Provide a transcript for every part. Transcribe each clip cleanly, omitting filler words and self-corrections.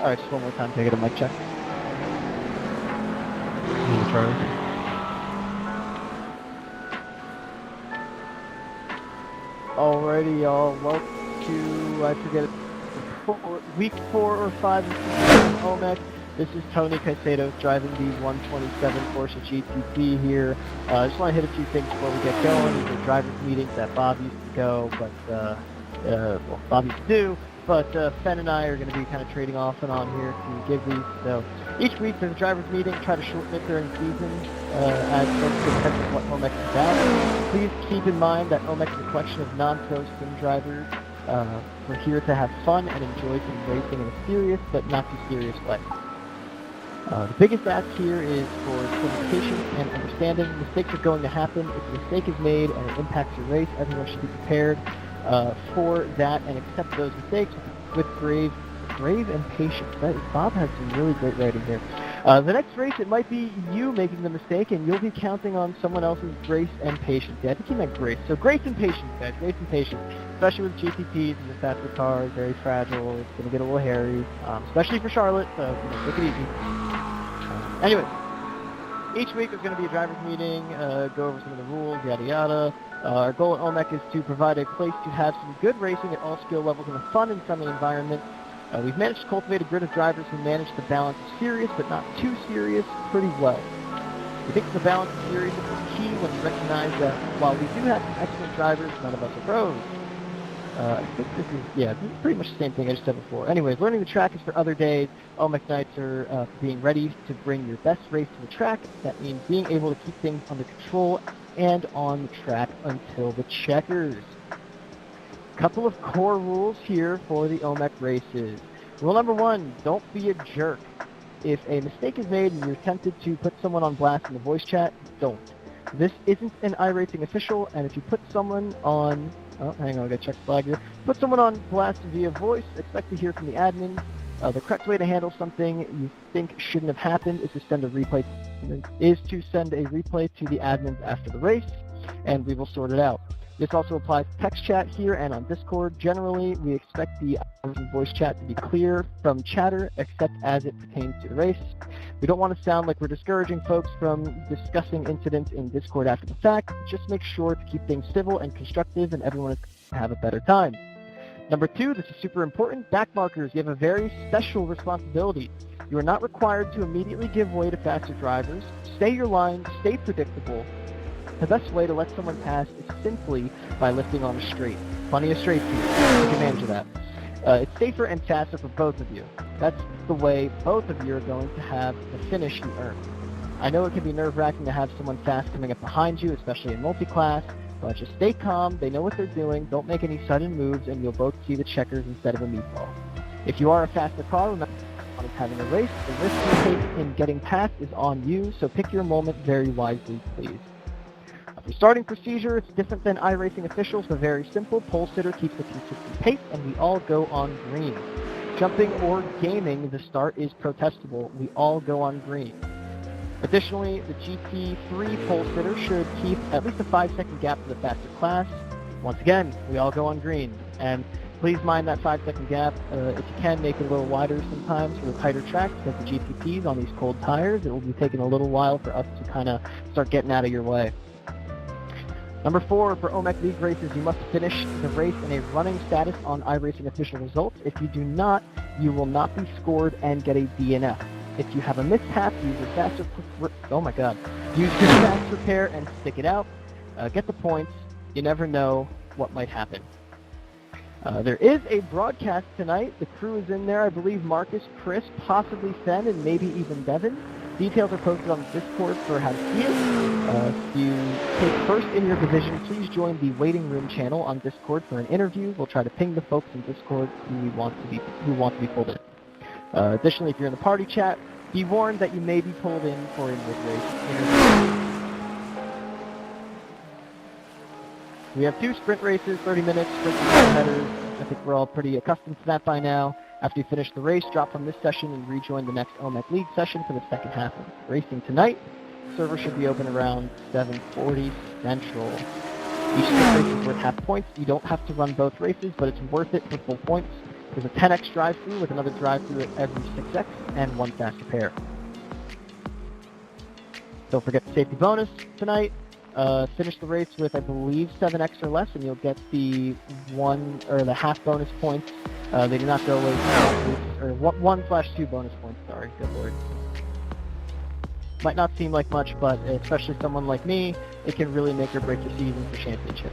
Alright, just one more time to get a mic check. Charlie. Alrighty, y'all. Welcome to, I forget it, week 4 or 5 of OMEC. This is Tony Caicedo driving the 127 Porsche GTP here. I just want to hit a few things before we get going. These are drivers' meetings that Bob used to go, but, well, Bob used to do. But Ben and I are going to be kind of trading off and on here to give these. So each week there's a driver's meeting. Try to shorten it during season as folks get a sense of what OMEC is about. Please keep in mind that OMEC is a collection of non-pro sim drivers. We're here to have fun and enjoy some racing in a serious but not too serious way. The biggest ask here is for some patience and understanding. Mistakes are going to happen. If a mistake is made and it impacts your race, everyone should be prepared for that and accept those mistakes with grave and patience. Bob has some really great writing here. The next race, it might be you making the mistake, and you'll be counting on someone else's grace and patience. Yeah, I think he meant grace. So grace and patience, guys. Grace and patience. Especially with GTPs and the faster cars, very fragile. It's going to get a little hairy, especially for Charlotte, so take it easy. Anyway, each week there's going to be a driver's meeting, go over some of the rules, yada yada. Our goal at OMEC is to provide a place to have some good racing at all skill levels in a fun and friendly environment. We've managed to cultivate a grid of drivers who manage the balance of serious but not too serious pretty well. We think the balance of serious is key when you recognize that while we do have some excellent drivers, none of us are pros. I think this is pretty much the same thing I just said before. Anyways, learning the track is for other days. OMEC nights are being ready to bring your best race to the track. That means being able to keep things under control and on the track until the checkers. Couple of core rules here for the OMEC races. Rule number 1, don't be a jerk. If a mistake is made and you're tempted to put someone on blast in the voice chat, don't. This isn't an iRacing official, and if you put someone on... Oh, hang on, I gotta check the flag here. Put someone on blast via voice, expect to hear from the admin. The correct way to handle something you think shouldn't have happened is to send a replay to the admins after the race, and we will sort it out. This also applies to text chat here and on Discord. Generally, we expect the voice chat to be clear from chatter, except as it pertains to the race. We don't want to sound like we're discouraging folks from discussing incidents in Discord after the fact. Just make sure to keep things civil and constructive, and everyone is going to have a better time. Number 2, this is super important, back markers. You have a very special responsibility. You are not required to immediately give way to faster drivers. Stay your line, stay predictable. The best way to let someone pass is simply by lifting on a straight. Plenty of straights here. Take advantage of that. It's safer and faster for both of you. That's the way both of you are going to have the finish you earn. I know it can be nerve-wracking to have someone fast coming up behind you, especially in multi-class, but just stay calm, they know what they're doing, don't make any sudden moves, and you'll both see the checkers instead of a meatball. If you are a faster car, remember is having a race, the risk you take in getting past is on you, so pick your moment very wisely, please. The starting procedure, it's different than iRacing officials, but very simple. Pole sitter keeps a consistent pace, and we all go on green. Jumping or gaming, the start is protestable. We all go on green. Additionally, the GT3 pole sitter should keep at least a 5-second gap to the faster class. Once again, we all go on green. And please mind that 5-second gap. If you can, make it a little wider sometimes for the tighter tracks, because the GTPs on these cold tires, it will be taking a little while for us to kind of start getting out of your way. Number 4, for OMEC League races, you must finish the race in a running status on iRacing official results. If you do not, you will not be scored and get a DNF. If you have a mishap, use your fast repair and stick it out. Get the points. You never know what might happen. There is a broadcast tonight. The crew is in there. I believe Marcus, Chris, possibly Fen, and maybe even Devin. Details are posted on the Discord for how to see it. If you take first in your division, please join the waiting room channel on Discord for an interview. We'll try to ping the folks in Discord who want to be pulled in. Additionally, if you're in the party chat, be warned that you may be pulled in for a mid-race interview. We have 2 sprint races, 30 minutes, sprint headers. I think we're all pretty accustomed to that by now. After you finish the race, drop from this session and rejoin the next OMEC League session for the second half of racing tonight. Server should be open around 7:40 Central. Each sprint race is worth half points. You don't have to run both races, but it's worth it for full points. There's a 10x drive-through with another drive-through at every 6x and one fast repair. Don't forget the safety bonus tonight. Finish the race with, I believe, 7x or less, and you'll get the the half bonus points. They do not go away, or 1/2 bonus points. Sorry, good lord. Might not seem like much, but especially someone like me, it can really make or break your season for championship.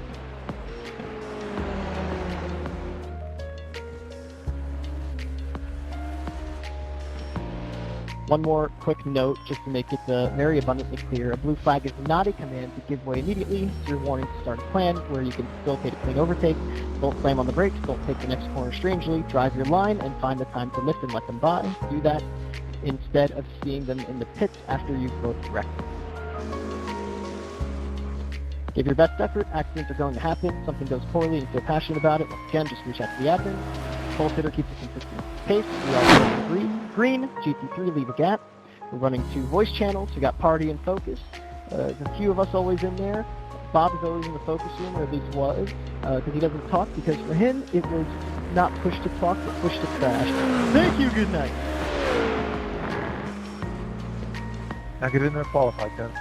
One more quick note, just to make it very abundantly clear. A blue flag is not a command to give way immediately. It's your warning to start a plan where you can facilitate a clean overtake. Don't slam on the brakes, don't take the next corner strangely, drive your line and find the time to lift and let them by. Do that instead of seeing them in the pits after you've both wrecked. Give your best effort. Accidents are going to happen. Something goes poorly and you feel passionate about it. Once again, just reach out to the admin. Pole sitter keeps a consistent pace. We all go green. GT3, leave a gap. We're running 2 voice channels. We got party and focus. There's a few of us always in there. Bob is always in the focus room, or at least was, because he doesn't talk, because for him, it was not push to talk, but push to crash. Thank you, good night. Now get in there, qualify, Ken.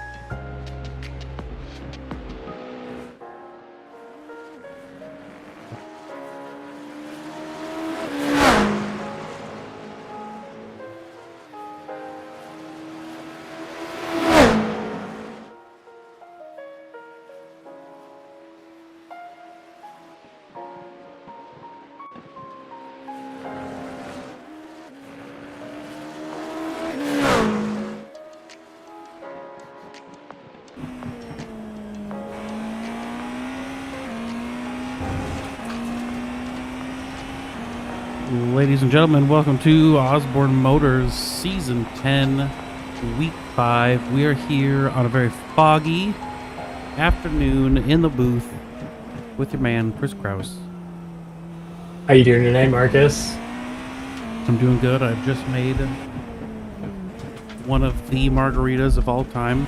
Ladies and gentlemen, welcome to Osborne Motors Season 10, Week 5. We are here on a very foggy afternoon in the booth with your man, Chris Kraus. How you doing today, Marcus? I'm doing good. I've just made one of the margaritas of all time.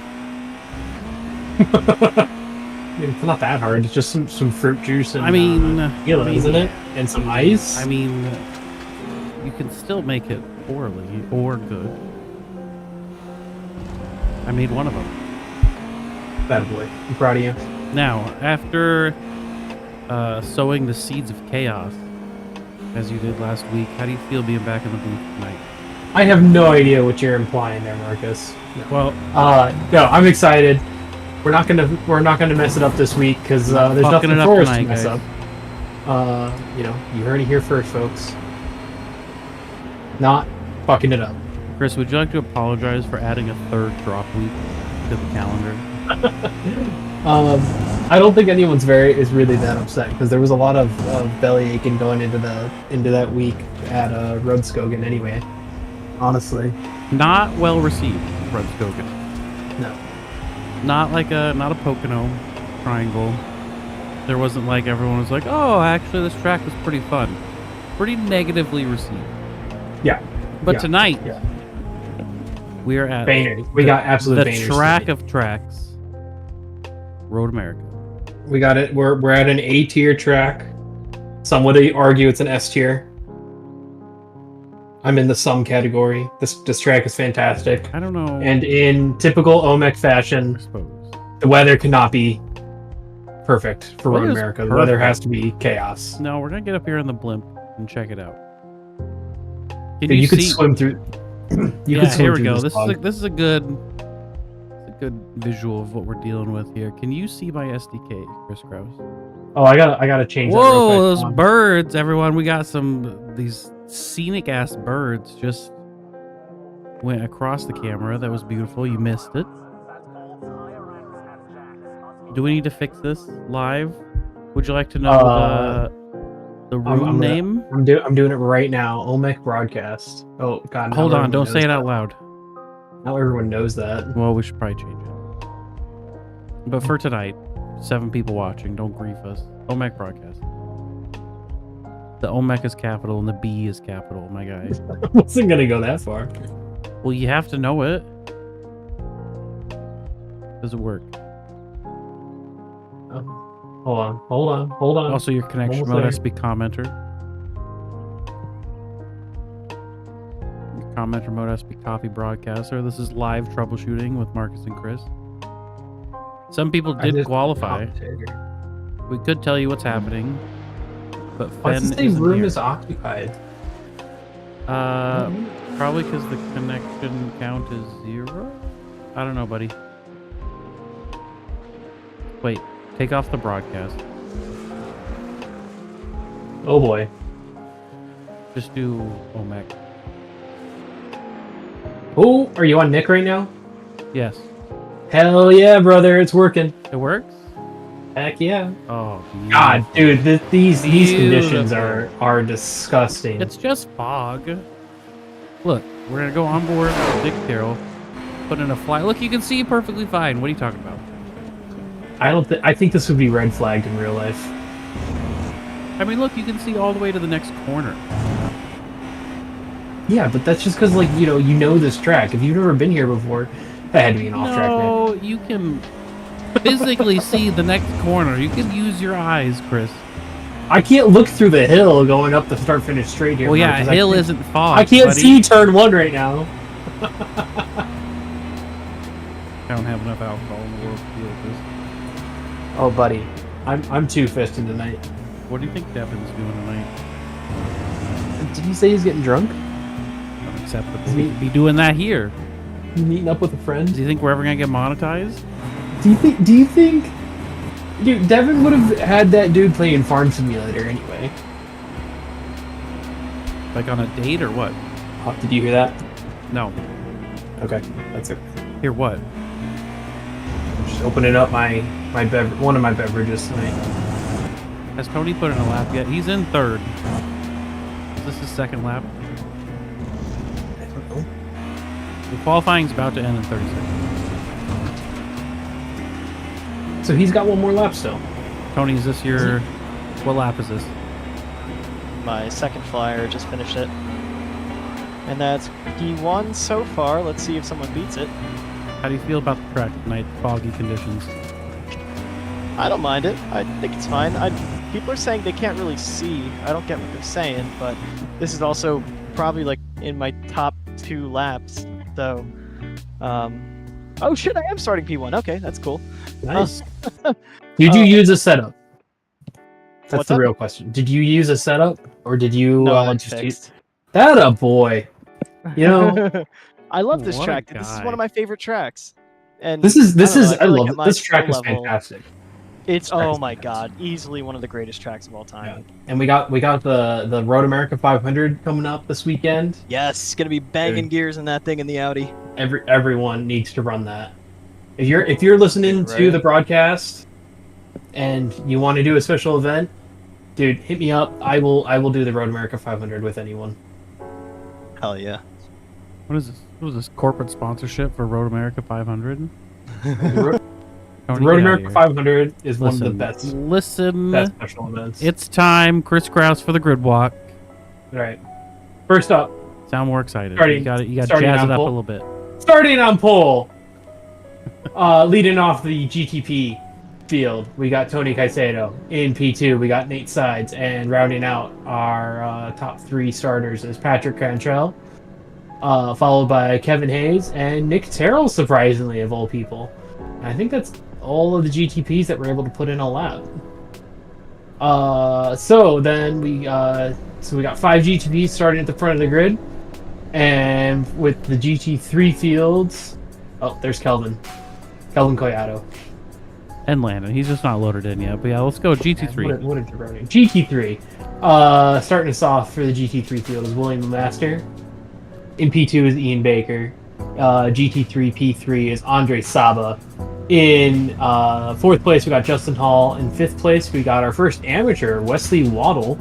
It's not that hard. It's just some fruit juice and tequila, isn't it? And some ice. I mean, you can still make it poorly or good. I made one of them. Bad boy. I'm proud of you. Now, after sowing the seeds of chaos, as you did last week, how do you feel being back in the booth tonight? I have no idea what you're implying there, Marcus. No. Well, no, I'm excited. We're not gonna mess it up this week because there's nothing for us to mess up. You heard it here first, folks. Not fucking it up. Chris, would you like to apologize for adding a third drop week to the calendar? I don't think anyone's is really that upset because there was a lot of belly aching going into that week at Rodskogen anyway. Honestly, not well received, Rodskogen. No. Not a Pocono triangle. There wasn't like everyone was like, oh, actually this track was pretty fun. Pretty negatively received. Yeah. But tonight, we are at bangers. We got absolute bangers. The track of tracks, Road America. We got it. We're at an A tier track. Some would argue it's an S tier. I'm in the some category. This track is fantastic. I don't know. And in typical OMEC fashion, the weather cannot be perfect for Road America. Perfect. The weather has to be chaos. No, we're gonna get up here on the blimp and check it out. You could swim through. Here we go. This is a good visual of what we're dealing with here. Can you see my SDK, Chris Kraus? Oh, I gotta change. Whoa, that real quick. Those birds, everyone! We got these scenic ass birds just went across the camera. That was beautiful. You missed it. Do we need to fix this live? Would you like to know the room name? I'm doing it right now. OMEC broadcast. Oh God! Hold on! Don't say it out loud. Now everyone knows that. Well, we should probably change it. But for tonight, 7 people watching. Don't grief us. OMEC broadcast. The OMEC is capital and the B is capital, my guy. I wasn't gonna go that far. Well, you have to know it. Does it work? Hold on. Also, your connection mode has to be commenter. commenter mode SP Coffee broadcaster. This is live troubleshooting with Marcus and Chris. Some people did qualify. We could tell you what's happening, but What's Fen the same isn't room here. is occupied? Probably because the connection count is 0. I don't know, buddy. Wait, take off the broadcast. Oh boy. Just do OMEC. Oh, are you on Nick right now? Yes. Hell yeah, brother, it's working. It works? Heck yeah. Oh, God, dude, these conditions Beautiful. are disgusting. It's just fog. Look, we're gonna go on board with Dick Carroll, put in a fly. Look, you can see perfectly fine. What are you talking about? I think this would be red flagged in real life. I mean, look, you can see all the way to the next corner. Yeah, but that's just because, like, you know this track. If you've never been here before, that had to be an off-track man. No, you can physically see the next corner. You can use your eyes, Chris. I can't look through the hill going up the start-finish straight here. Well, yeah, Mark, 'cause hill isn't fog. I can't buddy. see turn 1 right now. I don't have enough alcohol in the world to deal with this. Oh, buddy, I'm two-fisting tonight. What do you think Devin's doing tonight? Did he say he's getting drunk? Unacceptable. We could be doing that here. You meeting up with a friend? Do you think we're ever gonna get monetized? Do you think? Dude, Devin would have had that dude playing Farm Simulator anyway. Like on a date or what? Oh, did you hear that? No. Okay, that's it. Hear what? I'm just opening up one of my beverages tonight. Has Tony put in a lap yet? He's in 3rd. Is this his 2nd lap? I don't know. The qualifying's about to end in 30 seconds. So he's got one more lap still. Tony, is this your... What lap is this? My second flyer, just finished it. And that's P1 so far. Let's see if someone beats it. How do you feel about the track tonight? Foggy conditions. I don't mind it. I think it's fine. People are saying they can't really see. I don't get what they're saying, but this is also probably like in my top 2 laps. So, oh shit, I am starting P1. Okay, that's cool. Nice. Did you use a setup? That's What's the up? real question. Did you use a setup, or did you No, I'm just use fixed. that? A boy. You know, I love this What a track. This is guy. one of my favorite tracks. And this is I feel like love at it. my This track skill is level, fantastic. It's track oh is my fantastic. god, easily one of the greatest tracks of all time. And we got the Road America 500 coming up this weekend. Yes, gonna be banging Dude. gears in that thing in the Audi. Everyone needs to run that. If you're listening to Right. the broadcast and you want to do a special event, dude, hit me up. I will do the Road America 500 with anyone. Hell yeah. What is this? What is this? Corporate sponsorship for Road America 500? The Road, Tony, the Road get outta America here. 500 is one of the Listen, best special events. it's time. Chris Kraus for the grid walk. All right. First up, Sound more excited. Starting- you got to starting jazz on it up a pole. little bit. starting on pole, leading off the GTP field, we got Tony Caicedo. In P2, we got Nate Sides, and rounding out our top 3 starters is Patrick Cantrell, followed by Kevin Hayes and Nick Terrell, surprisingly, of all people. And I think that's all of the GTPs that we're able to put in a lap. So then we got 5 GTPs starting at the front of the grid, and with the GT3 fields, oh, there's Kelvin Collado. And Landon. He's just not loaded in yet. But yeah, let's go GT3. What a jabroni. GT3. Starting us off for the GT3 field is William the Master. In P2 is Ian Baker. GT3 P3 is Andre Saba. In 4th place, we got Justin Hall. In 5th place, we got our first amateur, Wesley Waddle.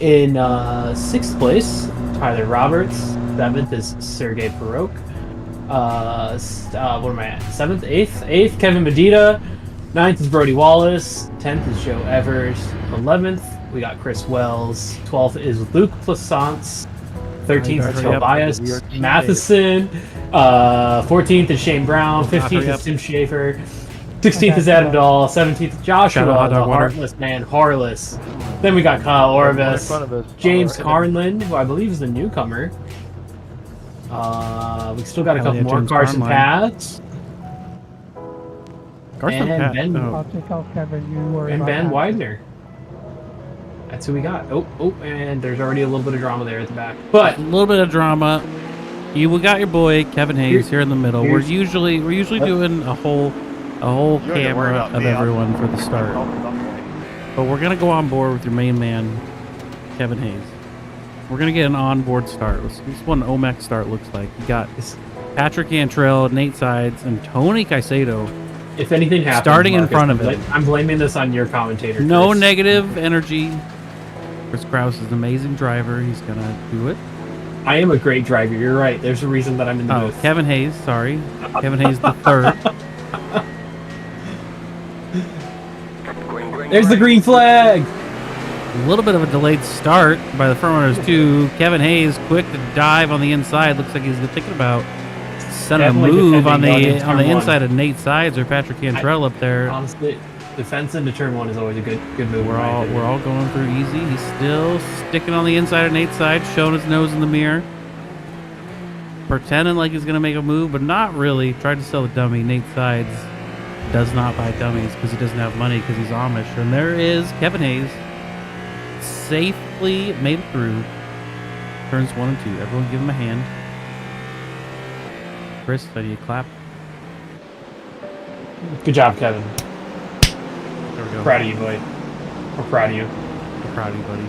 In 6th place, Tyler Roberts. 7th is Sergey Perok. What am I at? 7th? 8th, Kevin Medina. 9th is Brody Wallace. 10th is Joe Evers. 11th, we got Chris Wells. 12th is Luke Plaisance. 13th is Hurry up. Tobias We are teammates. Matheson. 14th is Shane Brown. 15th hurry is up. Tim Schaefer. 16th is Adam Dahl. 17th is Joshua, Shout out, the Hot Dog Water. Heartless man, Harless. Then we got Kyle Right in Orvis. front of us. James Alright. Carlin, who I believe is the newcomer. We still got a couple Elliot more. James Carson Carmine. Pass. Carson And Pat. Ben- Oh, I'll take out Kevin. You worry And about Ben that. Widener. That's who we got. Oh, and there's already a little bit of drama there at the back. But a little bit of drama. We got your boy Kevin Hayes here in the middle. We're here's- usually doing a whole You don't have to worry camera about of me. everyone for the I'll start. help at some point. But we're gonna go on board with your main man, Kevin Hayes. We're gonna get an onboard start. This is what an OMEC start looks like. You got Patrick Cantrell, Nate Sides, and Tony Caicedo. if anything happens, Starting in Marcus, front of him. I'm blaming this on your commentator. No Chris. negative energy. Chris Kraus is an amazing driver. He's gonna do it. I am a great driver. You're right. There's a reason that I'm in the Oh, booth. Kevin Hayes. Sorry, Kevin Hayes the third. There's the green flag. A little bit of a delayed start by the front runners too. Kevin Hayes quick to dive on the inside. Looks like he's thinking about sending a Definitely move on defending the on turn inside of Nate Sides or Patrick Cantrell up there. Honestly, defense into turn one is always a good move. We're all going through easy. He's still sticking on the inside of Nate's side, showing his nose in the mirror, pretending like he's gonna make a move, but not really. Tried to sell a dummy. Nate Sides does not buy dummies because he doesn't have money because he's Amish. And there is Kevin Hayes, safely made it through turns 1 and 2. Everyone give him a hand. Chris, how do you clap? Good job, Kevin. There we go. Proud of you, boy. We're proud of you. I'm proud of you, buddy.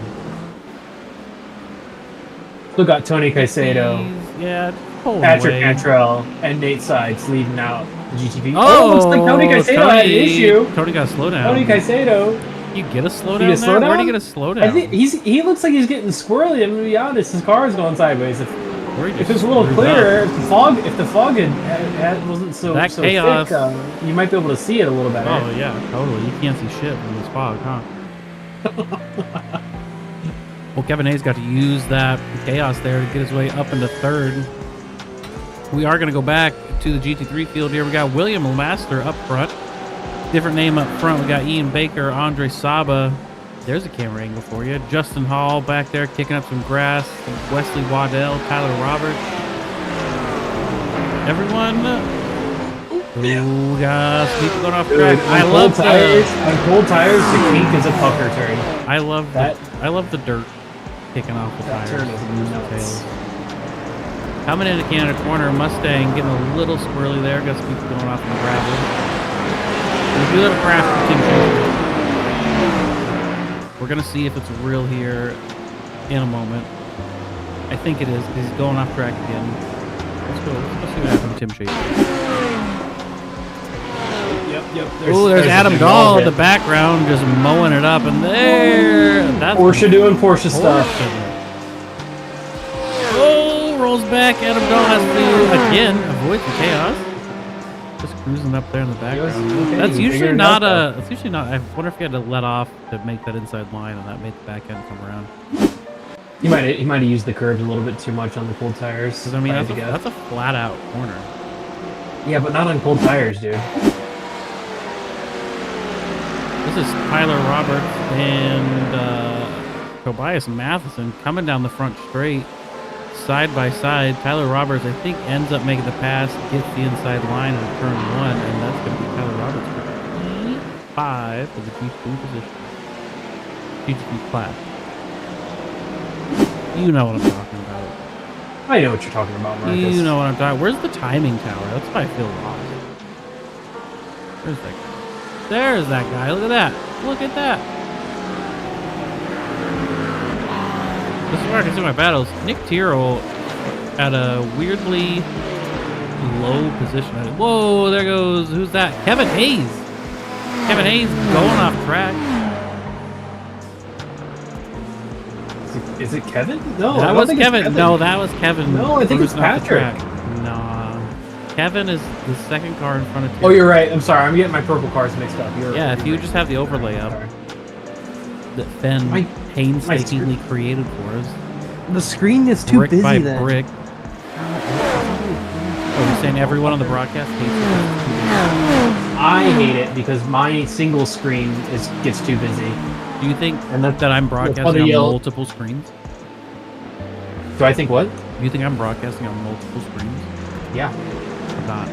Still got Tony Caicedo, Yeah, pull him Patrick away. Cantrell, and Nate Sides leading out the GTP. Oh, looks like Tony Caicedo had an issue. Tony got a slowdown. Tony Caicedo. You get a slowdown He get a there? Where'd slowdown? he get a slowdown? I think he looks like he's getting squirrely. I'm gonna be honest. His car is going sideways. Where'd he If just it's a little screwed clearer, up? if the fog wasn't so That so chaos. thick, you might be able to see it a little better. Oh yeah, totally. You can't see shit in this fog, huh? Well, Kevin Hayes got to use that chaos there to get his way up into third. We are going to go back to the GT3 field here. We got William Lemaster up front. Different name up front. We got Ian Baker, Andre Saba. There's a camera angle for you. Justin Hall back there kicking up some grass. Wesley Waddell, Tyler Roberts. Everyone. Ooh, guys, people going off track. I love tires. the. On cold tires, the kink is a pucker turn. I love That- I love the dirt kicking off the That tires. turn is nuts. Tails. Coming into Canada corner, Mustang getting a little squirrely there. Got some people going off in the gravel. We do have a crash for Team Chaser. We're gonna see if it's real here in a moment. I think it is because he's going off track again. Let's go see what happens to Tim Chaser. Yep. Oh, there's a Adam big Dahl wall in the hit. background just mowing it up, and there, that's Porsche doing Porsche stuff. Oh, rolls back. Adam Dahl has to again avoid the chaos. Just cruising up there in the background. Okay, That's you usually figured it not out, a. That's usually not. I wonder if he had to let off to make that inside line, and that made the back end come around. He might have used the curves a little bit too much on the cold tires. Because I mean, if I that's had to a guess. flat out corner. Yeah, but not on cold tires, dude. This is Tyler Roberts and Tobias Matheson coming down the front straight, side by side. Tyler Roberts, I think, ends up making the pass, gets the inside line in turn 1, and that's going to be Tyler Roberts for P5 for the G2 position. G2 class. You know what I'm talking about. I know what you're talking about, Marcus. You know what I'm talking. Where's the timing tower? That's why I feel lost. Where's that guy? There's that guy. Look at that. Look at that. This is where I can see my battles. Nick Tyrrell at a weirdly low position. Whoa, there goes. Who's that? Kevin Hayes. Kevin Hayes going off track. Is it Kevin? No, I That don't was think it's Kevin. No, that was Kevin. No, I think Who's it's not the Patrick. track. Nah. Kevin is the second car in front of Oh, Tyrrell. you're right. I'm sorry. I'm getting my purple cars mixed up. Yeah, if you just have the overlay up Sorry. that Ben My- painstakingly created for us, The screen is too brick busy by then. brick. Oh, you're saying everyone on the broadcast hates it? I hate it because my single screen gets too busy. Do you think And that I'm broadcasting on yell. multiple screens? Do I think what? You think I'm broadcasting on multiple screens? Yeah. I'm not.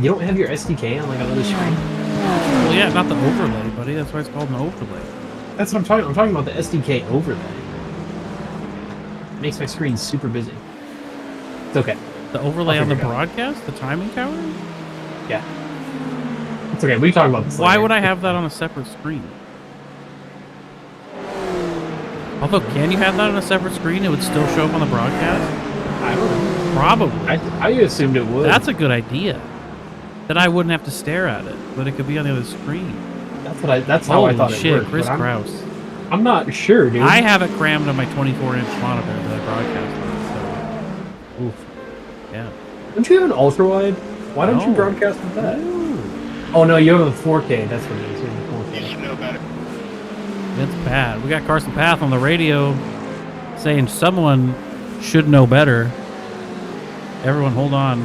You don't have your SDK on like another screen? Well, yeah, not the overlay, buddy. That's why it's called an overlay. That's what I'm talking. I'm talking about the SDK overlay. It makes my screen super busy. It's okay. The overlay I'll on the figure it out. broadcast? The timing tower? Yeah. It's okay. We can talk about this Why later. would I have that on a separate screen? Although, can you have that on a separate screen? It would still show up on the broadcast? I don't know. Probably. I assumed it would. That's a good idea. Then I wouldn't have to stare at it, but it could be on the other screen. That's how I thought Holy it shit, worked. Chris but Kraus. I'm not sure, dude. I have it crammed on my 24-inch monitor that I broadcast on, so... Oof. Yeah. Don't you have an ultra wide? Why don't you No. broadcast with that? Ooh. Oh no, you have a 4K. That's what it is. You have a 4K. You should know better. It's bad. We got Carson Path on the radio saying someone should know better. Everyone, hold on.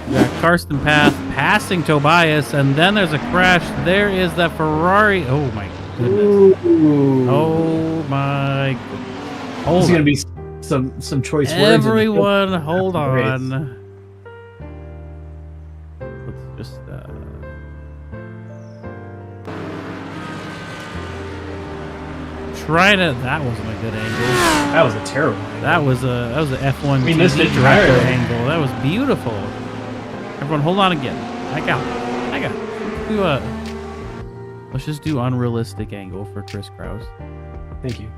We got Karsten Path passing Tobias, and then there's a crash. There is that Ferrari. Oh my goodness. Ooh. Oh my goodness. Hold There's on. gonna be some choice words. Everyone, hold Race. on. Let's just try to. That wasn't a good angle. That was a terrible. Angle. That was a F1 We missed TV it director entirely. angle. That was beautiful. Everyone, hold on again. I got it. Let's just do unrealistic angle for Chris Kraus. Thank you.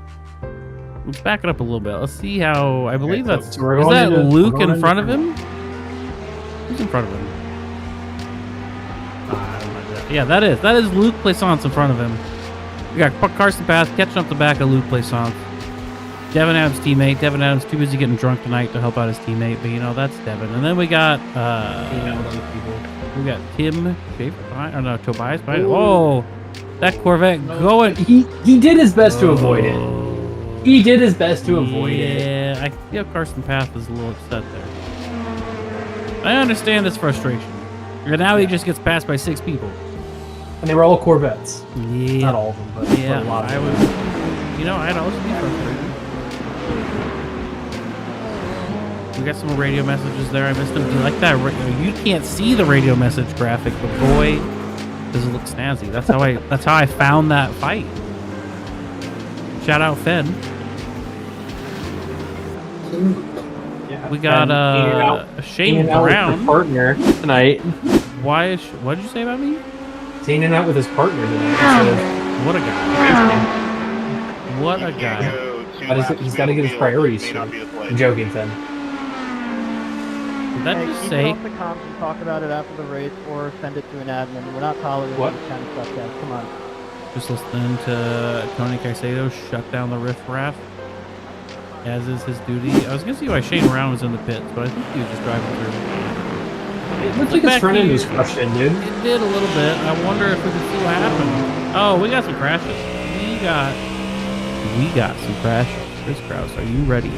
Let's back it up a little bit. Let's see how. I believe Okay, that's. so we're Is going that into- Luke we're going in front of into- him? Who's in front of him? Yeah, that is Luke Plaisance in front of him. We got Carson Path catching up the back of Luke Plaisance. Devin Adams' teammate. Devin Adams too busy getting drunk tonight to help out his teammate, but you know that's Devin. And then we got we got Tim Schaefer behind, or no, Tobias behind. Oh, that Corvette going. He did his best to avoid it. He did his best to avoid it. Yeah, I feel Carson Path is a little upset there. I understand this frustration. And now he just gets passed by 6 people. And they were all Corvettes. Yeah. Not all of them, but Yeah, a lot of I them. was. You know, I'd also be frustrated. We got some radio messages there. I missed them. Do you like that? You can't see the radio message graphic, but boy, does it look snazzy. That's how I. That's how I found that fight. Shout out Fed. Yeah, We got Shane hanging out with Brown. his partner tonight. Why is? What did you say about me? He's hanging out with his partner tonight. Instead of What a guy! What a guy! he's got to get his priorities straight. I'm joking, Finn. Did that Hey, just keep say? it off the comms and talk about it after the race, or send it to an admin. We're not tolerating What? this kind of stuff, guys. Come on. Just listening to Tony Caicedo shut down the riffraff, as is his duty. I was gonna see why Shane Brown was in the pits, but I think he was just driving through. It looks like his front end was crushed in, dude. It did a little bit. I wonder if we can see what happened. Oh, we got some crashes. We got some crashes. Chris Kraus, are you ready?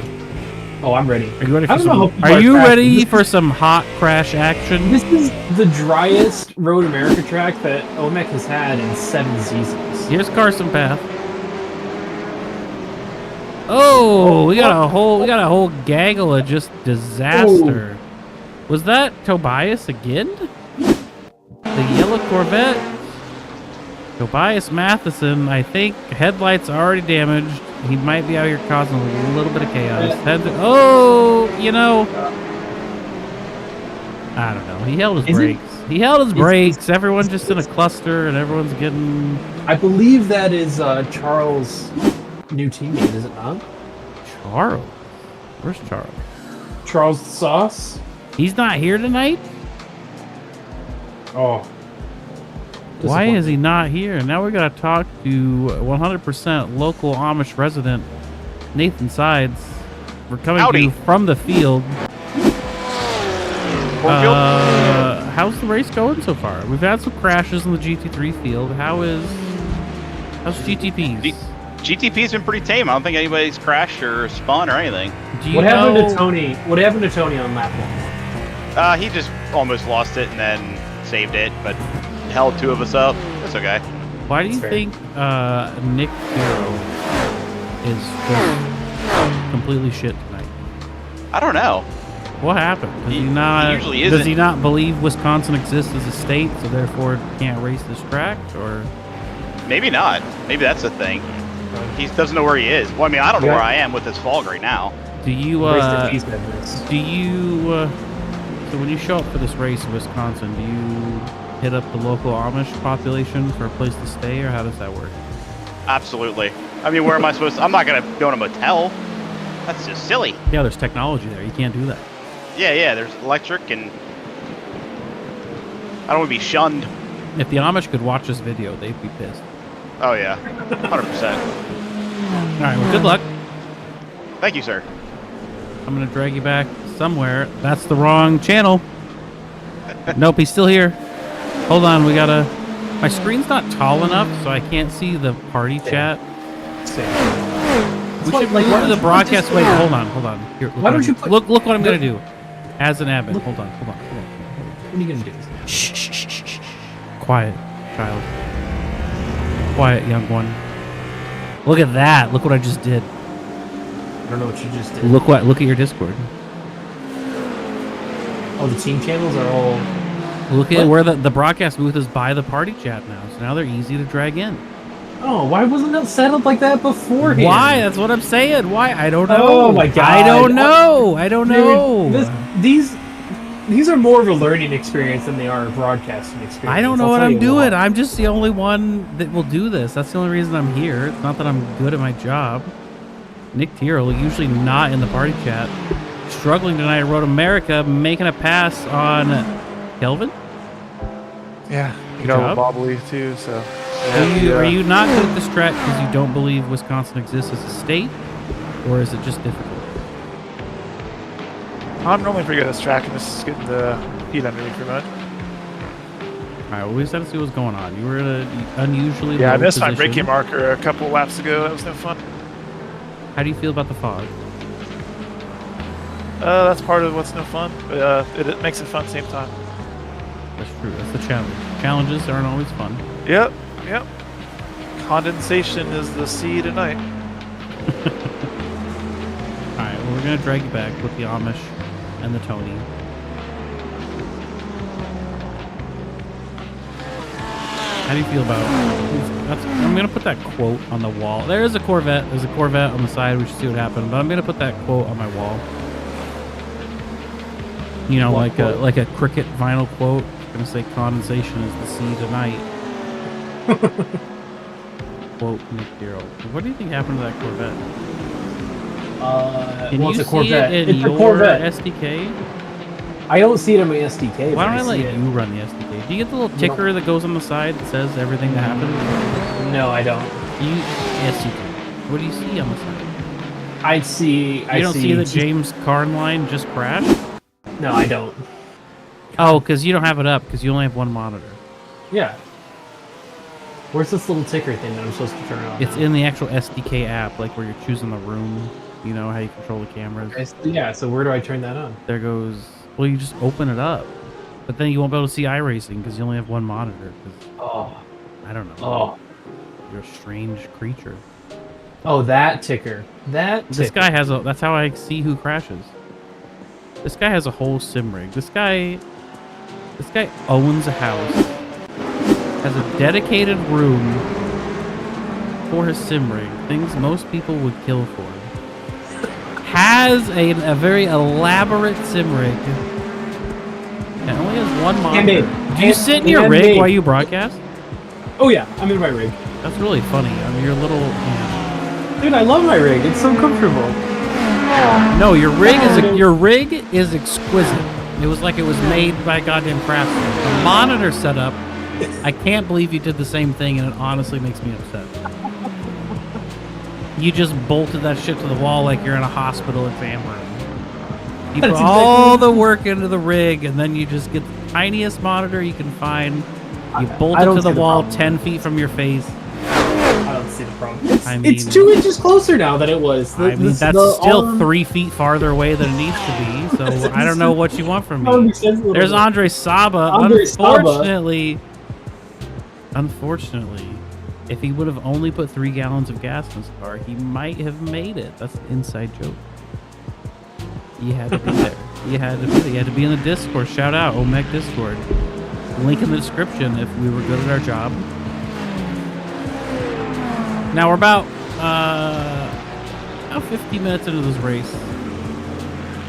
Oh, I'm ready. Are you ready I for don't know some? how people Are you crashing. ready for some hot crash action? This is the driest Road America track that OMEC has had in 7 seasons. Here's Carson Path. Oh, we got a whole gaggle of just disaster. Was that Tobias again? The yellow Corvette? Tobias Matheson, I think headlights already damaged. He might be out here causing a little bit of chaos. Oh, you know. I don't know. He held his Is it- brakes. Everyone's just in a cluster and everyone's getting... I believe that is Charles' new teammate, is it not? Charles? Where's Charles? Charles the Sauce? He's not here tonight? Oh. Why is he not here? Now we gotta talk to 100% local Amish resident Nathan Sides. We're coming to Howdy. you from the field. Cornfield? How's the race going so far? We've had some crashes in the GT3 field. How's GTPs? GTP's been pretty tame. I don't think anybody's crashed or spun or anything. Do you What happened know- to Tony? What happened to Tony on lap 1? He just almost lost it and then saved it, but held 2 of us up. That's okay. Why do you That's fair. think Nick Hero is just completely shit tonight? I don't know. What happened? Does He not? usually Does isn't. he not believe Wisconsin exists as a state, so therefore can't race this track? Or Maybe not. Maybe that's the thing. He doesn't know where he is. Well, I mean, I don't know Yeah. where I am with this fog right now. do you? Race the cheese business. Do you? So when you show up for this race in Wisconsin, do you hit up the local Amish population for a place to stay, or how does that work? Absolutely. I mean, where am I supposed to? I'm not going to go in a motel. That's just silly. Yeah, there's technology there. You can't do that. Yeah, there's electric, and I don't want to be shunned. If the Amish could watch this video, they'd be pissed. Oh, yeah. 100%. All right, well, good luck. Thank you, sir. I'm gonna drag you back somewhere. That's the wrong channel. Nope, he's still here. Hold on, we gotta. My screen's not tall enough, so I can't see the party chat. We should like, move why to don't the you broadcast. put Wait, this- hold on. Here, look Why what don't I'm- you put- look what I'm gonna do. As an admin, hold on. What are you gonna do? Shh. Quiet, child. Quiet, young one. Look at that. Look what I just did. I don't know what you just did. Look at your Discord. Oh, the team channels are all. Look at What? where the broadcast booth is by the party chat now. So now they're easy to drag in. Oh, why wasn't it set up like that beforehand? Why? That's what I'm saying. Why? I don't know. Oh my God. I don't know. I don't know. These are more of a learning experience than they are a broadcasting experience. I don't know I'll what tell I'm you doing. what. I'm just the only one that will do this. That's the only reason I'm here. It's not that I'm good at my job. Nick Tyrrell, usually not in the party chat. Struggling tonight at Road America, making a pass on Kelvin. Yeah, Good you know, job. wobbly too. So. Are you not good at this track because you don't believe Wisconsin exists as a state, or is it just difficult? I'm normally pretty good at this track. I'm just getting the heat under me pretty much. All right, well, we just had to see what's going on. You were at an unusually Yeah, I low missed my position. braking marker a couple laps ago. That was no fun. How do you feel about the fog? That's part of what's no fun, but it makes it fun at the same time. That's true. That's the challenge. Challenges aren't always fun. Yep. Condensation is the sea tonight. All right, well, we're gonna drag you back with the Amish and the Tony. How do you feel about? I'm gonna put that quote on the wall. There's a Corvette. There's a Corvette on the side. We should see what happened. But I'm gonna put that quote on my wall. You know, What quote? like a cricket vinyl quote. I'm gonna say condensation is the sea tonight. Quote Nick Tyrrell. What do you think happened to that Corvette? Can Well, you it's a see Corvette. it in It's a your Corvette. SDK? I don't see it in my SDK. Why but don't I let see it. you run the SDK? Do you get the little ticker that goes on the side that says everything that happened? No, I don't. Yes, you do. What do you see on the side? I see. You don't see that James Carnline just crashed? No, I don't. Oh, because you don't have it up because you only have one monitor. Yeah. Where's this little ticker thing that I'm supposed to turn on? It's in the actual SDK app, like where you're choosing the room. You know how you control the cameras. Yeah. So where do I turn that on? There goes. Well, you just open it up, but then you won't be able to see iRacing because you only have one monitor. 'Cause, Oh. I don't know. Oh. You're a strange creature. Oh, that ticker. That. This ticker. guy has a. That's how I see who crashes. This guy has a whole sim rig. This guy owns a house. Has a dedicated room for his sim rig. Things most people would kill for. Has a very elaborate sim rig. And only has one monitor. Do you sit in your rig while you broadcast? Oh yeah, I'm in my rig. That's really funny. I mean, your little. Dude, I love my rig. It's so comfortable. No, your rig is exquisite. It was like it was made by a goddamn craftsman. The monitor setup, I can't believe you did the same thing, and it honestly makes me upset. You just bolted that shit to the wall like you're in a hospital exam room. You put That's all the work into the rig, and then you just get the tiniest monitor you can find. You bolt I it don't to the see the wall problem. 10 feet from your face. I don't see the problem. It's, I mean- it's 2 inches closer now than it was. I mean, that's still 3 feet farther away than it needs to be, so I don't know what you want from me. There's Andre Saba. Andre Saba. Unfortunately, If he would have only put 3 gallons of gas in his car, he might have made it. That's an inside joke. You had to be there. You had to be there. You had to be in the Discord. Shout out, OMEC Discord. Link in the description if we were good at our job. Now we're about 50 minutes into this race.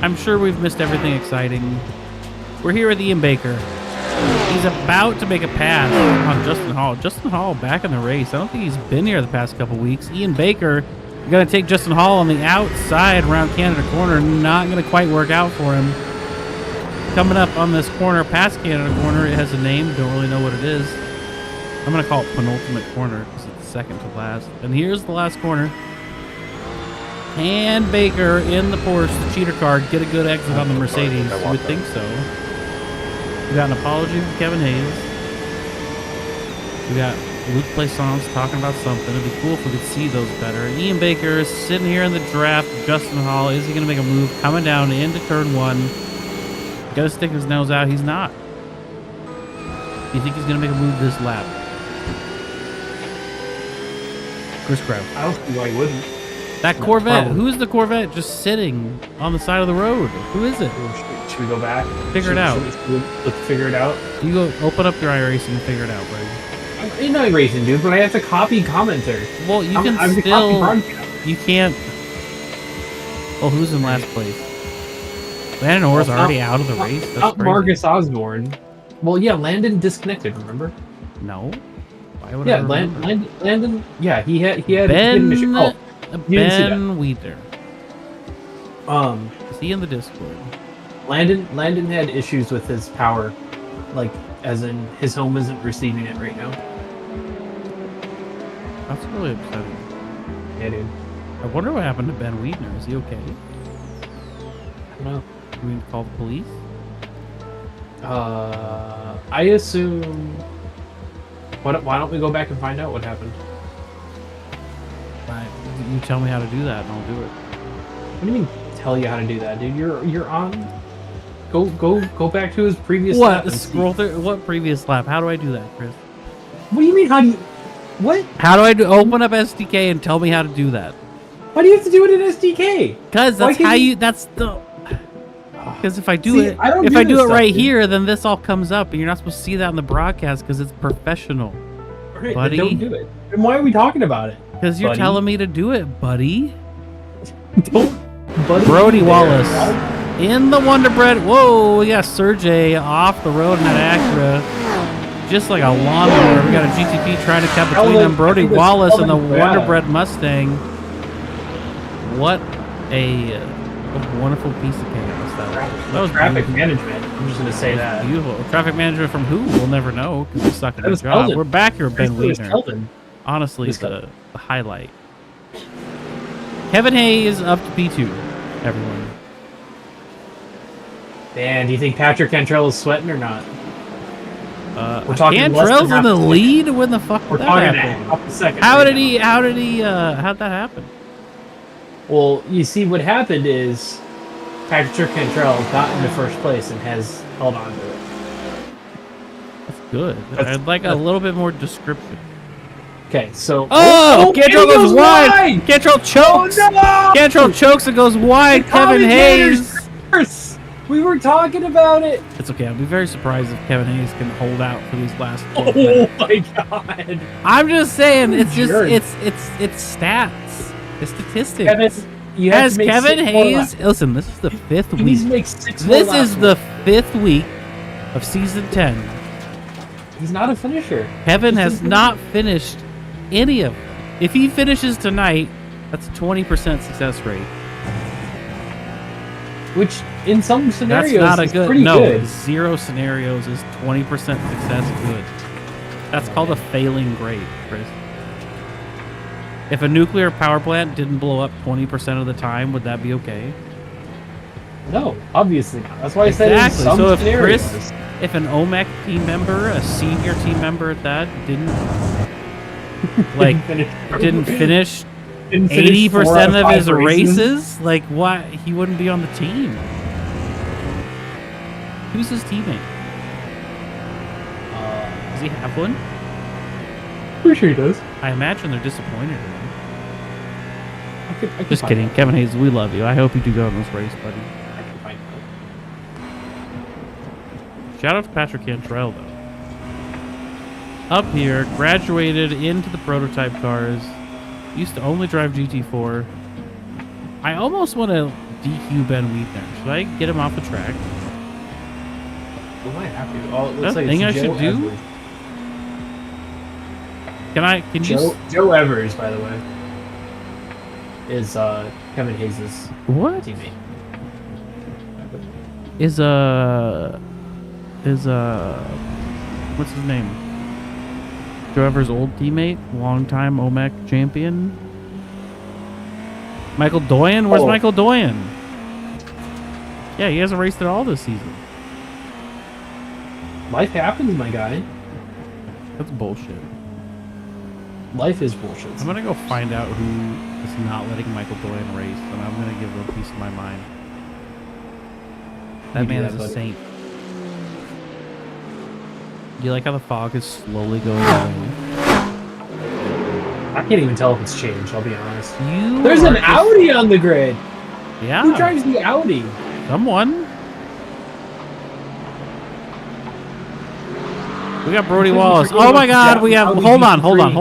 I'm sure we've missed everything exciting. We're here with Ian Baker. He's about to make a pass on Justin Hall. Justin Hall back in the race. I don't think he's been here the past couple weeks. Ian Baker going to take Justin Hall on the outside around Canada Corner. Not going to quite work out for him. Coming up on this corner past Canada Corner, it has a name. Don't really know what it is. I'm going to call it penultimate corner because it's second to last. And here's the last corner. And Baker in the Porsche, the cheater car, get a good exit on the Mercedes. You would think so. We got an apology from Kevin Hayes. We got Luke play songs talking about something. It'd be cool if we could see those better. Ian Baker is sitting here in the draft. Justin Hall, is he going to make a move? Coming down into turn 1. Got to stick his nose out. He's not. Do you think he's going to make a move this lap? Chris Kraft. I don't see why he wouldn't. That No, Corvette. probably. Who's the Corvette just sitting on the side of the road? Who is it? Should we go back? Figure it out. Let's figure it out. You go open up your iRacing and figure it out, buddy. I'm not racing, dude, but I have to copy commenter. Well, you I'm can the still. copy broadcast. You can't. Oh, who's in last place? Landon Orr's Well, already out of the race. That's Not crazy. Marcus Osborne. Well, yeah, Landon disconnected. Remember? No. Why would I Yeah, remember? Landon. Yeah, he had Ben. he didn't oh, you didn't see that. Ben Weeder. Is he in the Discord? Landon had issues with his power, like as in his home isn't receiving it right now. That's really upsetting. Yeah, dude. I wonder what happened to Ben Weidner. Is he okay? I don't know. Do we call the police? I assume. Why don't we go back and find out what happened? You tell me how to do that, and I'll do it. What do you mean? Tell you how to do that, dude? You're on. Go back to his previous. lap What? and see. Scroll through. What previous lap? How do I do that, Chris? What do you mean? How do you? What? How do I do? Open up SDK and tell me how to do that. Why do you have to do it in SDK? Because Why that's can't how you- you. That's the. Because if I do See, it, I don't if do I do this it stuff, right dude. here, then this all comes up, and you're not supposed to see that in the broadcast because it's professional. Right, Buddy. then don't do it. And why are we talking about it? Because you're Buddy. telling me to do it, buddy. Don't. Buddy Brody there. Wallace in the Wonder Bread. Whoa, we got Sergey off the road in that Acura. Just like a lawnmower. We got a GTP trying to cut between them. Brody Wallace and the Wonder Bread Mustang. What a wonderful piece of chaos that was. Traffic beautiful. management. I'm just gonna say that. Beautiful. Traffic management from who? We'll never know because we suck at That the was job. Keldon. We're back here with Ben It was Weidner. Keldon. Honestly, It was the highlight. Kevin Hayes up to P2. Everyone. Man, do you think Patrick Cantrell is sweating or not? We're talking less than Cantrell's in half the a second. lead. When the fuck We're did that talking happen? half a second. How right did now. he? How did he? How'd that happen? Well, you see, what happened is Patrick Cantrell got into first place and has held on to it. That's good. That's- I'd like a little bit more description. Okay, so Oh, and Cantrell he goes wide. Cantrell chokes. Oh no! Cantrell chokes and goes wide. The Kevin commentator's Hayes. curse! We were talking about it. It's okay. I'd be very surprised if Kevin Hayes can hold out for these last 12 Oh minutes. my god! I'm just saying, it's just Jerk. it's stats, it's statistics. Kevin, you have As to make Kevin 6 more Hayes, laps. listen, this is the 5th He needs to week. make 6 more This laps. is the 5th week of season 10. He's not a finisher. Kevin has not finished any of them. If he finishes tonight, that's a 20% success rate. Which, in some That's scenarios, not a is good. pretty No, good. 0 scenarios is 20% success good. That's called a failing grade, Chris. If a nuclear power plant didn't blow up 20% of the time, would that be okay? No, obviously not. That's why I said Exactly. in some So if scenarios. Chris, if an OMEC team member, a senior team member at that, didn't didn't finish Didn't finish 4 out 80% of 5 his races, like why he wouldn't be on the team? Who's his teammate? Does he have one? Pretty sure he does. I imagine they're disappointed in him. I could Just find kidding. out. Kevin Hayes, we love you. I hope you do go in this race, buddy. I can find out. Shout out to Patrick Cantrell, though. Up here, graduated into the prototype cars. Used to only drive GT4. I almost want to DQ Ben Weidner. Should I get him off the track? We might have to. Oh, it looks That like thing it's I should Joe do? Evers. Can you... Joe Evers, by the way, is Kevin Hayes' What? teammate. Is what's his name? Joe Evers' old teammate, longtime OMEC champion. Michael Doyen? Where's Oh. Michael Doyen? Yeah, he hasn't raced at all this season. Life happens, my guy. That's bullshit. Life is bullshit. I'm gonna go find out who is not letting Michael Doyen race, and I'm gonna give him a piece of my mind. That You do man that, is a buddy. saint. Do you like how the fog is slowly going away? I can't even tell if it's changed, I'll be honest. You There's are an just- Audi on the grid! Yeah. Who drives the Audi? Someone. We got Brody Completely Wallace. forget Oh my about God, the we have. Audi Hold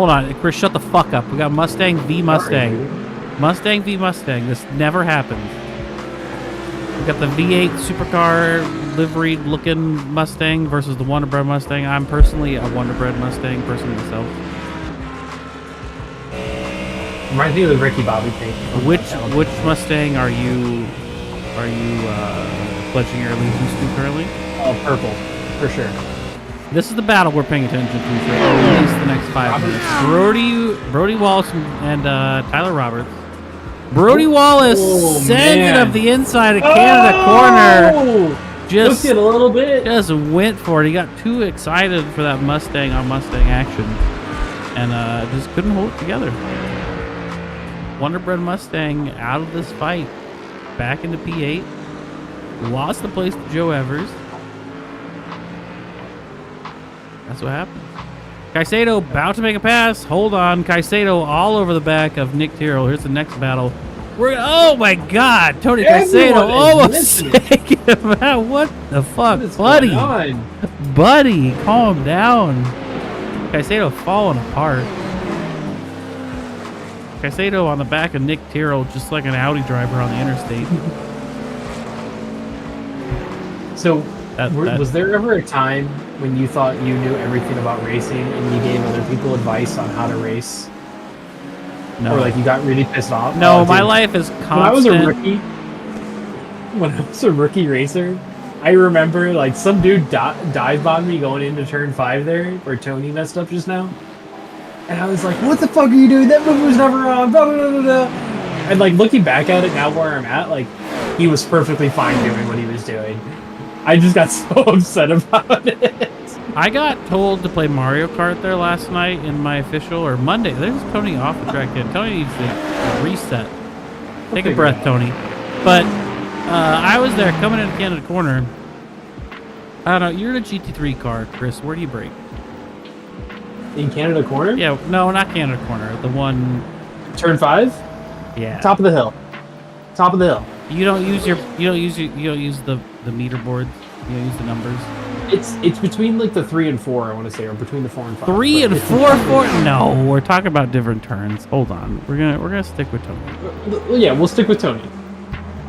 on. GT3. Chris, shut the fuck up. We got Mustang v Mustang. Sorry, Mustang v Mustang. This never happened. We got the V8 supercar liveried looking Mustang versus the Wonder Bread Mustang. I'm personally a Wonder Bread Mustang person myself. Reminds me of the Ricky Bobby thing. Which Mustang are you pledging your allegiance to currently? Oh, purple, for sure. This is the battle we're paying attention to for at least the next 5 minutes. Brody Wallace and Tyler Roberts. Brody Wallace sends it up the inside of Canada corner. Just it a little bit. Just went for it. He got too excited for that Mustang on Mustang action, and just couldn't hold it together. Wonder Bread Mustang out of this fight, back into P8. Lost the place to Joe Evers. That's what happened. Caicedo about to make a pass. Hold on. Caicedo all over the back of Nick Tyrrell. Here's the next battle. Oh my God. Tony Caicedo Everyone is almost listening. taking him out. What the fuck? What is Buddy. going on? Buddy, calm down. Caicedo falling apart. Caicedo on the back of Nick Tyrrell, just like an Audi driver on the interstate. So, That- was there ever a time when you thought you knew everything about racing and you gave other people advice on how to race? No. Or like you got really pissed off? No, Oh, my dude. life is constant. When I was a rookie racer, I remember like some dude dive bombed me going into turn 5 there, where Tony messed up just now. And I was like, what the fuck are you doing? That move was never on. Blah, blah, blah, blah, blah. And like looking back at it now where I'm at, like he was perfectly fine doing what he was doing. I just got so upset about it. I got told to play Mario Kart there last night in my official, or Monday. There's Tony off the track again. Tony needs to reset. Take a figure breath, it out. Tony. But I was there coming into Canada corner. I don't know. You're in a GT3 car, Chris. Where do you brake? In Canada corner? Yeah, no, not Canada corner. The one. Turn 5? Yeah. Top of the hill. Top of the hill. You don't use the meter boards. You don't use the numbers. It's between like the 3 and 4, I want to say, or between the 4 and 5. 3 but and it's- 4. No, we're talking about different turns. Hold on. We're gonna stick with Tony. Well, yeah, we'll stick with Tony.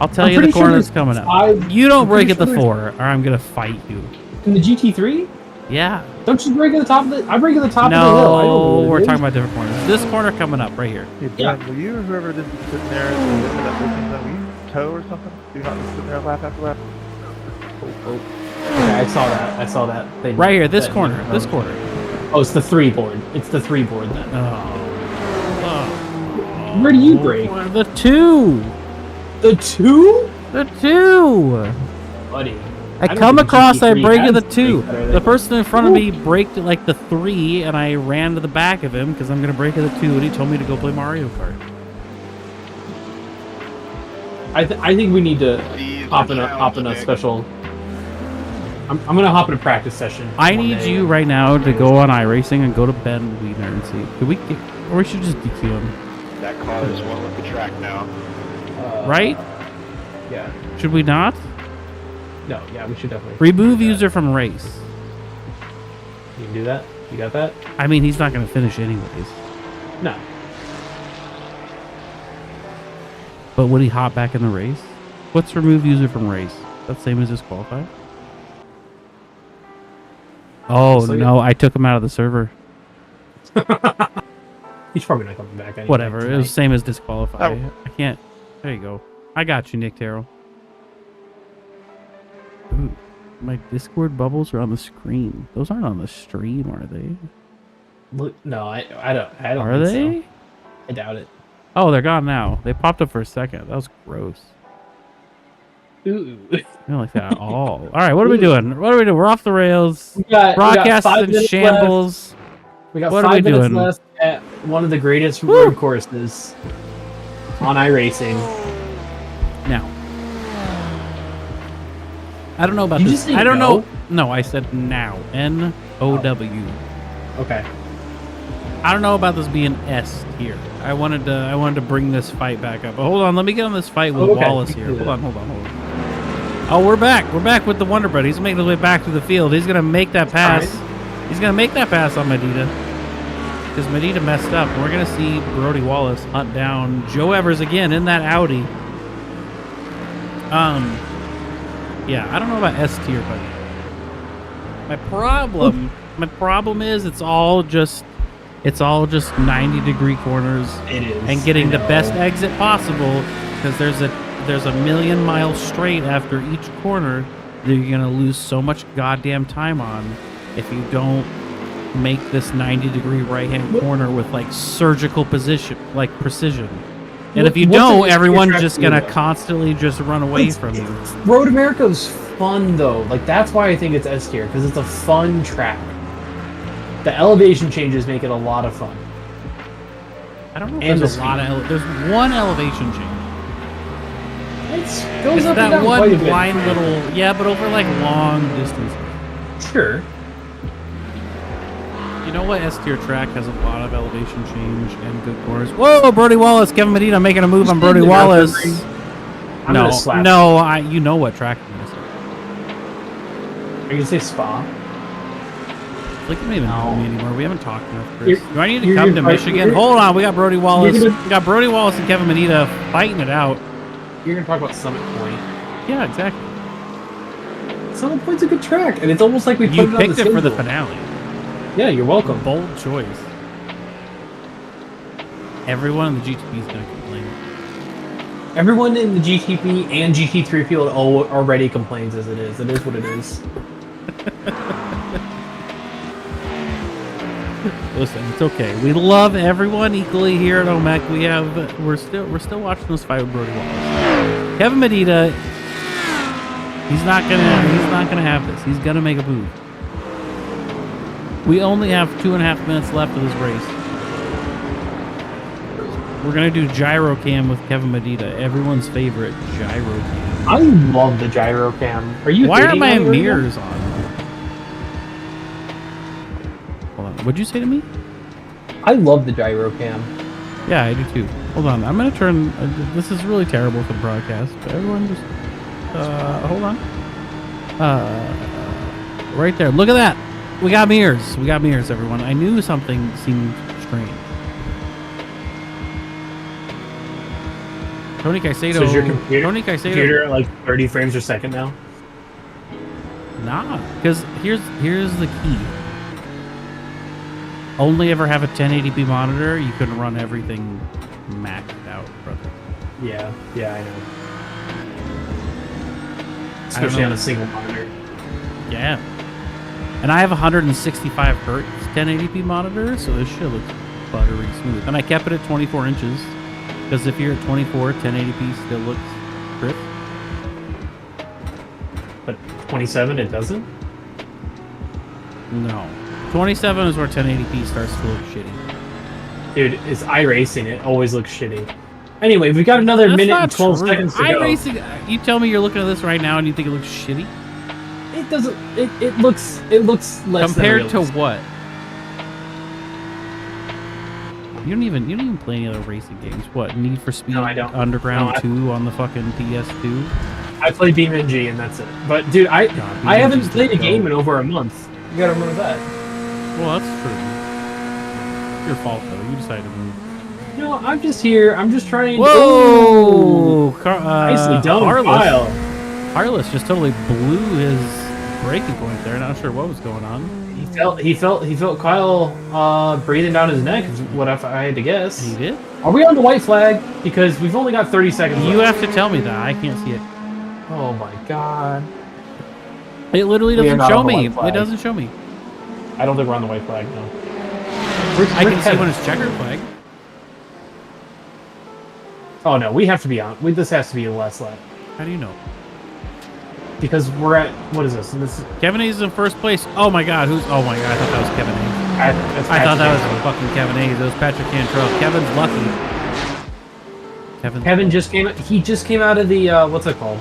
I'll tell I'm you the pretty sure corner that's there's coming up. 5 You don't I'm break pretty at the sure 4, or I'm gonna fight you. in the GT3. Yeah. Don't you break at the top of the? I break at the top of the hill. I don't know No, what it we're is. talking about different corners. This corner coming up right here. Hey, Yeah. Ben, will you or whoever this is sitting there and that racing zone, will you tow or something? Do you not just sit there lap after lap? Okay, I saw that thing. Right here, this that- corner. This corner. Oh, it's the 3 board. It's the 3 board then. Oh. Where do you break? The 2. The 2, The 2. buddy. I don't come think across, I GT3 break at the has 2. brake better The than- person in front of me braked at like the 3, and I ran to the back of him because I'm gonna break at the 2, and he told me to go play Mario Kart. I think we need to Please hop in challenge a me. special. I'm gonna hop in a practice session. I one need day. you right now to go on iRacing and go to Ben Weidner and see. Could we get, Or we should just DQ him. That car is one with the track now. Right? Yeah. Should we not? No, yeah, we should definitely. Remove user from race. You can do that? You got that? I mean, he's not going to finish anyways. No. But would he hop back in the race? What's remove user from race? That's same as disqualify? Oh, no, I took him out of the server. He's probably not coming back anyway. Whatever, tonight. it was same as disqualify. Oh. I can't. There you go. I got you, Nick Terrell. Ooh, my Discord bubbles are on the screen. Those aren't on the stream, are they? Look, no, I don't. Are think they? So. I doubt it. Oh, they're gone now. They popped up for a second. That was gross. Ooh. I don't like that at all. All right, what are we doing? What are we doing? We're off the rails. We got Broadcast 5 in minutes shambles. left. We got What are 5 we minutes doing? left at one of the greatest Woo! road courses on iRacing. Now, I don't know about You this. just say I don't no? know. No, I said now. N-O-W. Okay. I don't know about this being S tier. I wanted to bring this fight back up. But hold on, let me get on this fight with Okay. Wallace here. Hold on. Oh, we're back. We're back with the Wonder Bread. He's making his way back to the field. He's gonna make that pass. He's gonna make that pass on Medina. Because Medina messed up. We're gonna see Brody Wallace hunt down Joe Evers again in that Audi. Yeah, I don't know about S tier, but my problem is it's all just 90-degree corners It is. and getting the I know. best exit possible, because there's a million miles straight after each corner that you're gonna lose so much goddamn time on if you don't make this 90-degree right-hand corner with like surgical precision. And if you What's don't, an everyone's track just for you, gonna though? constantly just run away It's- from you. Road America's fun though. Like that's why I think it's S tier because it's a fun track. The elevation changes make it a lot of fun. I don't know if And there's the a lot of there's one elevation change. It goes It's up and that down one quite a bit. blind little, but over like long distances. Sure. You know what? S tier track has a lot of elevation change and good corners. Whoa, Brody Wallace, Kevin Medina making a move on Brody Wallace. I'm gonna slap. You know what track I'm gonna say. Are you gonna say Spa? Like, you don't even know No. me anymore. We haven't talked enough, Chris. You're- Do I need to you're come to gonna- Michigan? you're- Hold on, we got Brody Wallace. you're gonna- We got Brody Wallace and Kevin Medina fighting it out. You're gonna talk about Summit Point. Yeah, exactly. Summit Point's a good track, and it's almost like we put You it on picked the it for the schedule. finale. Yeah, you're welcome. Bold choice. Everyone in the GTP is gonna complain. Everyone in the GTP and GT3 field already complains as it is. It is what it is. Listen, it's okay. We love everyone equally here at OMEC. We're still watching this fight with Brody Wallace. Kevin Medina, he's not gonna have this. He's gonna make a move. We only have 2.5 minutes left of this race. We're gonna do gyro cam with Kevin Medina, everyone's favorite gyro cam. I love the gyro cam. Are you? Why are hating my on it right now? mirrors on? Hold on. What'd you say to me? I love the gyro cam. Yeah, I do too. Hold on. I'm gonna turn. This is really terrible for the broadcast. But everyone just hold on. Right there. Look at that. We got mirrors. We got mirrors, everyone. I knew something seemed strange. Tony Caicedo. So is your computer Caicedo. at like 30 frames per second now? Nah, because here's the key. Only ever have a 1080p monitor. You can run everything maxed out, brother. Yeah, I know. I don't Especially know. on a single monitor. Yeah. And I have 165 hertz 1080p monitor, so this shit looks buttery smooth. And I kept it at 24 inches, because if you're at 24, 1080p still looks crisp. But 27, it doesn't? No. 27 is where 1080p starts to look shitty. Dude, it's iRacing. It always looks shitty. Anyway, we've got another That's minute not and 12 true. seconds to go. iRacing, you tell me you're looking at this right now and you think it looks shitty? It doesn't. It looks less Compared than to realistic. what? You don't even play any other racing games. What, Need for Speed No, I don't. Underground No, 2 on the fucking PS2? I play BeamNG and that's it. But dude, I haven't BeamNG's played a the game goat. in over a month. You gotta remember that. Well, that's true. Your fault though. You decided to move. No, I'm just here. I'm just trying. Whoa! Nicely done, Harless. Kyle. Harless just totally blew his breaking point there. Not sure what was going on. He felt Kyle breathing down his neck. Is what I had to guess. He did. Are we on the white flag? Because we've only got 30 seconds. You left. have to tell me that. I can't see it. Oh my god. It literally We are doesn't not show on the me. white flag. It doesn't show me. I don't think we're on the white flag now. I can see when it's checkered flag. Oh no, we have to be on. This has to be the last lap How do you know? because we're at what is this? And this Kevin Hayes is in first place. Oh my god, oh my god, I thought that was Kevin Hayes. I thought that was fucking Kevin Hayes. It was Patrick Cantrell. Kevin's lucky. Kevin just came. He just came out of the what's it called?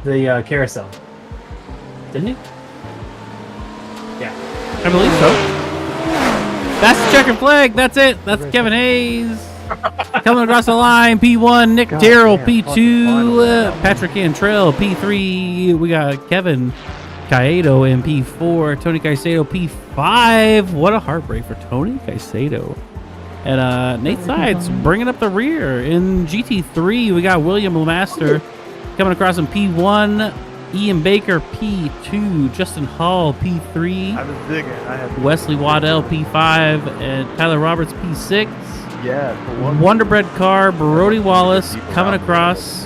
The carousel, didn't he? Yeah. I believe so. That's the checkered flag. That's it. That's Kevin Hayes. Coming across the line, P1, Nick God Terrell, damn, P2, fucking final. Patrick Cantrell, P3. We got Kevin Caicedo in P4, Tony Caicedo, P5. What a heartbreak for Tony Caicedo. And Nate Sides bringing up the rear. In GT3, we got William Lemaster coming across in P1, Ian Baker, P2, Justin Hall, P3, I was digging. I had Wesley Waddell, P5, and Tyler Roberts, P6. yeah. For one, Wonderbread car, Brody Wallace coming across.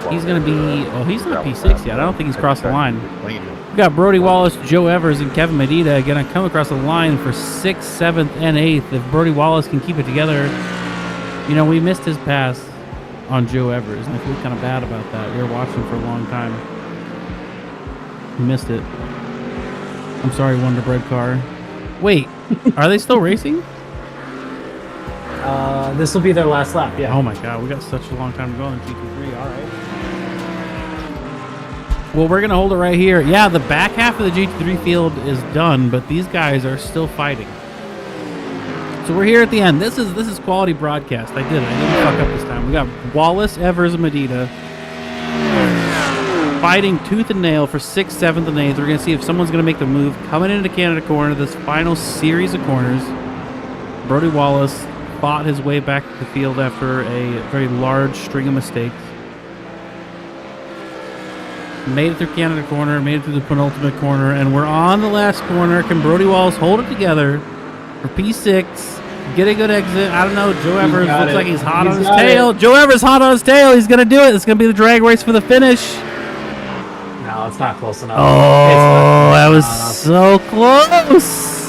He's going to be, oh, he's not P6 yet. I don't think he's crossed the line. We got Brody Wallace, Joe Evers, and Kevin Medina going to come across the line for 6th, 7th, and 8th. If Brody Wallace can keep it together, you know, we missed his pass on Joe Evers, and I feel kind of bad about that. We were watching for a long time. We missed it. I'm sorry, Wonderbread car. Wait, are they still racing? This will be their last lap. Yeah. Oh my god, we got such a long time to go on GT3. All right. Well, we're gonna hold it right here. Yeah, the back half of the GT3 field is done, but these guys are still fighting. So we're here at the end. This is quality broadcast. I didn't fuck up this time. We got Wallace, Evers, and Medina fighting tooth and nail for 6th, 7th, and 8th. We're gonna see if someone's gonna make the move coming into Canada corner. This final series of corners. Brody Wallace fought his way back to the field after a very large string of mistakes. Made it through Canada corner, made it through the penultimate corner, and we're on the last corner. Can Brody Wallace hold it together for P6? Get a good exit. I don't know. Joe Evers looks like he's hot on his tail. Joe Evers hot on his tail. He's going to do it. It's going to be the drag race for the finish. No, it's not close enough. Oh, that was so close.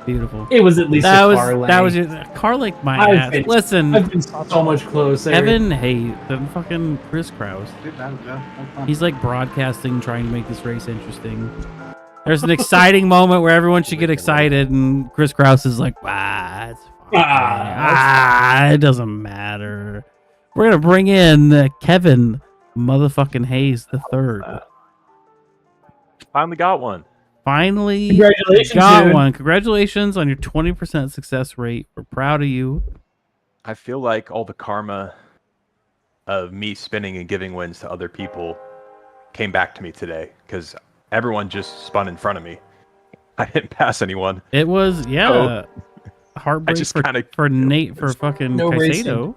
Beautiful. It was at least That a was car lane. that was your car like my I've ass. been- Listen, I've been so much closer. Evan Hayes and fucking Chris Krause. Dude, that was, that's fine. He's like broadcasting, trying to make this race interesting. There's an exciting moment where everyone should get excited, and Chris Krause is like, it's fine. It doesn't matter. We're gonna bring in Kevin motherfucking Hayes the third. Finally got one. Finally Congratulations, got dude. one. Congratulations on your 20% success rate. We're proud of you. I feel like all the karma of me spinning and giving wins to other people came back to me today because everyone just spun in front of me. I didn't pass anyone. It was heartbreak just for, kinda- for Nate for fucking No Caicedo. racing.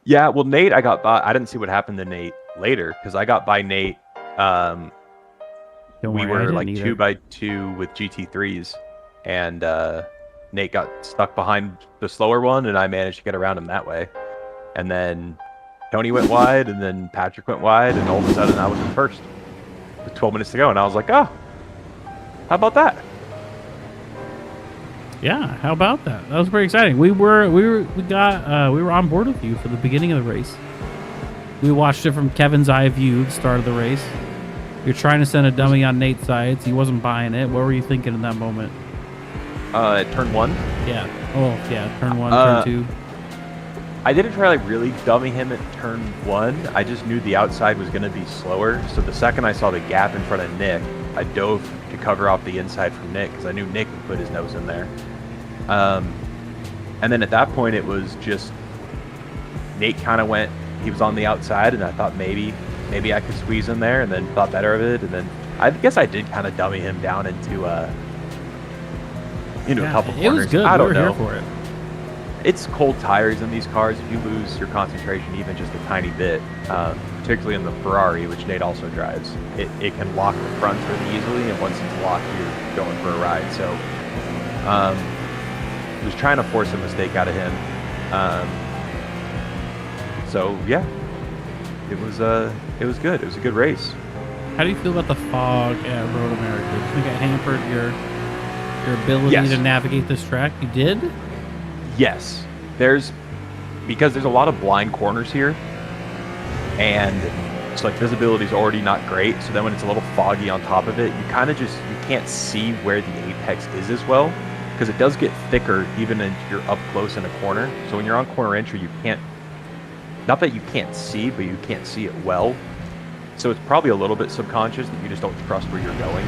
Yeah, well, Nate, I got by. I didn't see what happened to Nate later because I got by Nate. Don't We worry, I were didn't like either. 2x2 with GT3s, and Nate got stuck behind the slower one, and I managed to get around him that way. And then Tony went wide, and then Patrick went wide, and all of a sudden I was in first with 12 minutes to go, and I was like, oh, how about that? Yeah, how about that? That was pretty exciting. We were on board with you for the beginning of the race. We watched it from Kevin's eye view, the start of the race. You're trying to send a dummy on Nate's sides. He wasn't buying it. What were you thinking in that moment? Turn one. Yeah. Oh, yeah. Turn one, turn two. I didn't try to like really dummy him at turn one. I just knew the outside was going to be slower. So the second I saw the gap in front of Nick, I dove to cover off the inside from Nick because I knew Nick would put his nose in there. And then at that point, it was just Nate kind of went. He was on the outside, and I thought maybe I could squeeze in there, and then thought better of it, and then I guess I did kind of dummy him down into a couple corners. It was good. I don't we were know. here for it. It's cold tires in these cars. If you lose your concentration even just a tiny bit, particularly in the Ferrari, which Nate also drives, it can lock the front really easily, and once it's locked, you're going for a ride. So was trying to force a mistake out of him. So yeah, it was good. It was a good race. How do you feel about the fog at Road America? Do you think it hampered your ability Yes. to navigate this track? You did? Yes, because there's a lot of blind corners here, and it's like visibility is already not great. So then when it's a little foggy on top of it, you kind of you can't see where the apex is as well, because it does get thicker even if you're up close in a corner. So when you're on corner entry, you can't, not that you can't see, but you can't see it well. So it's probably a little bit subconscious that you just don't trust where you're going.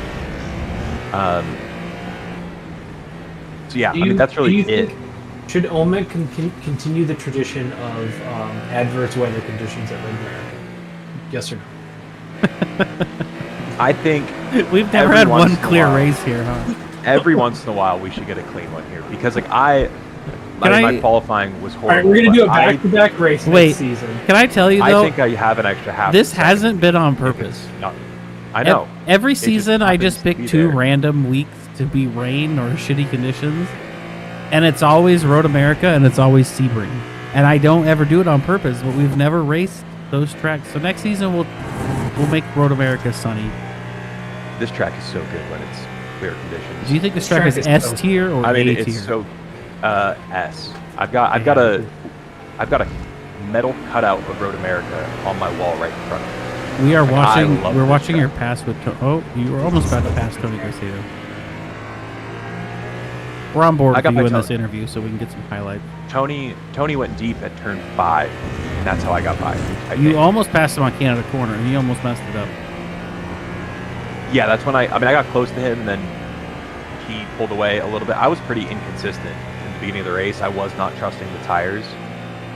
So yeah, that's really it. Should OMEC continue the tradition of adverse weather conditions at Road America? Yes or no? I think We've never every had once one in a clear while- race here, huh? Every once in a while, we should get a clean one here because, like, my qualifying was All horrible. right, we're gonna do a but back-to-back race Wait. next season. Can I tell you I though? think I have an extra half. This a second. hasn't been on purpose. No, I know. Every just season, I just happens to pick be 2 there. random weeks to be rain or shitty conditions, and it's always Road America and it's always Sebring. And I don't ever do it on purpose, but we've never raced those tracks. So next season we'll make Road America sunny. This track is so good when it's clear conditions. Do you think this track is S tier or I mean, A it's tier? so S. I've got a metal cutout of Road America on my wall right in front of me. We are Like, I watching. love We're this watching your track. pass with. Oh, you were almost about to pass Tony Garcia. We're on board I with got you my in this Tony. interview, so we can get some highlights. Tony went deep at turn 5, and that's how I got by. I You think. almost passed him on Canada Corner, and he almost messed it up. Yeah, that's when I got close to him, and then he pulled away a little bit. I was pretty inconsistent in the beginning of the race. I was not trusting the tires,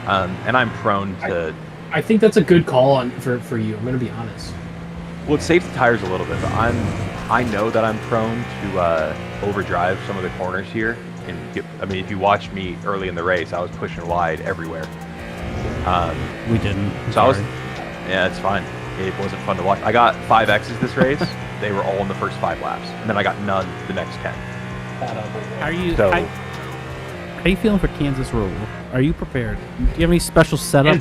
and I'm prone to. I think that's a good call for you. I'm gonna be honest. Well, it saves the tires a little bit, but I know that I'm prone to overdrive some of the corners here. And if you watched me early in the race, I was pushing wide everywhere. We didn't. So I was, Sorry. yeah, it's fine. It wasn't fun to watch. I got 5 X's this race. They were all in the first 5 laps, and then I got none the next 10. How are you? So- How you feeling for Kansas Roval? Are you prepared? Do you have any special setup?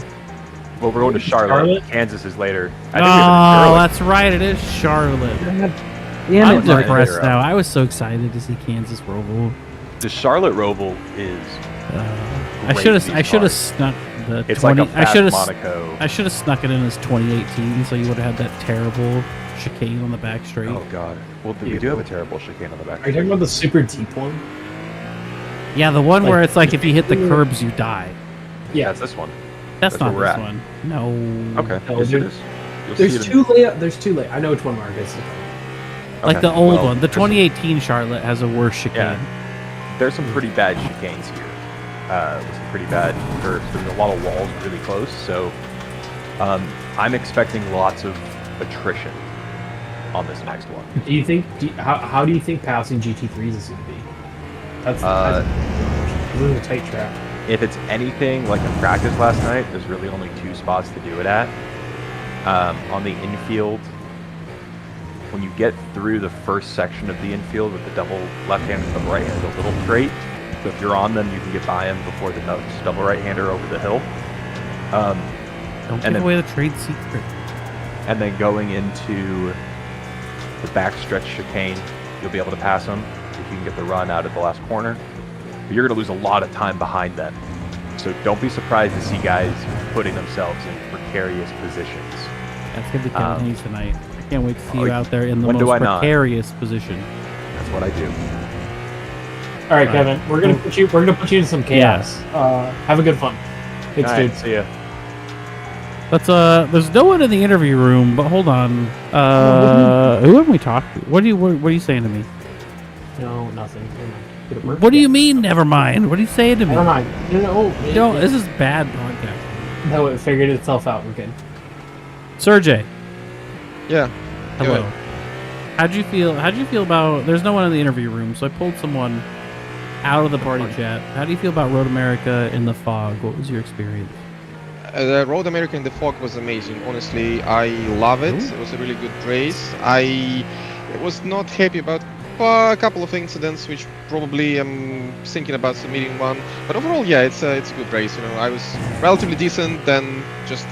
Well, we're going to Charlotte. Charlotte? Kansas is later. Oh, I think we're going to that's right. It is Charlotte. Yeah, I'm it's right depressed there, now. I was so excited to see Kansas Roval. The Charlotte Roval is. I Great should these have. cars. Snuck the It's 20. like a I fast should have. Monaco. I should have snuck it in as 2018, so you would have had that terrible chicane on the back straight. Oh God. Well, we do have a terrible chicane on the back. Are you talking about the super deep one? Yeah, the one Like- where it's like if you hit the curbs, you die. Yeah, it's this one. That's That's not where this we're at. one. No. Okay. No, Yes, it dude. is. You'll see There's it in- two layout. There's 2 layout. I know which one Marcus. Like Okay, the old well, one. The there's- 2018 Charlotte has a worse chicane. Yeah. There's some pretty bad chicanes here. With some pretty bad curves. There's a lot of walls really close, so I'm expecting lots of attrition on this next one. Do you think? How do you think passing GT3s is going to be? That's really a tight track. If it's anything like a practice last night, there's really only 2 spots to do it at. On the infield, when you get through the first section of the infield with the double left-hander and double right-hander, a little straight. So if you're on them, you can get by them before the next double right-hander over the hill. Don't and give then- away the trade secret. And then going into the backstretch chicane, you'll be able to pass them if you can get the run out at the last corner. But you're going to lose a lot of time behind them. So don't be surprised to see guys putting themselves in precarious positions. That's gonna be Kevin Hayes tonight. I can't wait to see you out there in the when do most I not? precarious position. That's what I do. All right, Kevin. We're gonna put you in some chaos. Have a good fun. Thanks, All right, dude. see ya. Let's there's no one in the interview room, but hold on. Who have we talked to? What are you saying to me? No, nothing. Never mind. Did it work? What do you Yeah. mean never mind? What are you saying to me? Never mind. No, No, this is bad podcast. no, it figured itself out. We're good. Sergey, Yeah. hello. Good. How'd you feel about there's no one in the interview room, so I pulled someone out of the party chat. How do you feel about Road America in the fog? What was your experience? The Road America in the fog was amazing. Honestly, I love it. Ooh. It was a really good race. I was not happy about a couple of incidents, which probably I'm thinking about submitting one. But overall, yeah, it's a good race. You know, I was relatively decent, then just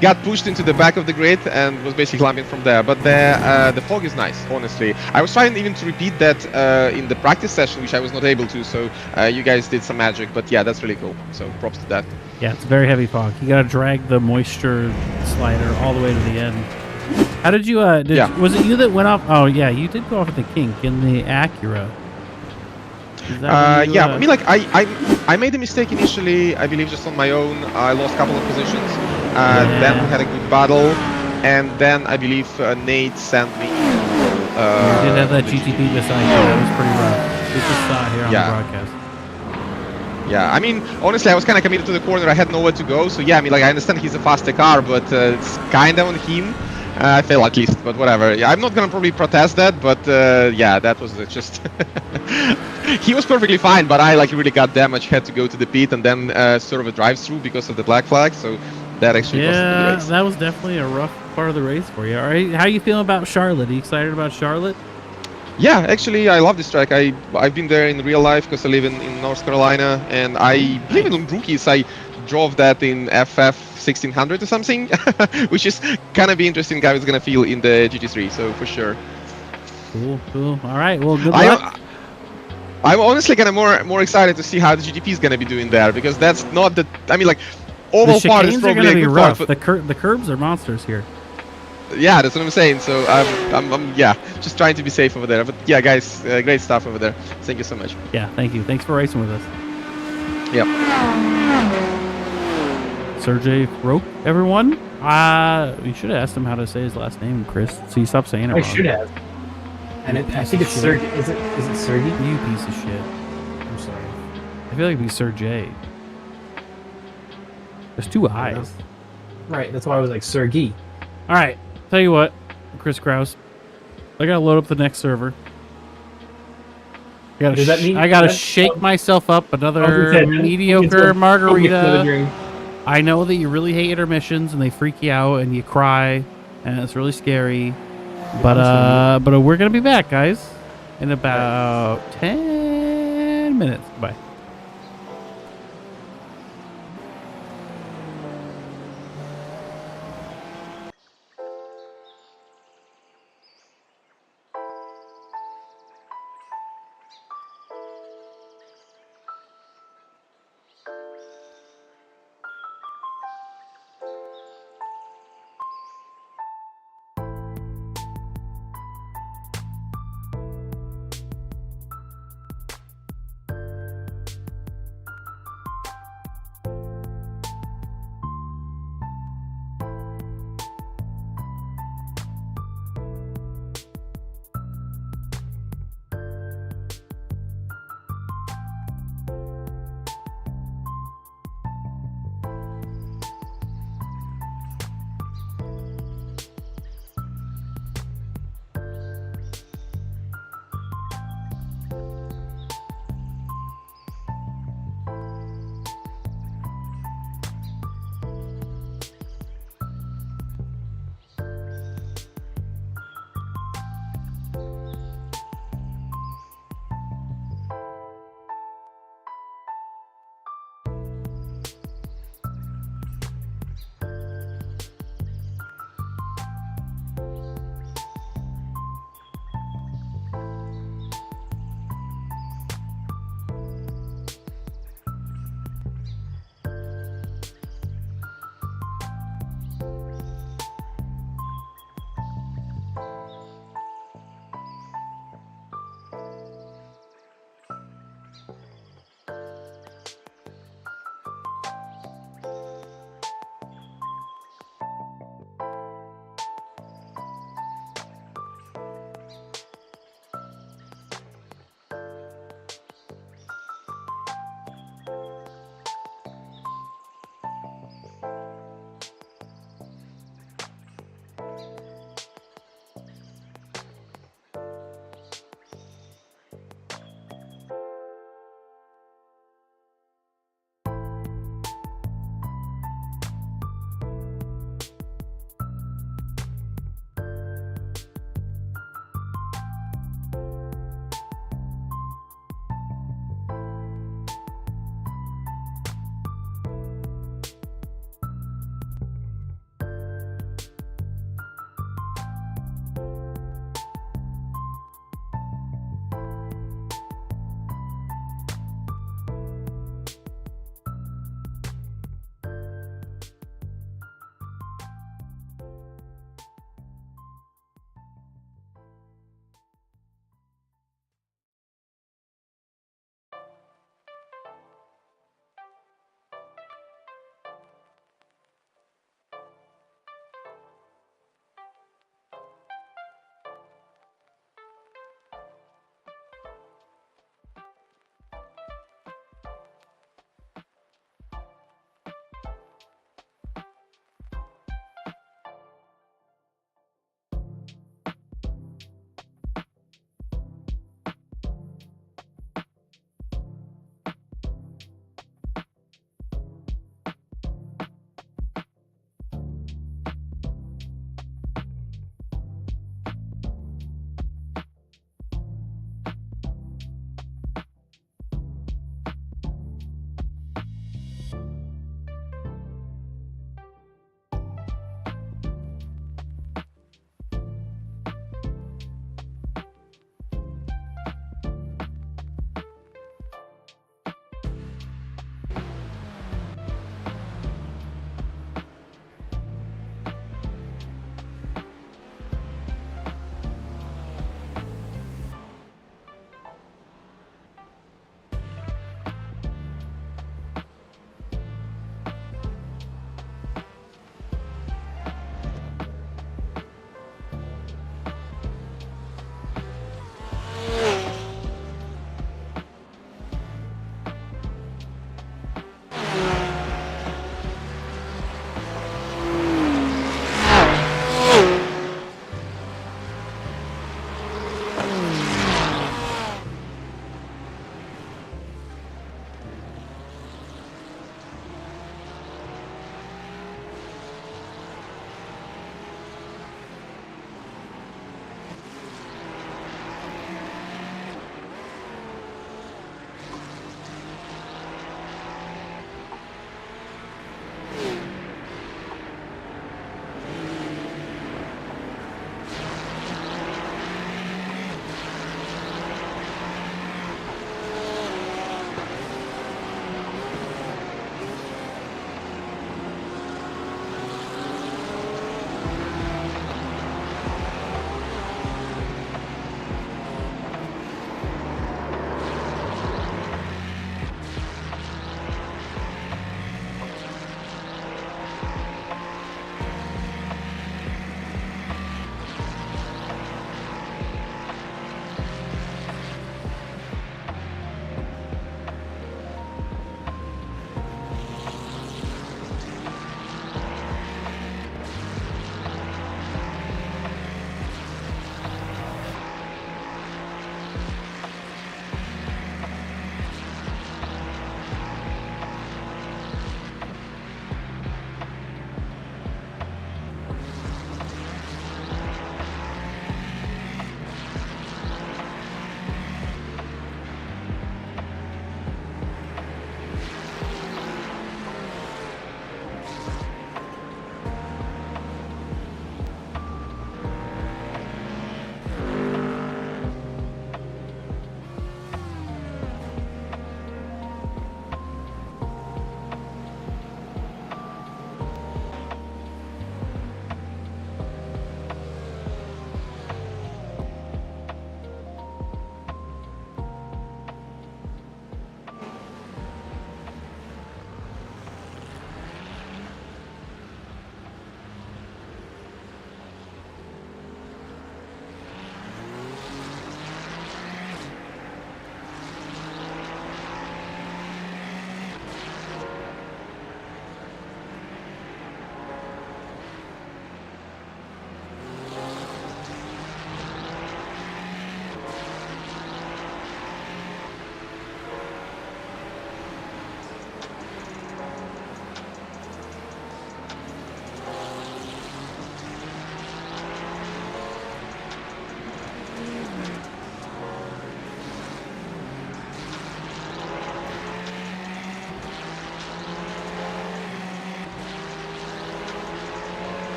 got pushed into the back of the grid and was basically climbing from there. But the fog is nice, honestly. I was trying even to repeat that in the practice session, which I was not able to. So you guys did some magic. But yeah, that's really cool. So props to that. Yeah, it's very heavy fog. You gotta drag the moisture slider all the way to the end. How did you Yeah. was it you that went off? Oh yeah, you did go off at the kink in the Acura. Is that when you, Yeah, I mean, like I made a mistake initially. I believe just on my own. I lost a couple of positions. Then we had a good battle, and then I believe Nate sent me. you did have that GTP beside you. That was pretty rough. We just saw it here on Yeah. the broadcast. Yeah, I mean, honestly, I was kind of committed to the corner. I had nowhere to go. So yeah, I mean, like I understand he's a faster car, but it's kind of on him. I feel at least, but whatever. Yeah, I'm not gonna probably protest that, but yeah, that was just. He was perfectly fine, but I like really got damaged. Had to go to the pit and then sort of a drive-through because of the black flag. So that actually cost me the Yeah, race. that was definitely a rough part of the race for you. All right, how you feeling about Charlotte? Are you excited about Charlotte? Yeah, actually, I love this track. I've been there in real life because I live in North Carolina, and I believe in rookies. I drove that in FF 1600 or something, which is gonna be interesting. How it's gonna feel in the GT3. So for sure. Cool. All right, well, good luck. I'm honestly kind of more excited to see how the GTP is gonna be doing there because that's not the. I mean, like, The oval part is chicanes are probably gonna a be good rough. part, but The curbs are monsters here. yeah, that's what I'm saying. So I'm yeah, just trying to be safe over there. But yeah, guys, great stuff over there. Thank you so much. Yeah, thank you. Thanks for racing with us. Yep. Sergey Roke, everyone. You should have asked him how to say his last name, Chris. So you stopped saying it I wrong. should have. And I think it's Sergey. Is it Sergey? You piece of shit. I'm sorry. I feel like it'd be Sergey. There's two I don't eyes. Right, that's why I was like Sergey. All right. Tell you what, Chris Kraus. I gotta load up the next server. Does that mean I gotta that- shake myself up another Okay, mediocre it's margarita. drink. I know that you really hate intermissions and they freak you out and you cry and it's really scary. But we're gonna be back, guys, in about 10 minutes. Bye.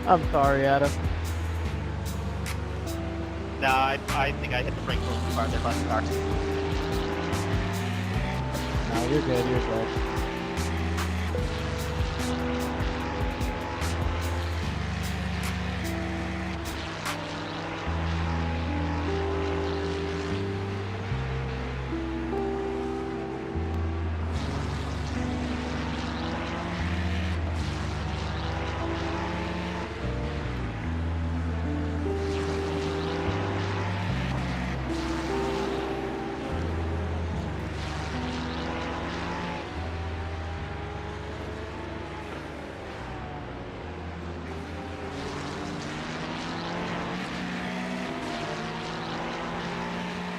I'm sorry, Adam. Nah, I think I hit the brake a little too hard there, but car. No, you're good, you're good.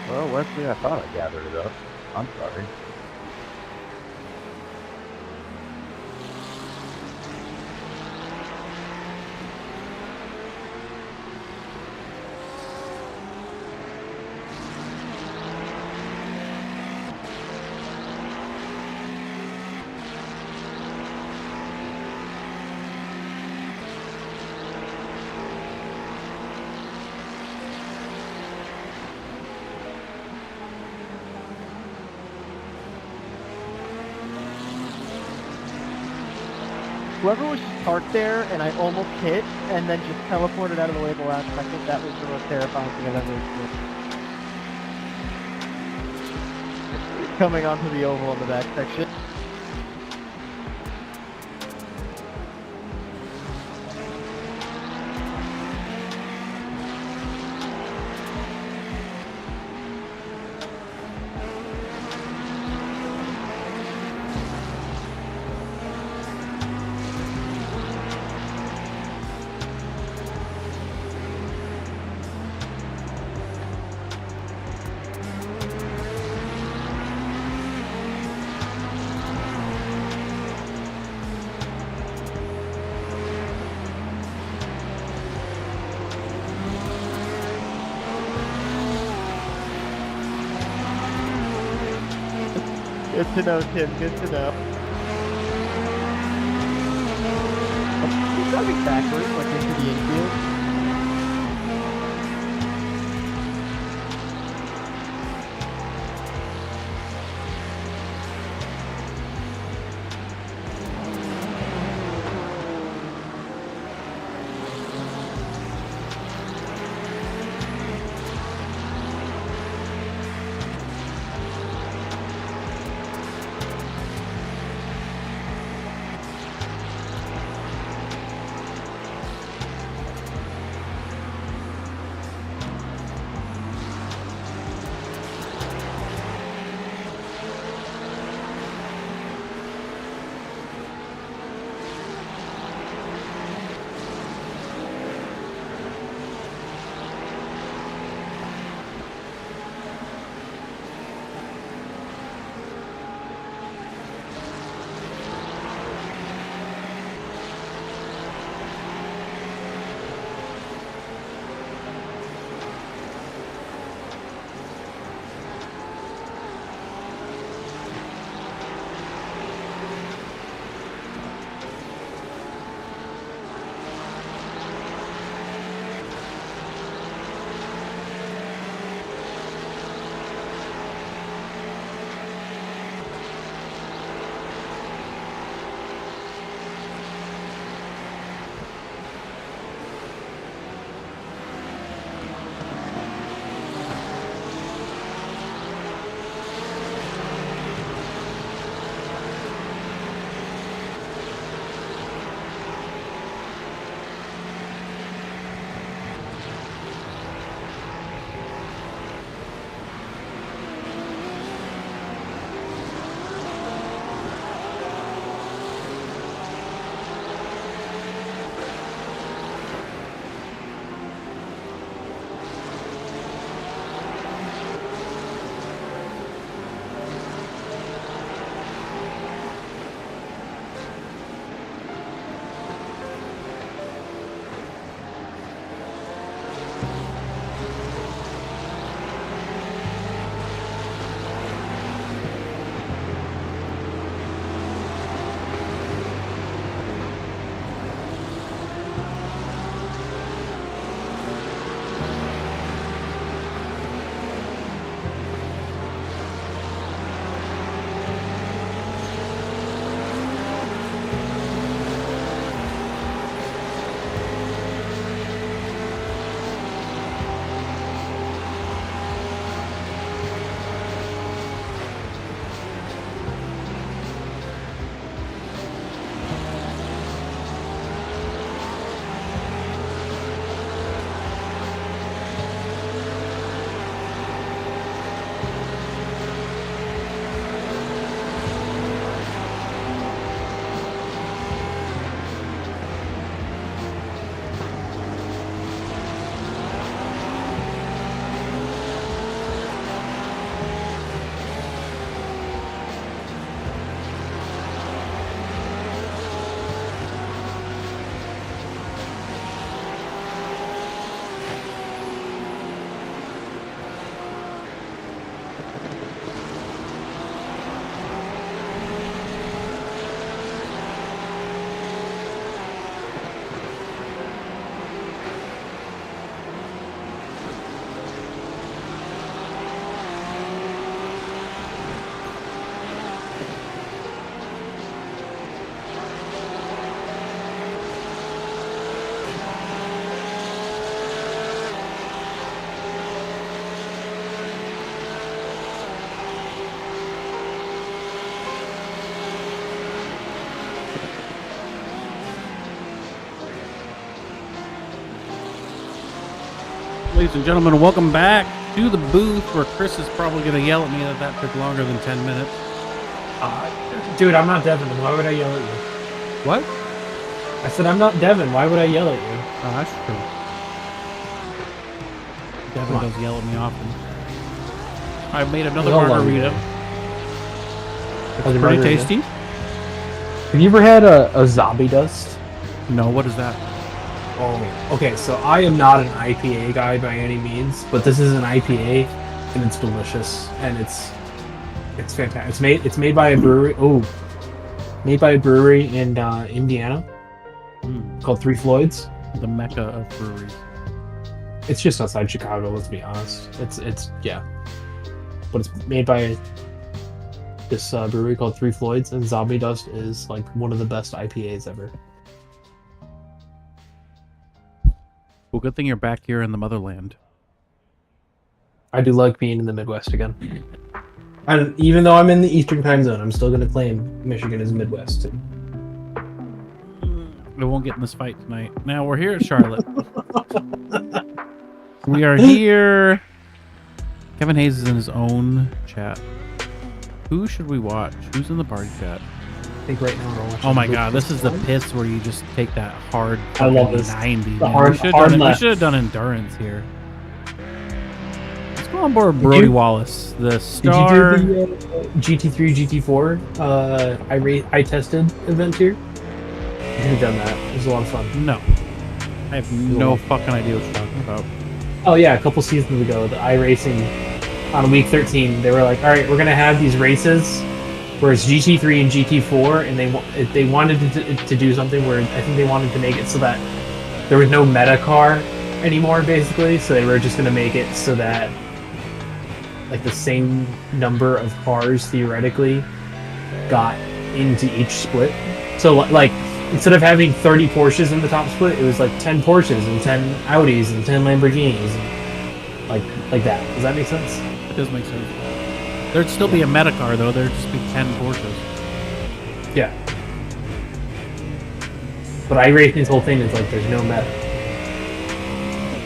Well, Wesley, I thought I gathered it up. I'm sorry. Whoever was parked there and I almost hit and then just teleported out of the way the last second, that was the most terrifying thing I've ever experienced. Coming onto the oval in the back section. Good to know, Tim. Good to know. Oh, he's driving backwards, like into the infield. Ladies and gentlemen, welcome back to the booth where Chris is probably going to yell at me that took longer than 10 minutes. Dude, I'm not Devin. Why would I yell at you? What? I said I'm not Devin. Why would I yell at you? Oh, that's true. Devin does yell at me often. I made another We all love margarita. you. It's How's your pretty margarita? tasty. Have you ever had a zombie dust? No, what is that? Oh, okay. So I am not an IPA guy by any means, but this is an IPA, and it's delicious, and it's fantastic. It's made by a brewery. Oh, made by a brewery in Indiana called Three Floyds. The mecca of breweries. It's just outside Chicago. Let's be honest. It's yeah, but it's made by this brewery called Three Floyds, and Zombie Dust is like one of the best IPAs ever. Well, good thing you're back here in the motherland. I do like being in the Midwest again. And even though I'm in the Eastern time zone, I'm still going to claim Michigan is Midwest. We won't get in this fight tonight. Now we're here at Charlotte. We are here. Kevin Hayes is in his own chat. Who should we watch? Who's in the party chat? I think right now we're watching. Oh my god, this is the pits where you just take that hard I love this. 90. The Man. hard- we should hard have left. done endurance here. Let's go on board Brody Wallace, the star. Did you do the GT3, GT4 I tested event here? You should have done that. It was a lot of fun. No. I have no fucking idea what you're talking about. Oh yeah, a couple seasons ago, the iRacing on week 13, they were like, all right, we're going to have these races where it's GT3 and GT4, and they wanted to do something where I think they wanted to make it so that there was no meta car anymore, basically. So they were just going to make it so that like the same number of cars theoretically got into each split. So like instead of having 30 Porsches in the top split, it was like 10 Porsches and 10 Audis and 10 Lamborghinis, and like that. Does that make sense? It does make sense. There'd still be a meta car though. There'd just be 10 Porsches. Yeah. But iRacing's whole thing is like there's no meta.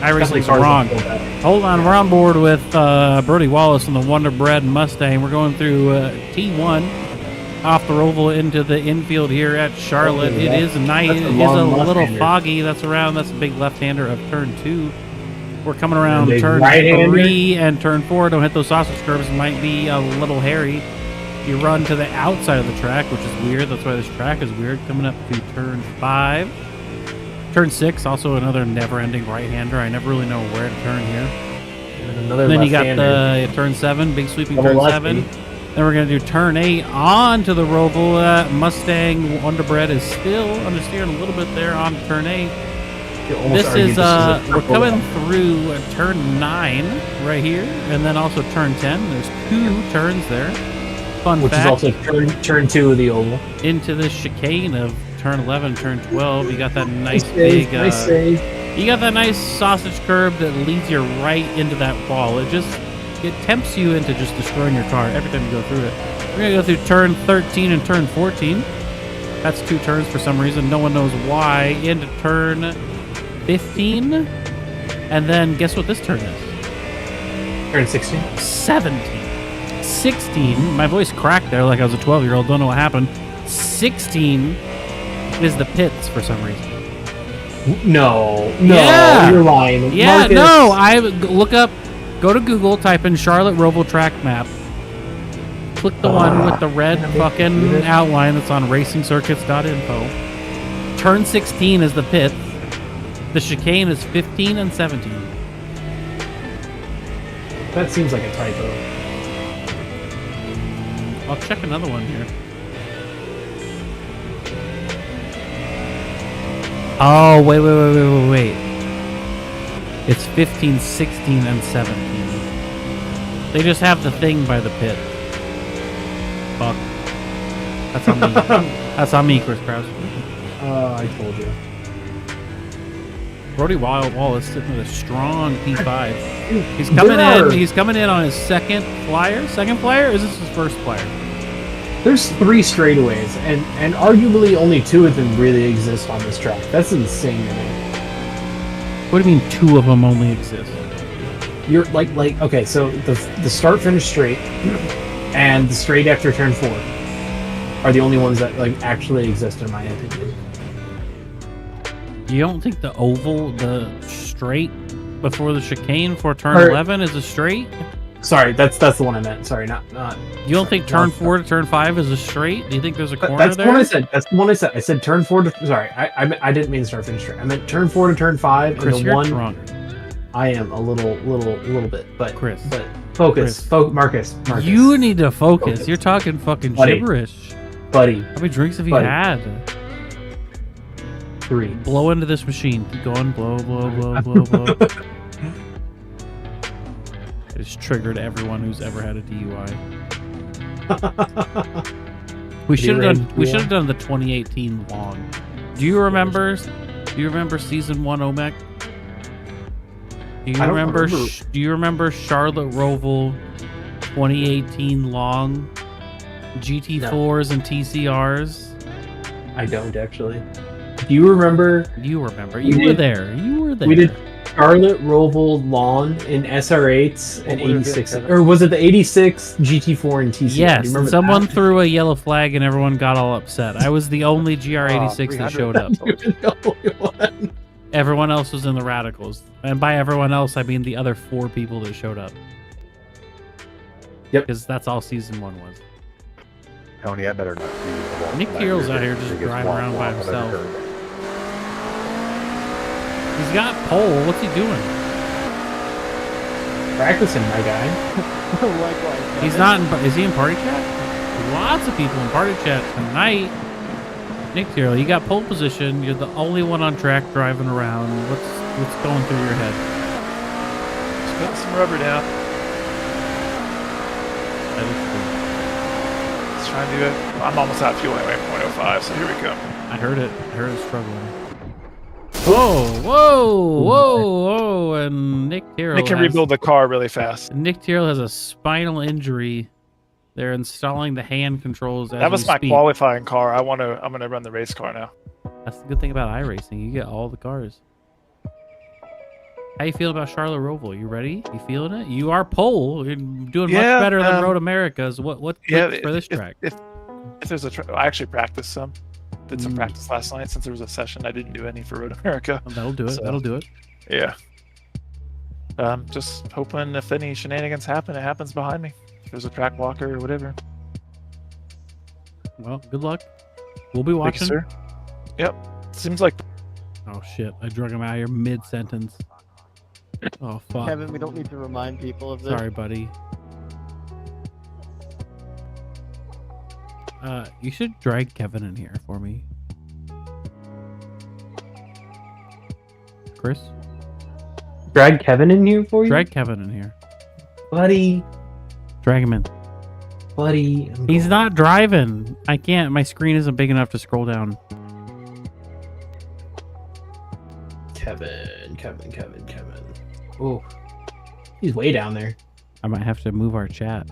iRacing's cars wrong. that feel better. Hold on, we're on board with Brody Wallace and the Wonder Bread Mustang. We're going through T1 off the Roval into the infield here at Charlotte. Okay, It is nice. that's It a is a long little left-hander. foggy. That's a big left-hander of turn 2. We're coming around Big turn right-hander. 3 and turn 4. Don't hit those sausage curves. It might be a little hairy. You run to the outside of the track, which is weird. That's why this track is weird. Coming up to turn 5. Turn 6, also another never-ending right-hander. I never really know where to turn here. And another And then you got left-hander. the turn 7, big sweeping Double turn lefty. 7. Then we're going to do turn 8 on to the Roval. Mustang Wonder Bread is still understeering a little bit there on turn 8. You almost This argue is, a we're triple coming left. through turn 9 right here, and then also turn 10. There's 2 turns there. Fun Which fact, is also turn 2 of the oval. into the chicane of turn 11, turn 12. You got that nice save, big, nice save. you got that nice sausage curb that leads you right into that wall. It tempts you into just destroying your car every time you go through it. We're gonna go through turn 13 and turn 14. That's 2 turns for some reason. No one knows why. Into turn 15. And then guess what this turn is? Turn 16. 17. 16. My voice cracked there like I was a 12-year-old. Don't know what happened. 16 is the pits for some reason. No, Yeah. you're lying. Yeah, Marcus, no. I look up, go to Google, type in Charlotte Roval track map. Click the one with the red fucking outline that's on racingcircuits.info. Turn 16 is the pit. The chicane is 15 and 17. That seems like a typo. I'll check another one here. Oh, wait. It's 15, 16, and 17. They just have the thing by the pit. Fuck. That's on me. That's on me, Chris Krause. I told you. Brody Wallace sitting with a strong P5. He's There coming in on his second flyer. Second flyer? Or is this his first flyer? There's 3 straightaways, and arguably only 2 of them really exist on this track. That's insane to me. What do you mean 2 of them only exist? You're like okay, so the start finish straight and the straight after turn 4 are the only ones that like actually exist in my opinion. You don't think the oval, the straight before the chicane for turn Or- 11 is a straight? Sorry, that's the one I meant. Sorry, not. You don't think turn no. 4 to turn 5 is a straight? Do you think there's a corner That's there? the one I said. That's the one I said. I said turn 4 to. Sorry, I didn't mean start finish straight. I meant turn 4 to turn 5, Chris, and the you're one. drunk. I am a little bit, but Chris. but focus, Marcus. You need to focus. Focus. You're talking fucking Buddy. gibberish. buddy. How many drinks have you Buddy. had? 3. Blow into this machine. Keep going. Blow, blow, blow, blow, blow. I just triggered everyone who's ever had a DUI. We should have done. We should have done the 2018 long. Do you remember? Do you remember season 1 OMEC? Do you I don't remember? remember. Do you remember Charlotte Roval 2018 long GT4s and TCRs? I don't actually. Do you remember? You remember? We You were did- there. You were there. We did Charlotte Roval Lawn in SR8s and What would it be, 86, Kevin? or was it the 86 GT4 and TCR? Do Yes, you remember someone that? threw a yellow flag and everyone got all upset. I was the only GR86 that showed up. You were the only one. Everyone else was in the radicals. And by everyone else, I mean the other 4 people that showed up. Yep. Because that's all season 1 was. Tony, I better not see you. Nick Tyrrell's out here just driving around by himself. He's got pole. What's he doing? Practicing, my guy. Likewise. He's not in... Is he in party chat? Lots of people in party chat tonight. Nick Tyrrell, you got pole position. You're the only one on track driving around. What's going through your head? Just putting some rubber down. That is cool. Let's try and do it. I'm almost out of fuel anyway, 0.05, so here we go. I heard it. I heard it struggling. Whoa, whoa, whoa, whoa! And Nick Tyrrell. Nick can rebuild the car really fast. Nick Tyrrell has a spinal injury. They're installing the hand controls. As That was we my speak. qualifying car. I'm gonna run the race car now. That's the good thing about iRacing. You get all the cars. How you feel about Charlotte Roval? You ready? You feeling it? You are pole. You're doing Yeah, much better than Road America's. What clicks for this track? If there's a I actually practiced some. Did some Mm. practice last night since there was a session. I didn't do any for Road America. That'll do it. So- That'll do it. Yeah. Just hoping if any shenanigans happen, it happens behind me. If there's a track walker or whatever. Well, good luck. We'll be Thank you, watching. sir. Yep. Seems like Oh shit! I drug him out here mid sentence. Oh fuck! Kevin, we don't need to remind people of this. Sorry, buddy. You should drag Kevin in here for me. Chris? Drag Kevin in here for you? Drag Kevin in here. Buddy. Drag him in. Buddy. He's not driving. I can't. My screen isn't big enough to scroll down. Kevin. Oh. He's way down there. I might have to move our chat.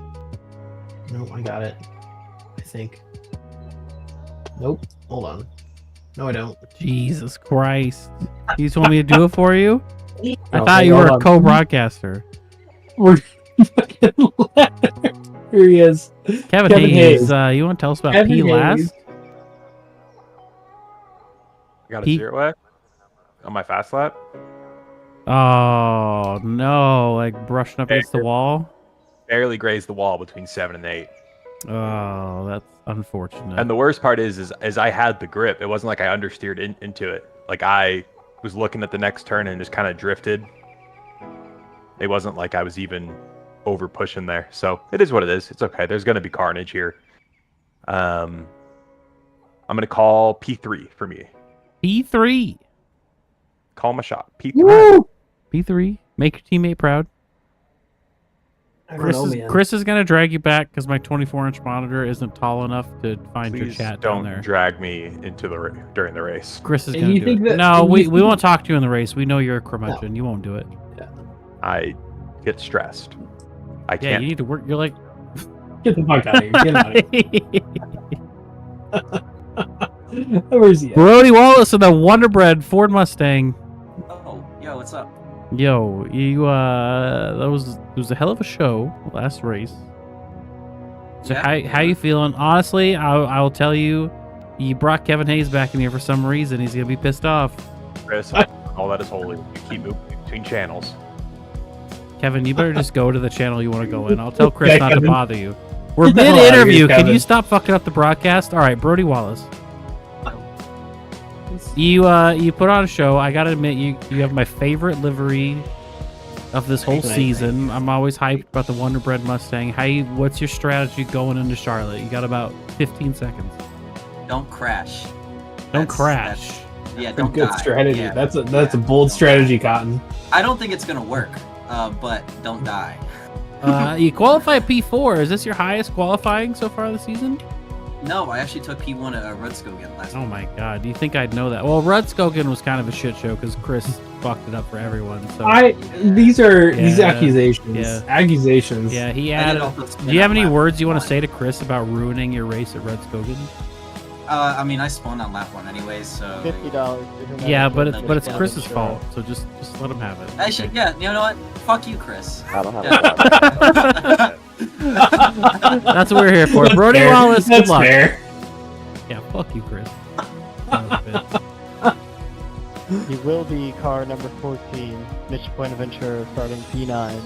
No, I got it. I think. Nope. Hold on. No, I don't. Jesus Christ. You just want me to do it for you? I No, thought hey, you were hold a on. co-broadcaster. We're fucking Here he is. Kevin Kevin Hayes, Hayes. You want to tell us about Kevin P last? Hayes. I got a He- 0x on my fast lap. Oh no! Like brushing up against the wall. Barely grazed the wall between 7 and 8. Oh, that's unfortunate. And the worst part is I had the grip. It wasn't like I understeered into it. Like I was looking at the next turn and just kind of drifted. It wasn't like I was even over pushing there. So it is what it is. It's okay. There's going to be carnage here. I'm going to call P3 for me. P3. Call my shot. P3. Woo! P3. Make your teammate proud. I don't know, man. Chris is gonna drag you back because my 24-inch monitor isn't tall enough to find your Please chat down don't there. drag me into during the race. Chris is And gonna you do think it. that- No, and we you won't talk to you in the race. We know you're a curmudgeon. You won't do it. I get stressed. I Yeah, can't. you need to work. You're like. Get the fuck out of here. Get out of here. Where's he at? Brody Wallace in the Wonder Bread Ford Mustang. Oh, yo, what's up? Yo, you that was it was a hell of a show last race. So how you feeling? Honestly, I'll tell you, you brought Kevin Hayes back in here for some reason. He's gonna be pissed off. Chris, all that is holy. You keep moving between channels. Kevin, you better just go to the channel you want to go in. I'll tell Chris Yeah, not Kevin. to bother you. We're Get the hell mid out of interview. here, Can Kevin. you stop fucking up the broadcast? All right, Brody Wallace. You put on a show. I gotta admit, you have my favorite livery of this whole season. I'm always hyped about the Wonder Bread Mustang. What's your strategy going into Charlotte? You got about 15 seconds. Don't crash. Don't crash. Yeah, don't Good die. strategy. Yeah. That's a bold strategy, Cotton. I don't think it's gonna work, but don't die. You qualified P4. Is this your highest qualifying so far this season? No, I actually took P1 at Rudskogen last Oh week. my god, do you think I'd know that? Well, Rudskogen was kind of a shit show because Chris fucked it up for everyone. So These Yeah. accusations. Yeah. Accusations. yeah, he I did added. also spin Do you have on any lap words you want to one. say to Chris about ruining your race at Rudskogen? I mean, I spun on lap 1 anyways, so... $50. Yeah, but it's That's Chris's sure. fault. So just let him have it. Actually, yeah, you know what? Fuck you, Chris. I don't have That's what we're here for. Brody Fair. Wallace, good That's luck. fair. Yeah, fuck you, Chris. Son of a bitch. He will be car number 14, Mitch Buenaventura, starting P9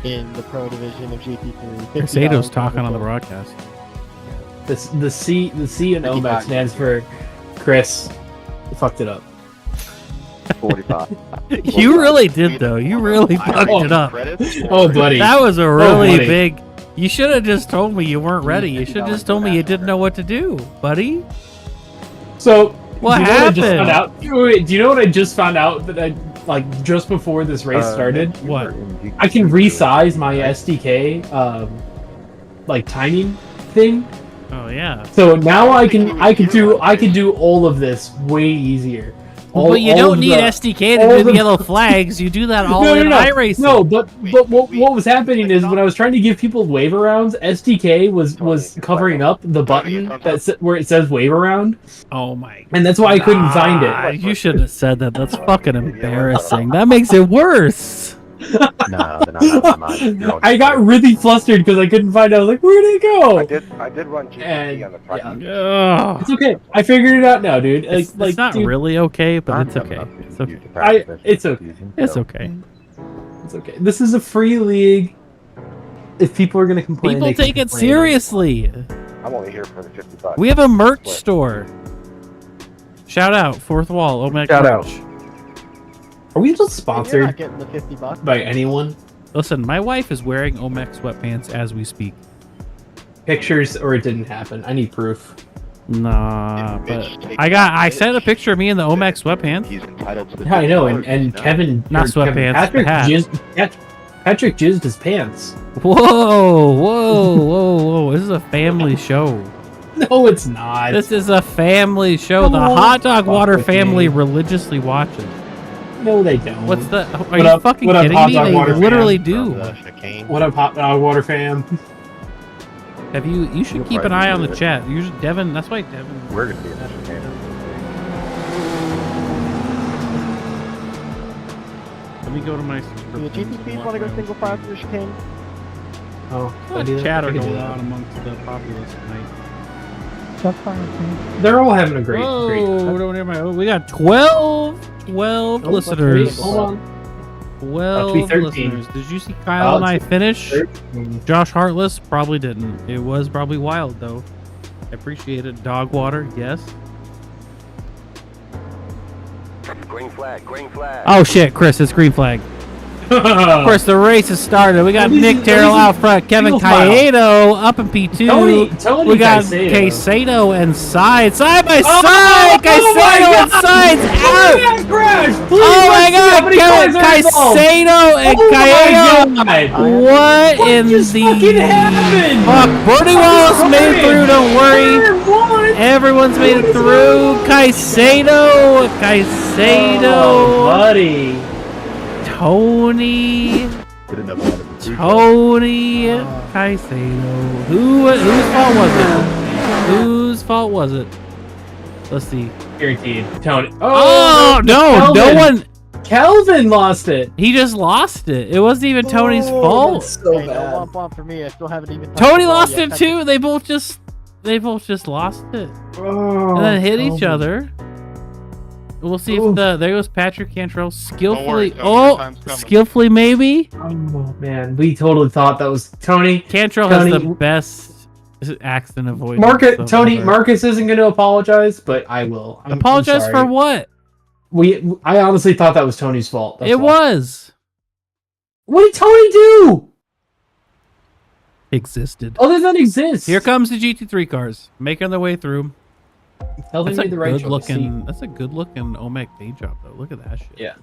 in the Pro Division of GT3. Chris Ado's talking on the broadcast. The C in OMEC stands for Chris. You fucked it up. 45. You really did though. You really fucked it up. Oh, buddy. That was a really buddy. big. You should have just told me you weren't ready. You should have just told me you didn't know what to do, buddy. So What do you know I just happened? found out? Wait, do you know what I just found out that I just before this race started? What? I can resize my SDK timing thing. Oh yeah. So now I can do all of this way easier. But you all don't of need the- SDK all to do of the the- yellow flags. You do that all No, in no, no. iRacing. No, but what was happening is when I was trying to give people wave arounds, SDK was covering up the button where it says wave around, Oh my. and that's why I couldn't find Ah, it. you shouldn't have said that. That's fucking embarrassing. That makes it worse. No, they're not mine. I got really flustered because I couldn't find it. I was like, where'd it go? I did run GT And- on the front. Ugh. It's okay. I figured it out now, dude. It's not dude, really okay, but it's okay. It's okay. It's okay. It's okay. It's okay. This is a free league. If people are gonna complain, People they can take it complain. seriously. I'm only here for the $50. We have a merch store. Shout out, Fourth Wall, OMEC Shout out. merch. Are we just You're not sponsored getting the $50. by anyone? Listen, my wife is wearing OMEC sweatpants as we speak. Pictures or it didn't happen. I need proof. Nah, but I sent a picture of me in the OMEC sweatpants. He's entitled to the Yeah, I know. $50, And no? Kevin, Not or Kevin, sweatpants, the hat. Patrick jizzed his pants. Whoa. This is a family show. No, it's not. This is a family show. Come The on, Hot Dog fuck Water with family me. religiously watches. No, they don't. What's the? Are What you up- fucking what up, kidding Hot me? Dog They Water literally fan? do. What up, Hot Dog Water fam? Have you? You should You'll keep an probably eye on do the it. chat. Usually, Devin. That's why Devin. We're gonna be in that channel. Let me go to my. Do the GTPs want to go single file through the chicane? Oh, What chatter going on amongst the populace tonight? That's fine with me. They're all having a great. Whoa, don't hear my. We got 12 listeners. Hold on. 12 be 13. listeners. Did you see Kyle and I finish? 13. Josh Heartless probably didn't. It was probably wild though. I appreciate it. Dog water, yes. Green flag, green flag. Oh shit, Chris, it's green flag. Of course, the race has started. We got At least Nick at Terrell least out front, Kevin single file. Cayeto up in P2. Tony We got Caicedo. Caicedo and Side by Oh, side. Caicedo and Side's out. Oh my god, Caicedo and Cayeto. What in just the fucking happened? fuck? Brody Wallace made it through, don't worry. Everyone's made it through. Caicedo. Oh, buddy. Tony Caicedo. Whose fault was it? Whose fault was it? Let's see. Guaranteed. Tony. Oh no! No Kelvin. one. Calvin lost it. He just lost it. It wasn't even Tony's fault. That's so Hey, no bad. womp for me. I still haven't even. touched Tony the ball lost yet. it too. They both just lost it Oh, and then hit each Calvin. other. We'll see if Oof. there goes Patrick Cantrell skillfully. Tony, Oh, time's coming. skillfully maybe. Oh man, we totally thought that was Tony. Cantrell Tony- has the best accident avoidance. of Tony, ever. Marcus isn't going to apologize, but I will. I'm Apologize sorry. for what? I honestly thought that was Tony's fault. That's It why. was What did Tony do? existed. Other than exist. Here comes the GT3 cars making their way through. Calvin That's a made the right good choice. looking. That's a good looking OMEC paint job though. Look at that shit. Yeah.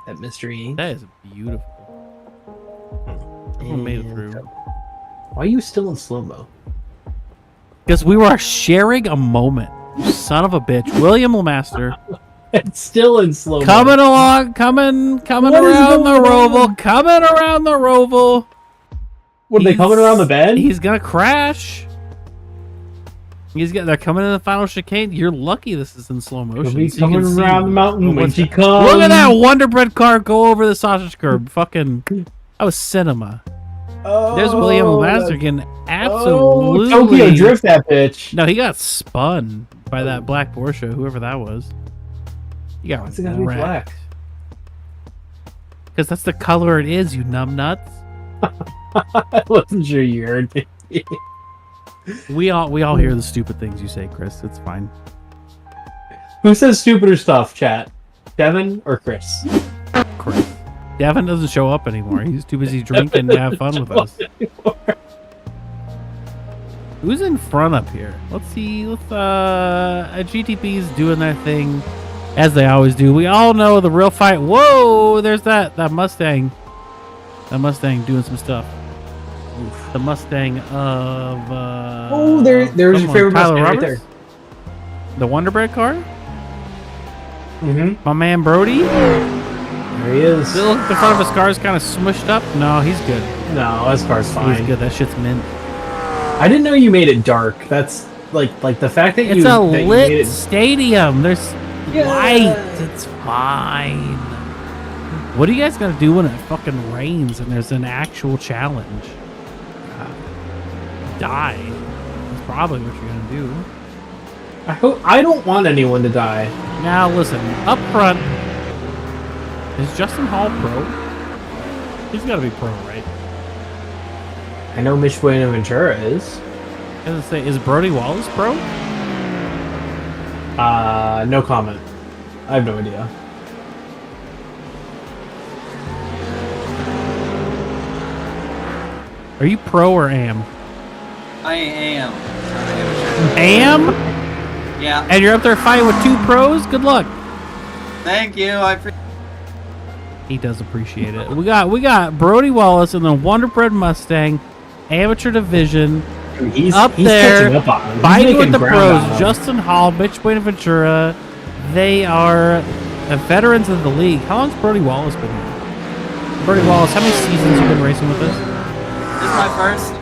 That mystery. That is beautiful. Everyone made it through. Why are you still in slow mo? Because we were sharing a moment. You son of a bitch. William Lemaster It's still in slow mo. coming along, coming What is around the going Roval, on? coming around the Roval. What, are they coming around the bend? He's gonna crash. They're coming in the final chicane. You're lucky this is in slow motion. He's so you can coming see around the mountain when what's she happening. comes. Look at that Wonder Bread car go over the sausage curb. Fucking, that was cinema. There's William Lemaster getting absolutely. Tokyo drift that bitch. No, he got spun by that black Porsche, whoever that was. He got What's it gotta be wrecked. black? Because that's the color it is, you numbnuts. I wasn't sure you heard me. We all hear the stupid things you say, Chris. It's fine. Who says stupider stuff, chat? Devin or Chris? Chris. Devin doesn't show up anymore. He's too busy drinking to have fun with us. Who's in front up here? Let's see. GTP's doing their thing as they always do. We all know the real fight. Whoa, there's that Mustang. That Mustang doing some stuff. Oof. The Mustang of Oh, there's your someone. favorite Tyler Mustang right Roberts? The Wonder Bread car? Mm-hmm. My man Brody? There he is. Still, the front of his car is kind of smushed up. No, he's good. No, his car's fine. He's good. That shit's mint. I didn't know you made it dark. That's like the fact that It's you. a that you lit made it, stadium. There's light. It's fine. What are you guys gonna do when it fucking rains and there's an actual challenge? Die. That's probably what you're gonna do. I don't want anyone to die. Now listen, up front, is Justin Hall pro? He's gotta be pro, right? I know Mitch Buenaventura is. I was gonna say, is Brody Wallace pro? No comment. I have no idea. Are you pro or am? I am. Am? Yeah. And you're up there fighting with two pros? Good luck. Thank you. He does appreciate it. We got Brody Wallace in the Wonder Bread Mustang amateur division. Dude, he's up there catching up on him. He's fighting with making the ground pros. on him. Justin Hall, Mitch Buenaventura. They are veterans of the league. How long's Brody Wallace been here? Brody Wallace, how many seasons you been racing with us? This is my first.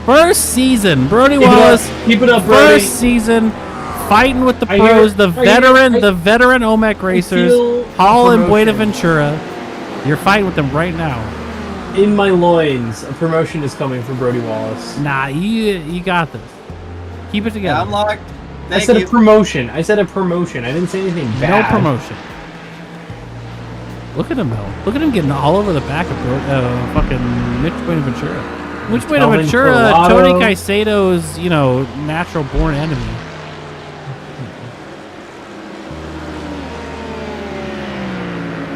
First season. Brody Keep it up. Wallace. Keep it up, Brody. First season. Fighting with the I hear- pros, the I hear- veteran, I- the veteran OMEC racers, feel Hall and promotion. Buenaventura. You're fighting with them right now. In my loins, a promotion is coming from Brody Wallace. Nah, you got this. Keep it together. Yeah, I'm locked. I Thank said you. a promotion. I said a promotion. I didn't say anything No bad. promotion. Look at him though. Look at him getting all over the back of fucking Mitch Buenaventura. Mitch Calvin Buenaventura, Colorado. Tony Caicedo's, natural born enemy.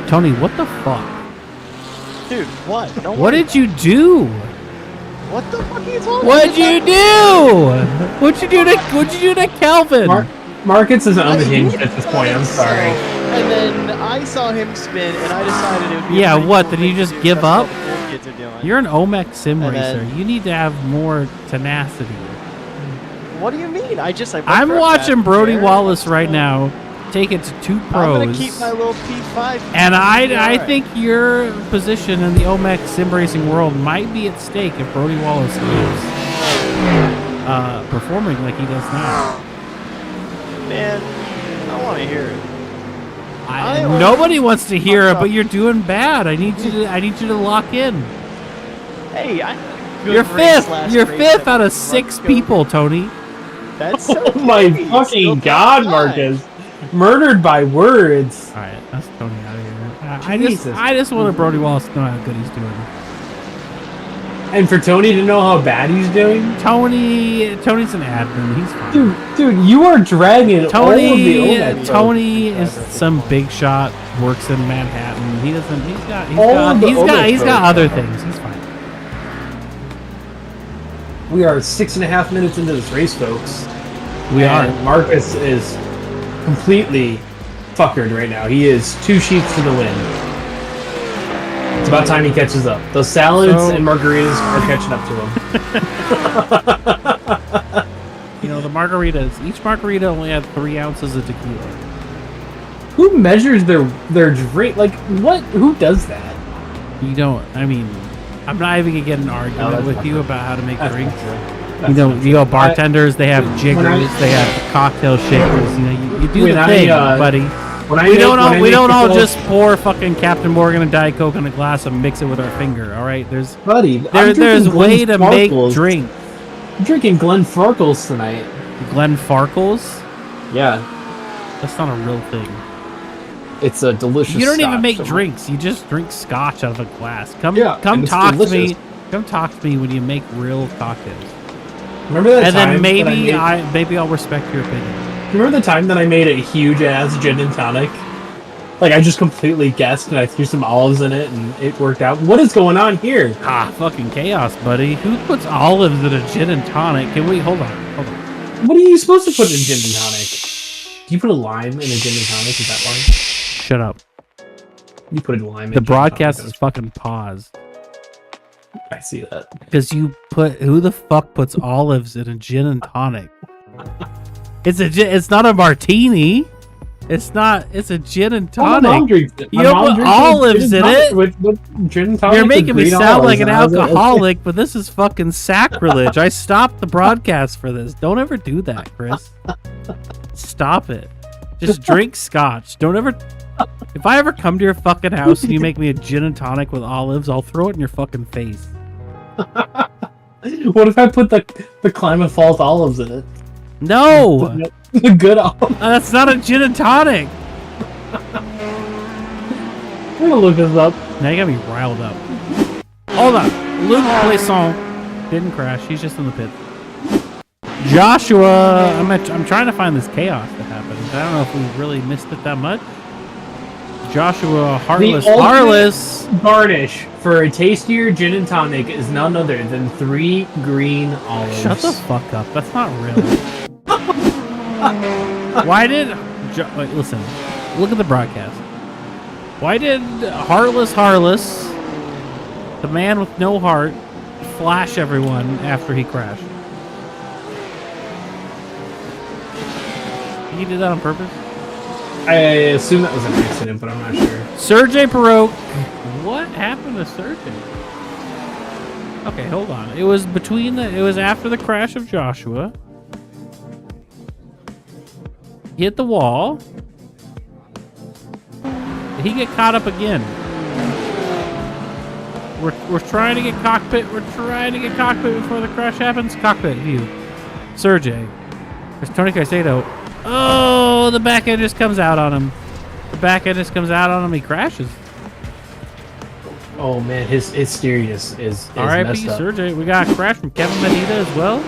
Tony, what the fuck? Dude, what? Don't What worry did you do? What the fuck are you talking What'd you do? What'd you do to Calvin? Marcus is unhinged at this point. I'm sorry. And then I saw him spin, and I decided it would be. Yeah, a pretty what? cool Did you thing to just do, give that's all up? the cool kids are doing. You're an OMEC sim And racer. then- You need to have more tenacity. What do you mean? I went I'm for a watching fast Brody pair. Wallace right now take it to two I'm gonna pros. keep my little P5. And I Alright. think your position in the OMEC sim racing world might be at stake if Brody Wallace is performing like he does now. Man, I want to hear it. Nobody wants to hear it, but you're doing bad. I need you to lock in. Hey, You're fifth. You're fifth out of 6 people, Tony. That's Oh my fucking god, Marcus! Murdered by words. All right, that's Tony out of here. Jesus. I just wanted Brody Wallace to know how good he's doing. And for Tony to know how bad he's doing. Tony's an admin. He's fine. Dude, you are dragging all of the OMEC Tony is some big shot. Works in Manhattan. He doesn't. He's got other things. He's fine. We are 6.5 minutes into this race, folks. We are. Marcus is completely fuckered right now. He is 2 sheets to the wind. It's about time he catches up. Those salads and margaritas are catching up to him. You know, the margaritas, each margarita only had 3 ounces of tequila. Who measures their drink? Like, what? Who does that? You don't, I mean, I'm not even gonna get an argument with you about how to make drinks. You know, bartenders, they have jiggers, they have cocktail shakers. You know, you do the thing, buddy. We don't all just pour fucking Captain Morgan and Diet Coke in a glass and mix it with our finger. All right, there's way to make drinks. I'm drinking Glen Farkles tonight. Glen Farkles? Yeah, that's not a real thing. It's a delicious. You don't even make scotch. drinks. You just drink scotch out of a glass. Come talk to me. Come talk to me when you make real cocktails. Remember that and time? then maybe I'll respect your opinion. Remember the time that I made a huge ass gin and tonic? Like I just completely guessed and I threw some olives in it and it worked out. What is going on here? Fucking chaos, buddy. Who puts olives in a gin and tonic? Can we hold on? What are you supposed to put in gin and tonic? Do you put a lime in a gin and tonic? Is that why? Shut up. You put a lime in the broadcast is fucking paused. I see that. Because who the fuck puts olives in a gin and tonic? It's not a martini. It's a gin and tonic. My mom drinks it. You don't put olives in it. With gin and tonic. You're making me sound like an alcoholic, but this is fucking sacrilege. I stopped the broadcast for this. Don't ever do that, Chris. Stop it. Just drink scotch. Don't ever. If I ever come to your fucking house and you make me a gin and tonic with olives, I'll throw it in your fucking face. What if I put the Climate Fault olives in it? No! The good olives. That's not a gin and tonic! I'm gonna look this up. Now you got me riled up. Hold on. Luke Poisson didn't crash. He's just in the pit. Joshua! I'm trying to find this chaos that happened. I don't know if we really missed it that much. Joshua Harless garnish for a tastier gin and tonic is none other than 3 green olives. Shut the fuck up. That's not real. Why did... Wait, listen. Look at the broadcast. Why did Harless, the man with no heart, flash everyone after he crashed? He did that on purpose? I assume that was an accident, but I'm not sure. Sergey Perot. What happened to Sergey? Okay, hold on. It was after the crash of Joshua. He hit the wall. Did he get caught up again? We're trying to get cockpit. We're trying to get cockpit before the crash happens. Cockpit view. Sergey. There's Tony Caicedo. Oh, the back end just comes out on him. He crashes. Oh man, his steering is R.I.P. messed up. Sergey. We got a crash from Kevin Medina as well.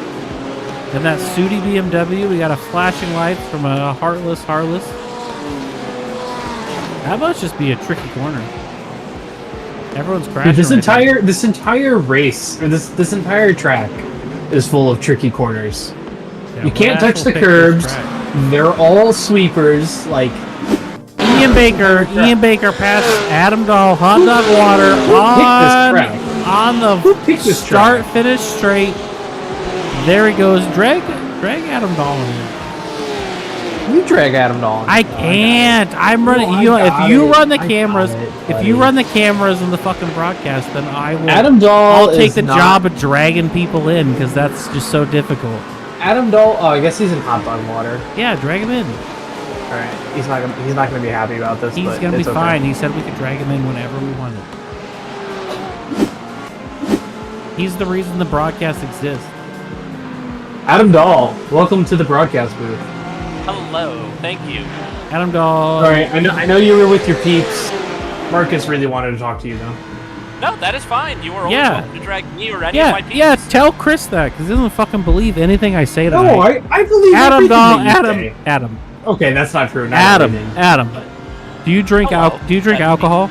And that Sudi BMW. We got a flashing light from a Harless. That must just be a tricky corner. Everyone's crashing. Dude, this entire race, or this entire track, is full of tricky corners. Yeah, you can't touch the curbs. They're all sweepers. Like Ian Baker passed Adam Dahl, hot dog water on the start finish straight. There he goes. Drag Adam Dahl in. You drag Adam Dahl. I can't. I'm running. If you run the cameras in the fucking broadcast, then I will. Adam Dahl. I'll take the job of dragging people in because that's just so difficult. Adam Dahl. Oh, I guess he's in hot dog water. Yeah, drag him in. All right, he's not gonna be happy about this. He's but gonna be it's okay. fine. He said we could drag him in whenever we wanted. He's the reason the broadcast exists. Adam Dahl, welcome to the broadcast booth. Hello, thank you. Adam Dahl. All right, I know you were with your peeps. Marcus really wanted to talk to you though. No, that is fine. You were always welcome to drag me or any of my peeps. Yeah, tell Chris that, because he doesn't fucking believe anything I say tonight. No, I believe Adam everything Dahl, that you say. Adam. Okay, that's not true. Not Adam, everything. Adam. Do you drink alcohol?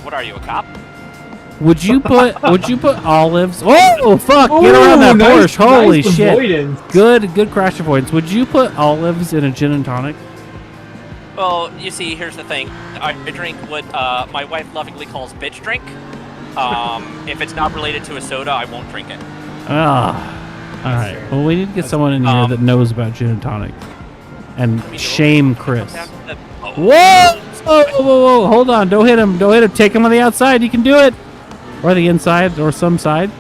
What are you, a cop? Would you put olives? Oh fuck! Get around that nice, Porsche! Holy nice shit! avoidance. Good crash avoidance. Would you put olives in a gin and tonic? Well, you see, here's the thing. I drink what my wife lovingly calls bitch drink. If it's not related to a soda, I won't drink it. All right. Well, we need to get someone in here that knows about gin and tonic, and shame Chris. Whoa! Whoa! Hold on! Don't hit him! Take him on the outside. You can do it, or the inside, or some side.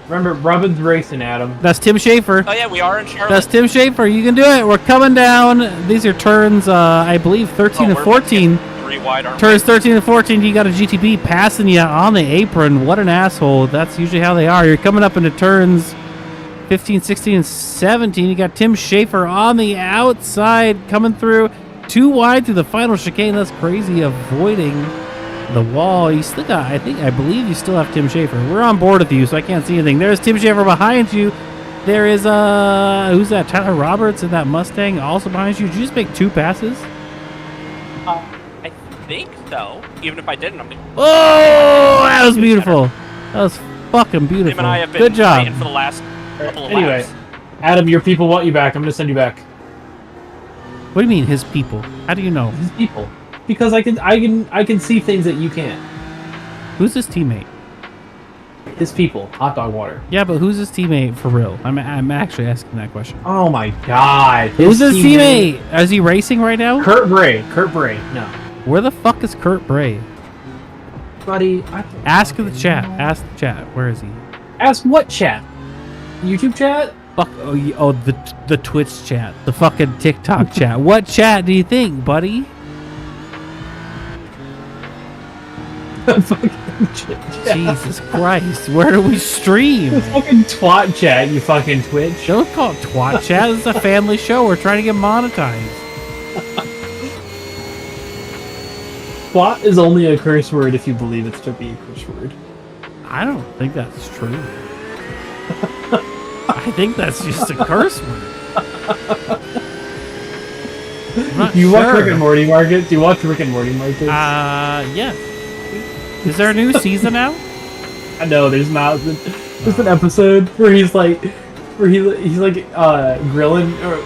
Remember, Robin's racing, Adam. That's Tim Schafer. Oh yeah, we are in Charlotte. That's Tim Schafer. You can do it. We're coming down. These are turns, I believe, 13 and 14. 3 wide, aren't Turns 13 and 14. You got a GTB passing you on the apron. What an asshole. That's usually how they are. You're coming up into turns 15, 16, and 17. You got Tim Schafer on the outside coming through. 2 wide through the final chicane. That's crazy. Avoiding the wall. You still got, I believe you still have Tim Schafer. We're on board with you, so I can't see anything. There's Tim Schafer behind you. There is, who's that? Tyler Roberts in that Mustang also behind you. Did you just make 2 passes? I think so. Even if I didn't, I'm. Oh, that was beautiful. That was fucking beautiful. Him and I have been Good job. fighting for the last couple of Anyway, laps. Adam, your people want you back. I'm gonna send you back. What do you mean, his people? How do you know? His people. Because I can see things that you can't. Who's his teammate? His people. Hot dog water. Yeah, but who's his teammate for real? I'm actually asking that question. Oh my god. Who's his teammate? Is he racing right now? Kurt Bray. No. Where the fuck is Kurt Bray? Buddy, Ask the chat. Ask the chat. Where is he? Ask what chat? YouTube chat? Fuck. Oh, the Twitch chat. The fucking TikTok chat. What chat do you think, buddy? Jesus Christ. Where do we stream? The fucking twat chat, you fucking Twitch. Don't call it twat chat. This is a family show. We're trying to get monetized. Twat is only a curse word if you believe it's to be a curse word. I don't think that's true. I think that's just a curse word. Do you watch Rick and Morty, Market? Do you watch Rick and Morty, Market? Yeah. Is there a new season now? No, there's not. There's an episode where he's like grilling, or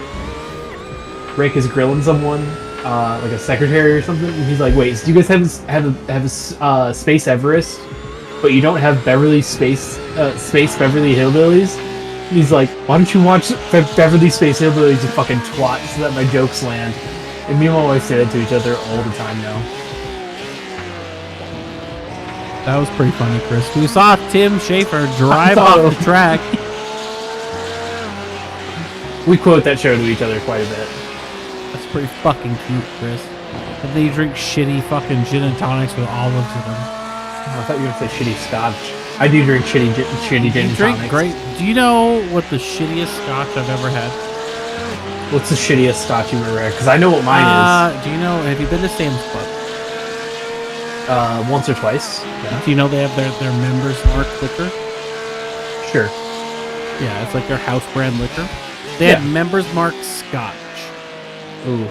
Rick is grilling someone, like a secretary or something. And he's like, "Wait, so do you guys have Space Everest, but you don't have Space Beverly Hillbillies?" And he's like, "Why don't you watch Beverly Space Hillbillies, you fucking twat, so that my jokes land?" And me and my wife say that to each other all the time now. That was pretty funny, Chris. We saw Tim Schafer drive off the track. We quote that show to each other quite a bit. That's pretty fucking cute, Chris. And then you drink shitty fucking gin and tonics with olives in them. Oh, I thought you were going to say shitty scotch. I do drink shitty gin and drink tonics. Great. Do you know what the shittiest scotch I've ever had? What's the shittiest scotch you've ever had? Because I know what mine is. Do you know? Have you been to Sam's Club? Once or twice. Yeah. Do you know they have their members mark liquor? Sure. Yeah, it's like their house brand liquor. They had members mark scotch. Ooh,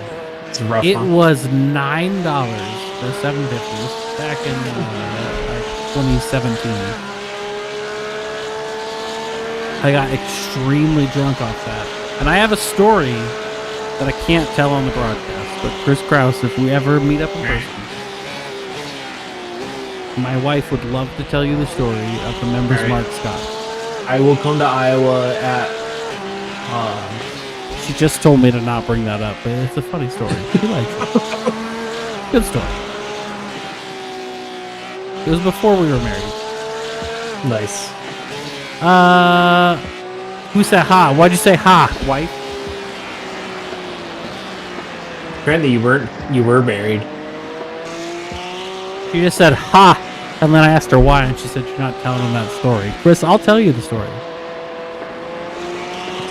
it's rough. It huh? was $9 for 750s back in 2017. I got extremely drunk off that, and I have a story that I can't tell on the broadcast. But Chris Krause, if we ever meet up in person, my wife would love to tell you the story of the members mark scotch. I will come to Iowa at. She just told me to not bring that up, but it's a funny story. She likes it. Good story. It was before we were married. Nice. Who said ha? Why'd you say ha, wife? Apparently you were married. She just said, ha! And then I asked her why, and she said, you're not telling him that story. Chris, I'll tell you the story.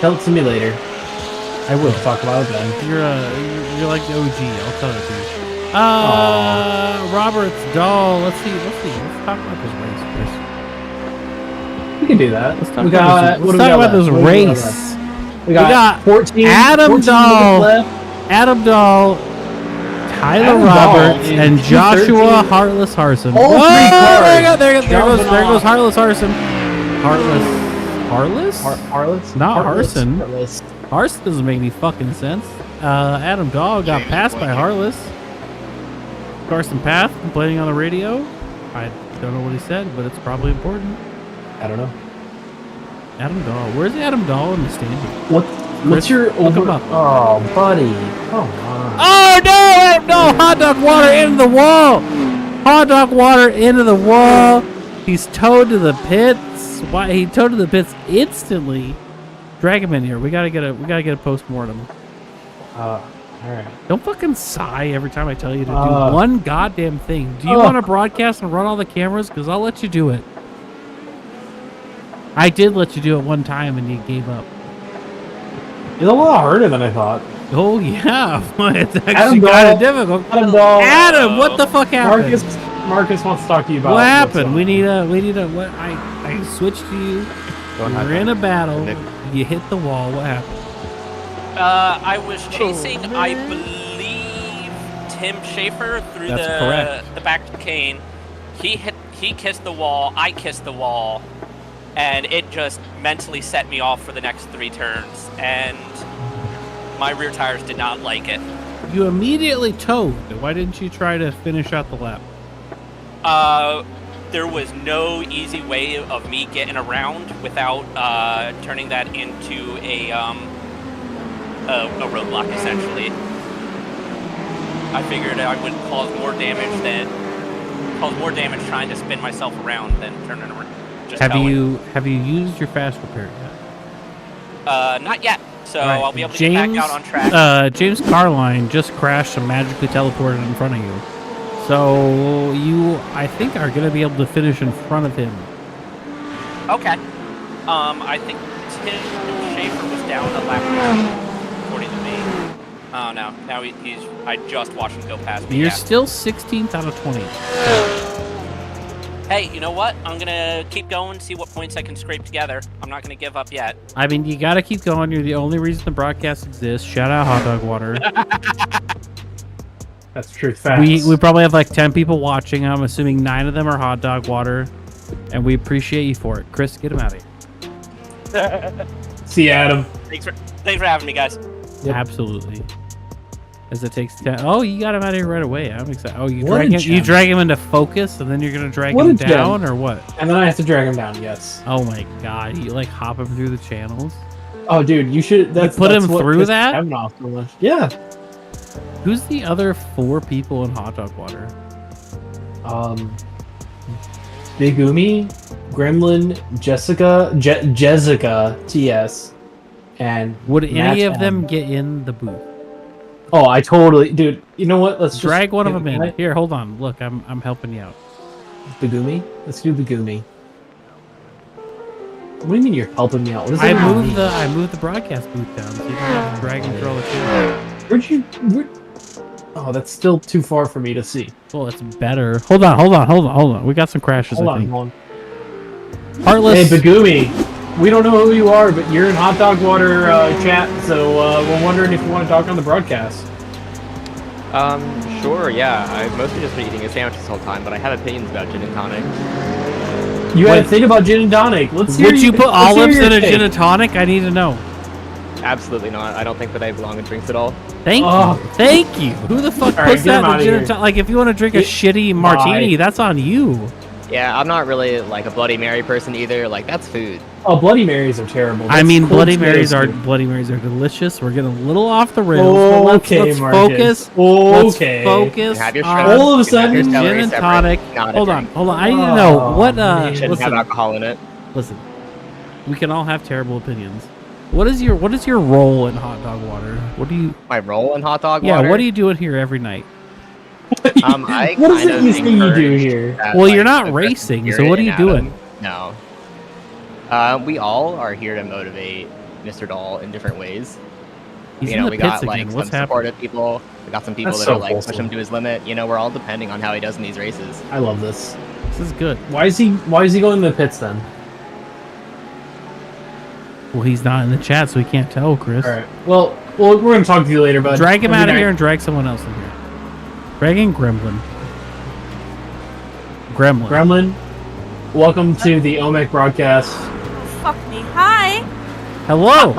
Tell it to me later. I will. We'll talk about it then. You're like the OG. I'll tell it to you. Robert's doll. Let's see. Let's talk about this race, Chris. We can do that. Let's talk we about got, this, let's talk about this race. We got 14. Adam 14 Dahl. left. Adam Dahl. Tyler Adam Roberts Dahl and in Joshua 213. Heartless Harson. All Whoa, three cars. there goes Heartless Harson. Harless? Harless? Not Harson. Harless. Harson doesn't make any fucking sense. Adam Dahl got passed by Harless. Carson Path complaining on the radio. I don't know what he said, but it's probably important. I don't know. Adam Dahl. Where's Adam Dahl in the standing? What's your look over? him up. Oh, buddy. Come on. Oh no! No! Hot dog water into the wall! Hot dog water into the wall! He's towed to the pits. Why he towed to the pits instantly? Drag him in here. We gotta get a post-mortem. Alright. Don't fucking sigh every time I tell you to do one goddamn thing. Do you want to broadcast and run all the cameras? Because I'll let you do it. I did let you do it one time and you gave up. It's a lot harder than I thought. Oh yeah, it's actually kind of difficult. Adam, what the fuck happened? Marcus wants to talk to you about what happened. We need a what? I switched to you. We're in a battle. You hit the wall. What happened? I was chasing, I believe, Tim Schaefer through the back chicane. He kissed the wall. I kissed the wall, and it just mentally set me off for the next 3 turns. And my rear tires did not like it. You immediately towed. Why didn't you try to finish out the lap? There was no easy way of me getting around without turning that into a roadblock, essentially. I figured I would cause more damage trying to spin myself around than turning around. Have you used your fast repair yet? Not yet. So right. I'll be able to get back out on track. James Carline just crashed and magically teleported in front of you. So you, I think, are going to be able to finish in front of him. Okay. I think Tim Schaefer was down a lap, according to me. Oh no, now he's. I just watched him go past me. You're still 16th out of 20. Hey, you know what? I'm gonna keep going, see what points I can scrape together. I'm not gonna give up yet. I mean, you got to keep going. You're the only reason the broadcast exists. Shout out Hot Dog Water. That's true. Facts. We probably have like 10 people watching. I'm assuming 9 of them are Hot Dog Water, and we appreciate you for it. Chris, get him out of here. See you, Adam. Thanks for having me, guys. Yep. Absolutely. As it takes 10. Oh, you got him out of here right away. I'm excited. Oh, you drag him into focus, and then you're gonna drag him down, or what? And then I have to drag him down. Yes. Oh my god, you like hop him through the channels. Oh, dude, you should. You put him through that. Yeah. Who's the other 4 people in Hot Dog Water? Big Umi, Gremlin, Jessica TS, and would any of them get in the booth? Oh, I totally, dude. You know what? Let's drag one of them in. Here, hold on. Look, I'm helping you out. Bigumi? Let's do Bigumi. What do you mean you're helping me out? What does I moved the broadcast booth down so you can have to drag and throw the channel. Where'd you? Oh, that's still too far for me to see. Well, it's better. Hold on. We got some crashes. Hold I think. on. Heartless. Hey, Bagumi. We don't know who you are, but you're in Hot Dog Water chat, so we're wondering if you want to talk on the broadcast. Sure, yeah. I've mostly just been eating a sandwich this whole time, but I have opinions about gin and tonic. You had a thing about gin and tonic. Let's hear. Would you put olives in a gin and tonic? I need to know. Absolutely not. I don't think that I belong in drinks at all. Thank you. Who the fuck puts that in gin and tonic? Like, if you want to drink a shitty martini, that's on you. Yeah, I'm not really like a Bloody Mary person either. Like, that's food. Oh, Bloody Marys are terrible. I mean, Bloody Marys are delicious. We're getting a little off the rails. Let's focus. Okay. Let's focus. All of a sudden, gin and tonic. Hold on. I need to know what. Shouldn't have alcohol in it. Listen, we can all have terrible opinions. What is your role in hot dog water? What do you? My role in hot dog Yeah, water? what are you doing here every night? I What is kind it of you say you do encourage here? that, Well, you're like, not aggressive racing, so spirit what are in you doing? Adam. No. We all are here to motivate Mr. Dahl in different ways. He's You in know, the we pits got like again. some What's happening? supportive people. We got some people That's that so are like push wholesome. him to his limit. You know, we're all depending on how he does in these races. I love this. This is good. Why is he going to the pits then? Well, he's not in the chat, so he can't tell, Chris. All right. Well, we're gonna talk to you later, bud. Drag him Have a out of good here night. and drag someone else in here. Drag in Gremlin. Gremlin, welcome to the OMEC broadcast. Fuck me. Hi. Hello.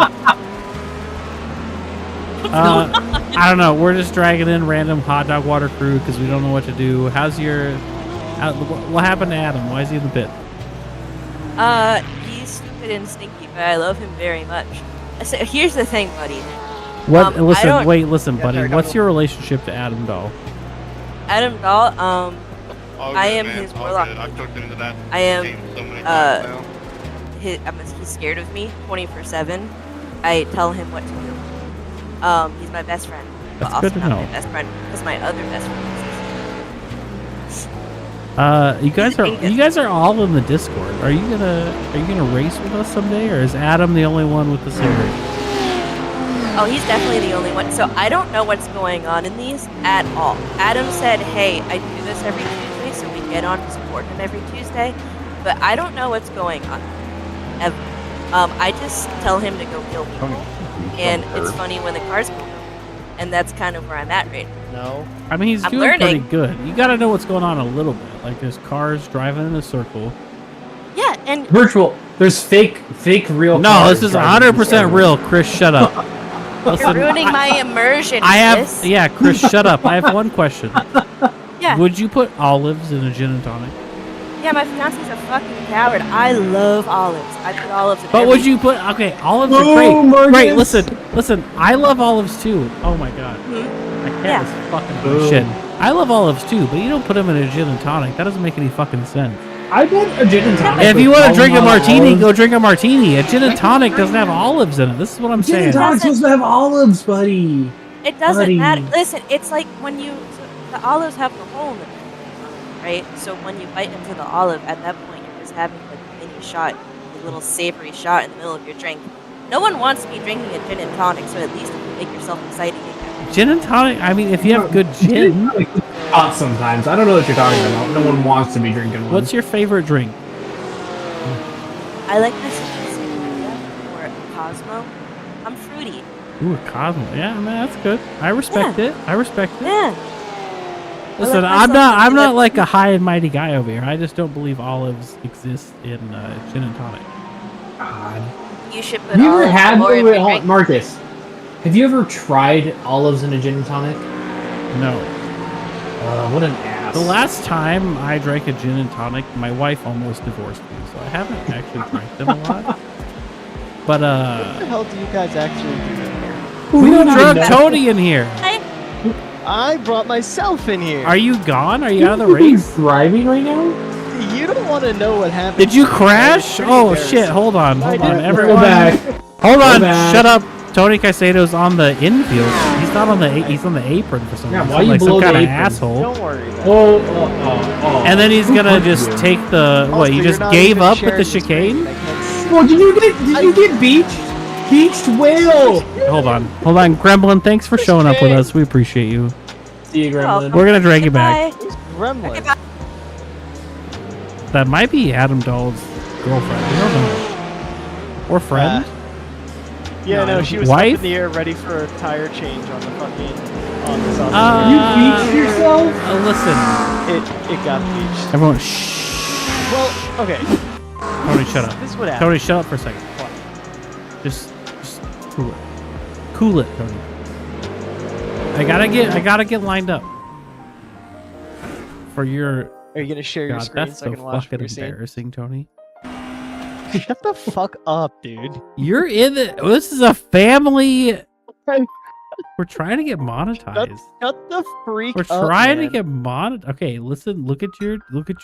I don't know. We're just dragging in random hot dog water crew because we don't know what to do. What happened to Adam? Why is he in the pit? He's stupid and stinky, but I love him very much. So here's the thing, buddy. What? I don't- Listen, buddy. What's your relationship to Adam Dahl? Adam Dahl, I am his warlock. I am, he's scared of me 24/7. I tell him what to do. He's my best friend. But That's also good to not know. my best friend, because my other best friend You guys are all in the Discord. Are you gonna race with us someday, or is Adam the only one with the cigarette? Oh, he's definitely the only one. So I don't know what's going on in these at all. Adam said, hey, I do this every Tuesday, so we get on to support him every Tuesday. But I don't know what's going on. Ever. I just tell him to go kill people. And it's funny when the cars come. And that's kind of where I'm at right now. No. I mean, he's I'm doing pretty learning. good. You gotta know what's going on a little bit. Like, there's cars driving in a circle. Yeah, and Virtual. There's fake real. No, cars this is driving in 100% circles. real. Chris, shut up. you're ruining my immersion. I have, Chris. yeah, Chris, shut up. I have one question. Yeah. Would you put olives in a gin and tonic? Yeah, my fiance's a fucking coward. I love olives. I put olives in But would everything. you put, okay, olives are Whoa, great. Marcus. Great, listen, I love olives too. Oh my god. Hmm? My cat Yeah. is fucking Boom. shit. I love olives too, but you don't put them in a gin and tonic. That doesn't make any fucking sense. I bet a gin and tonic. If you with want to drink a olive- martini, go drink a martini. A gin and tonic doesn't have olives in it. This is what I'm Gin saying. and tonic's supposed to have olives, buddy. It doesn't Buddy. matter. Listen, it's like when you the olives have the hole in it, right? So when you bite into the olive, at that point you're just having like a mini shot, a little savory shot in the middle of your drink. No one wants to be drinking a gin and tonic, so at least if you make yourself exciting again. Gin and tonic, I mean, if you have good gin. Hot sometimes. I don't know what you're talking about. No one wants to be drinking one. What's your favorite drink? I like this sangria or Cosmo. I'm fruity. Ooh, a Cosmo. Yeah, man, that's good. I respect it. I respect it. Yeah. Listen, like I'm myself not something like that's- a high and mighty guy over here. I just don't believe olives exist in gin and tonic. God. You should put Have you ever olives had more in wait, your hold on, drink. Marcus? Have you ever tried olives in a gin and tonic? No. What an ass. The last time I drank a gin and tonic, my wife almost divorced me, so I haven't actually drank them a lot. But What the hell do you guys actually do in here? who don't even drug know. Tony in here? I brought myself in here. Are you gone? Are you out of the Are you race? driving right now? You don't want to know what happened. Did you to me. crash? Pretty Oh embarrassing. shit! Hold on, I hold on, didn't. everyone. Go back. Hold Go on, back. shut up. Tony Caicedo's on the infield. He's not on the. He's on the apron for some Yeah, reason. why you like below some kind the of apron? asshole. Don't worry. About it. Oh. And then he's Who gonna pushed just you? take the. What? Also, You you're just not gave even up with the sharing chicane? screen. I can't see. Well, did you get beached? Beached whale. Hold on, Gremlin. Thanks for showing up with us. We appreciate you. See you, Gremlin. We're gonna drag you back. Bye. Gremlin. That might be Adam Dahl's girlfriend. I don't know. Or friend. Yeah, no, she was Wife? up in the air ready for a tire change on the fucking on the sauce. You beached yourself? Listen, It got beached. everyone. Shh. Well, okay. Tony, shut up. This is what happened. Tony, shut up for a second. Just cool it. Cool it, Tony. I gotta get lined up for your. Are you gonna share your God, screen that's so I so can watch what fucking you're seeing? embarrassing, Tony. Shut the fuck up, dude. You're in it. This is a family We're trying to get monetized. Shut the freak We're up, trying to man. get monetized. Okay, listen. Look at your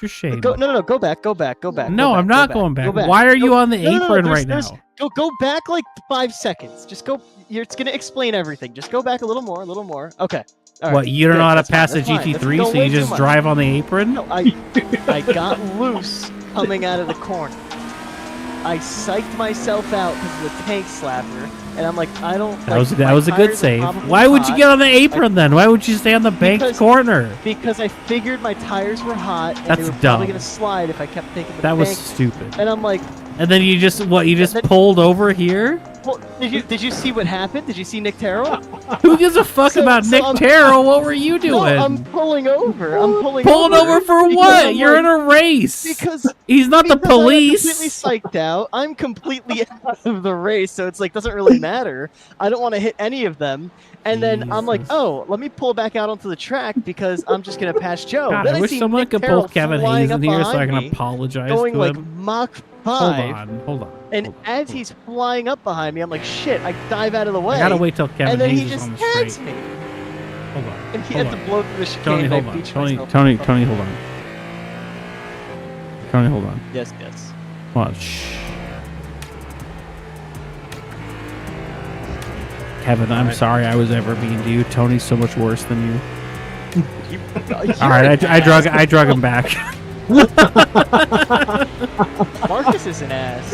shame. No. Go back. No, Go back, I'm not going back. Go back. Why are you on the apron there's- right there's- now? Go back like 5 seconds. Just go. It's gonna explain everything. Just go back a little more. Okay. All right. What, you don't Good, know how to that's fine, pass a that's fine. GT3, That's so you way too just much. drive on the apron? No, I got loose coming out of the corner. I psyched myself out because of the tank slapper, and I'm like, I don't. That was a good save. Why would you get on the apron then? Why would you stay on the banked corner? Because I figured my tires were hot, and That's they were dumb. probably gonna slide if I kept taking the That was bank. stupid. And I'm like, And then you just pulled over here? well, did you see what happened? Did you see Nick Terrell? Who gives a fuck about Nick Terrell? What were you doing? No, I'm pulling over. Pulling over for what? You're in a race. Because he's not the police. I'm completely psyched out. I'm completely out of the race, so it's like doesn't really matter. I don't want to hit any of them. And then I'm like, oh, let me pull back out onto the track because I'm just gonna pass Joe. God, then I wish see someone Nick could Terrell pull Kevin flying Hayes in up here so I behind can me, apologize going to like him. Mach 5. Hold on. And as he's flying up behind me, I'm like, shit, I dive out of the way. I gotta wait till Kevin and then Hayes he is just on the tags straight. me. Hold on. And he hold had on. to blow through the chicane. Tony, and I hold on. beached Tony, myself. Tony, hold on. Tony, hold on. Yes. Hold on. Shh. Kevin, I'm sorry I was ever mean to you. Tony's so much worse than you. All right, I drug him back. Marcus is an ass.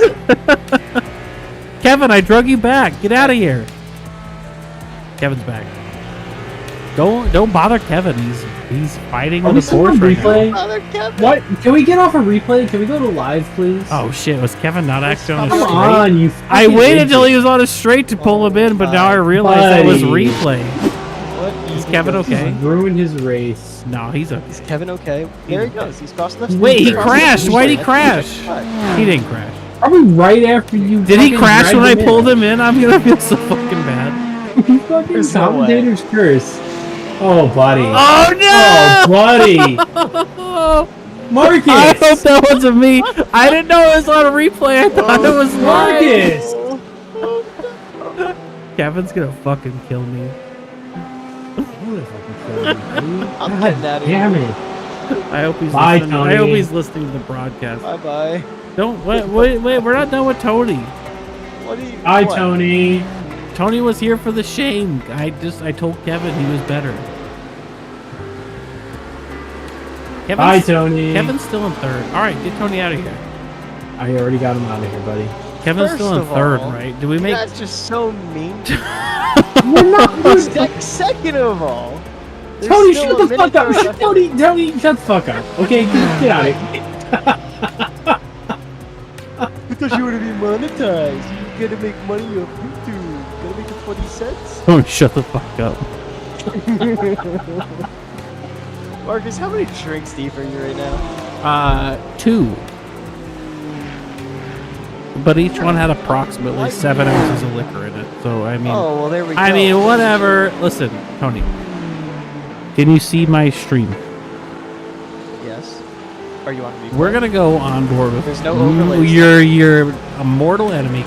Kevin, I drug you back. Get out of here. Kevin's back. Don't bother Kevin. He's fighting Are with we a still on Porsche right replay? now. What? Can we get off a replay? Can we go to live, please? Oh shit! Was Kevin not actually on a Come straight? on, you I fucking waited until idiot. he was on a straight to pull him in, but now I realize that was Buddy. replay. Is Kevin okay? Ruined his race. No, he's a. Is Kevin okay? There he goes. He's crossing the. Wait, he he's crossing the crashed. finish Why'd he line. crash? He didn't crash. Probably right after you. Did he fucking crash when I dragged pulled him in? I'm gonna feel so fucking bad. You fucking There's no way. commentator's curse. Oh, buddy. Oh no! Oh, buddy. Marcus. I hope that wasn't me. I didn't know it was on a replay. I thought it was Marcus. Kevin's gonna fucking kill me. I'm getting out of here. Damn it. I hope he's Bye, listening. Tony. I hope he's listening to the broadcast. Bye. Don't wait. We're not done with Tony. What do you? Hi, what? Tony. Tony was here for the shame. I told Kevin he was better. Hi, Tony. Kevin's still in third. All right, get Tony out of here. I already got him out of here, buddy. Kevin's First still in of third, all, right? Do we make? That's just so mean. We're not. Second of all, there's Tony, still shut a the minute fuck up. left. Tony, shut the fuck up. Okay, get out of here. I thought you were to be monetized. You're gonna make money off YouTube. Gonna make the 20 cents. Oh, shut the fuck up. Marcus, how many drinks deep are you right now? 2. But each one had approximately 7 ounces of liquor in it. So I mean, Oh, well, there we go. I mean, whatever. Listen, Tony. Can you see my stream? Yes. Are you on replay? We're gonna go on board with There's no overlays. your mortal enemy,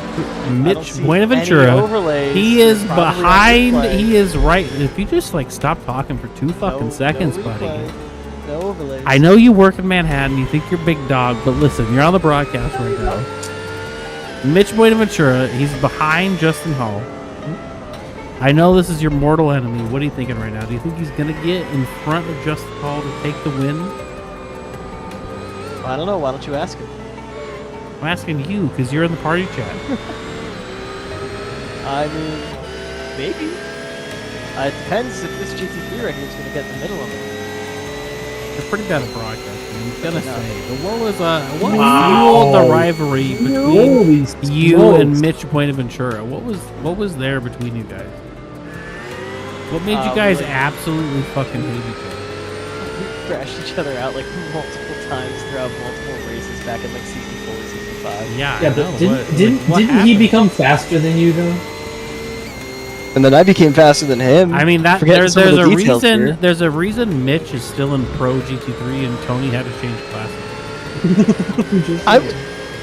Mitch see Buenaventura. any overlays. He is You're probably on behind. replay. He is right. If you just like stop talking for 2 fucking seconds, no buddy. replay, No overlays. I know you work in Manhattan. You think you're big dog, but listen, you're on the broadcast right now. Mitch Buenaventura, he's behind Justin Hall. I know this is your mortal enemy. What are you thinking right now? Do you think he's gonna get in front of Justin Hall to take the win? I don't know. Why don't you ask him? I'm asking you because you're in the party chat. I mean, maybe. It depends if this GT3 record is going to get in the middle of it. They're pretty bad at broadcasting. I'm gonna No. say, but what fueled Wow. the rivalry between Holy you smokes. and Mitch Buenaventura? What was there between you guys? What made you guys like- absolutely fucking hate each other? We crashed each other out like multiple times throughout multiple races back in like season 4, season 5. Yeah, Yeah, I know. but What didn't he happened? become faster than you though? And then I became faster than him. I mean that Forgetting there's some of a the details reason here. there's a reason Mitch is still in Pro GT3 and Tony had to change classes.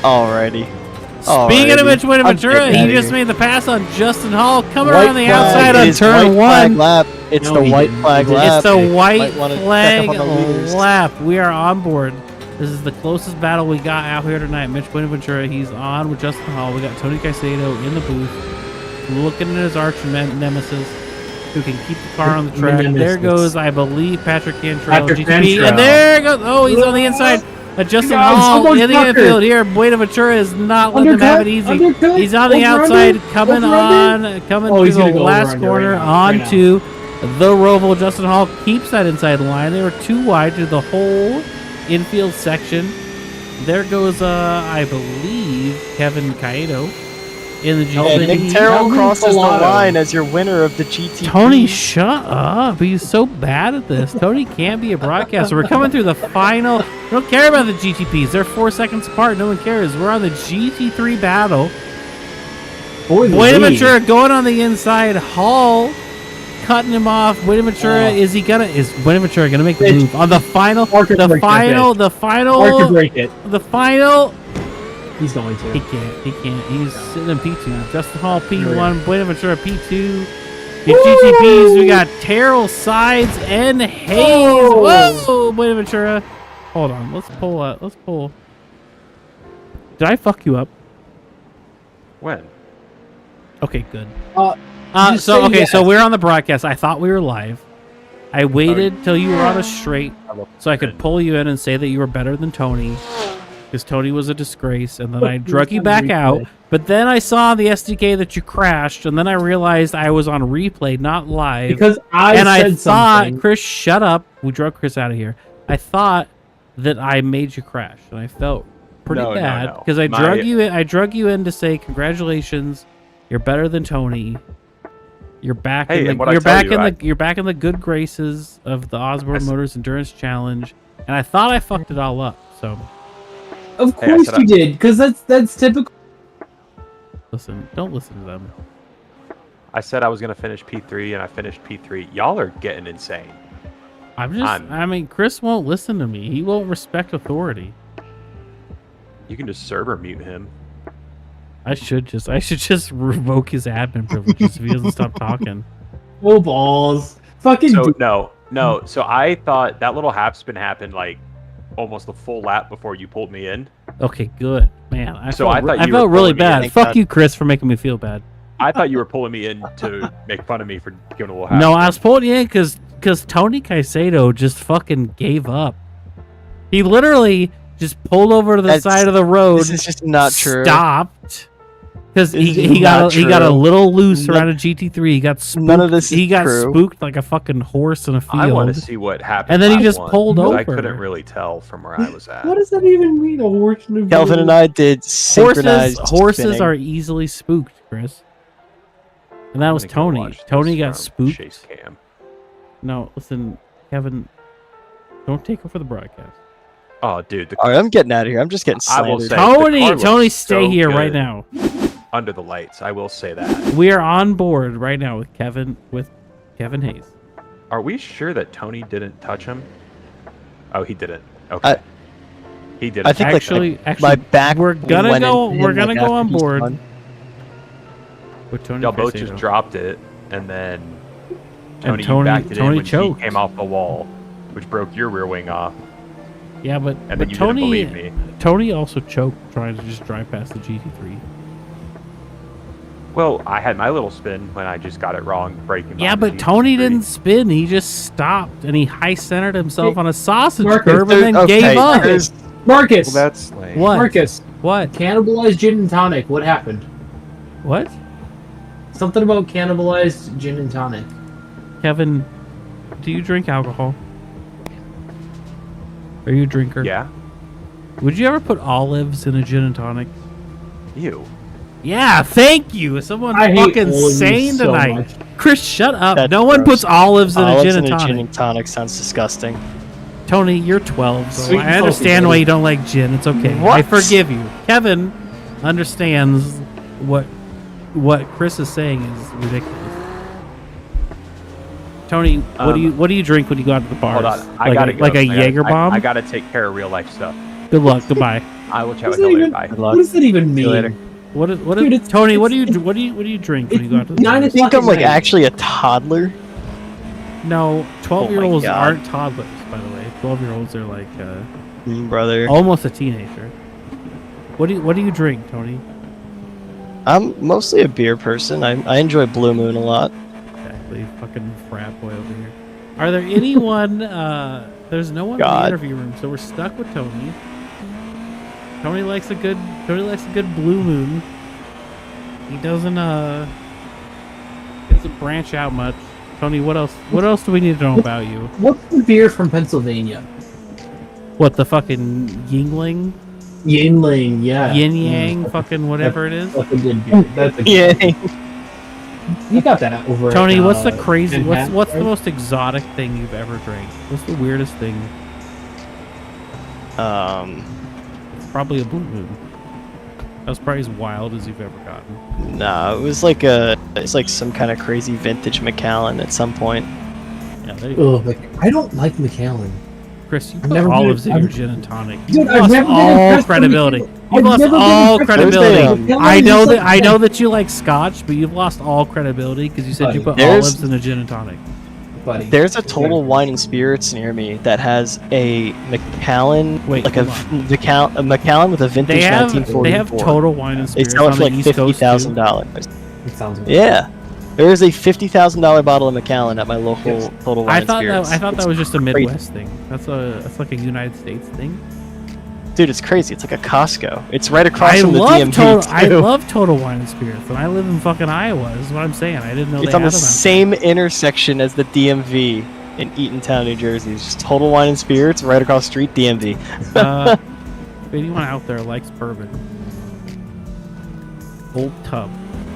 Alrighty. Speaking of Mitch Ventura, he just made the pass on Justin Hall, coming around the outside on turn one. It's the white flag lap. It's the white wanna check flag up on the leaders. lap. We are on board. This is the closest battle we got out here tonight. Mitch Ventura, he's on with Justin Hall. We got Tony Caicedo in the booth, looking at his arch nemesis, who can keep the car on the track. There goes, I believe, Patrick Cantrell, GTP, and there goes. Oh, he's on the inside. Justin Hall in the infield here. Ventura is not letting him have it easy. He's on the outside, coming through the last corner onto the Roval. Justin Hall keeps that inside line. They were too wide to the whole infield section. There goes, I believe, Kevin Caedo in the GTP. Nick Terrell crosses the line as your winner of the GTP. Tony, shut up. He's so bad at this. Tony can't be a broadcaster. We're coming through the final. We don't care about the GTPs. They're 4 seconds apart. No one cares. We're on the GT3 battle. Ventura going on the inside. Hall cutting him off. Ventura, is Ventura gonna make the move on the final? The final. He's going to. He can't. He's sitting in P2. Justin Hall P1, Ventura P2. The GTPs, we got Terrell, Sides, and Hayes. Whoa, Ventura. Hold on. Let's pull. Did I fuck you up? When? Okay, good. Yes. So we're on the broadcast. I thought we were live. I waited till you were on a straight so I could pull you in and say that you were better than Tony. Because Tony was a disgrace, and then I drug you back out. But then I saw on the SDK that you crashed, and then I realized I was on replay, not live. Because I thought, Chris, shut up. We drug Chris out of here. I thought that I made you crash, and I felt pretty bad because I drug you in. I drug you in to say congratulations, you're better than Tony. You're back. You're back in the good graces of the Osborne Motors Endurance Challenge, and I thought I fucked it all up. So. Of course you did, because that's typical. Listen, don't listen to them. I said I was going to finish P3, and I finished P3. Y'all are getting insane. I mean, Chris won't listen to me. He won't respect authority. You can just server mute him. I should just revoke his admin privileges if he doesn't stop talking. Oh, balls. Fucking No. So I thought that little half spin happened like almost a full lap before you pulled me in. Okay, good. Man, I felt felt really bad. Fuck you, Chris, for making me feel bad. I thought you were pulling me in to make fun of me for giving a little half. No, I was pulling you in because Tony Caicedo just fucking gave up. He literally just pulled over to the side of the road. This is just not true. Stopped. Because he got a little loose around a GT3. He got spooked. None of this is true. Spooked like a fucking horse in a field. I want to see what happened. And then he just pulled over. I couldn't really tell from where I was at. What does that even mean, a horse in a field? Kelvin and I did synchronized Horses spinning. are easily spooked, Chris. And that was Tony. Tony got spooked. Chase cam. No, listen, Kevin, don't take over the broadcast. Oh, dude. All right, I'm getting out of here. I'm just getting slandered. Tony, stay here right now. Under the lights, I will say that. We are on board right now with Kevin Hayes. Are we sure that Tony didn't touch him? Oh, he didn't. Okay. He didn't. I think actually, my back. We're gonna go on board. With Tony Y'all both Caicedo. just dropped it, and then Tony backed it in when choked. he came off the wall, which broke your rear wing off. Yeah, but then you didn't believe me. Tony also choked trying to just drive past the GT3. Well, I had my little spin when I just got it wrong, breaking. Yeah, but Tony didn't spin. He just stopped, and he high-centered himself on a sausage Marcus, curve and then gave up. Marcus! Well, that's lame. What? Marcus! What? Cannibalized gin and tonic. What happened? What? Something about cannibalized gin and tonic. Kevin, do you drink alcohol? Are you a drinker? Yeah. Would you ever put olives in a gin and tonic? Ew. Yeah, thank you. Someone's fucking sane so tonight. much. Chris, shut up. That's no one gross. puts olives in a gin and in a tonic. gin and tonic sounds disgusting. Tony, you're 12, so Sweet I and understand salty, why you don't like gin. It's okay. What? I forgive you. Kevin understands what Chris is saying is ridiculous. Tony, what do you drink when you go out to the bars? Hold on, I gotta go. Like a Jaeger bomb? I gotta take care of real life stuff. Good luck. Goodbye. I will chat with you later. Bye. What does that even mean? What is Dude, it's- Tony? What do it's- you drink when you go out to the 9 bar? I think I'm like actually a toddler. No, 12-year-olds God. aren't toddlers, by the way. 12-year-olds are like Brother. almost a teenager. What do you drink, Tony? I'm mostly a beer person. I enjoy Blue Moon a lot. Exactly, fucking frat boy over here. Are there anyone? There's no one in the interview room, so we're stuck with Tony. Tony likes a good Blue Moon. He doesn't branch out much. Tony, what else? What else do we need to know about you? What's the beer from Pennsylvania? What, the fucking Yingling? Yingling, yeah. Yin Yang, fucking whatever it is. That's a good beer. That's a good You got that over. Tony, at, what's the crazy? Manhattan, What's the right? most exotic thing you've ever drank? What's the weirdest thing? It's probably a Blue Moon. That was probably as wild as you've ever gotten. Nah, it's like some kind of crazy vintage Macallan at some point. Yeah, there you go. Ugh, I don't like Macallan. Chris, you I've put never been olives in I've- your gin and tonic. Dude, You've I've lost never been all impressed by credibility. Macallan. You've I've lost never been all impressed by credibility. Macallan. I know It's that. like I know that you like Scotch, but you've lost all credibility because you said you put There's- olives in a gin and tonic. Buddy. There's a Total Wine and Spirits near me that has a Macallan, like a Macallan with a vintage They have 1944. Total Wine and They Spirits sell it on for like the East Coast, too. $50,000. It sounds Yeah, there is a $50,000 bottle of Macallan at my local Total Wine and Spirits. I thought It's that was just a crazy. Midwest thing. That's like a United States thing. Dude, it's crazy. It's like a Costco. It's right across I from the love DMV. Total. I too. love Total Wine and Spirits, and I live in fucking Iowa. Is what I'm saying. I didn't know It's they on the had them out same intersection as the DMV in Eatontown, New Jersey. It's just Total Wine and Spirits right across the street, DMV. there. If anyone out there likes bourbon, Old Tub,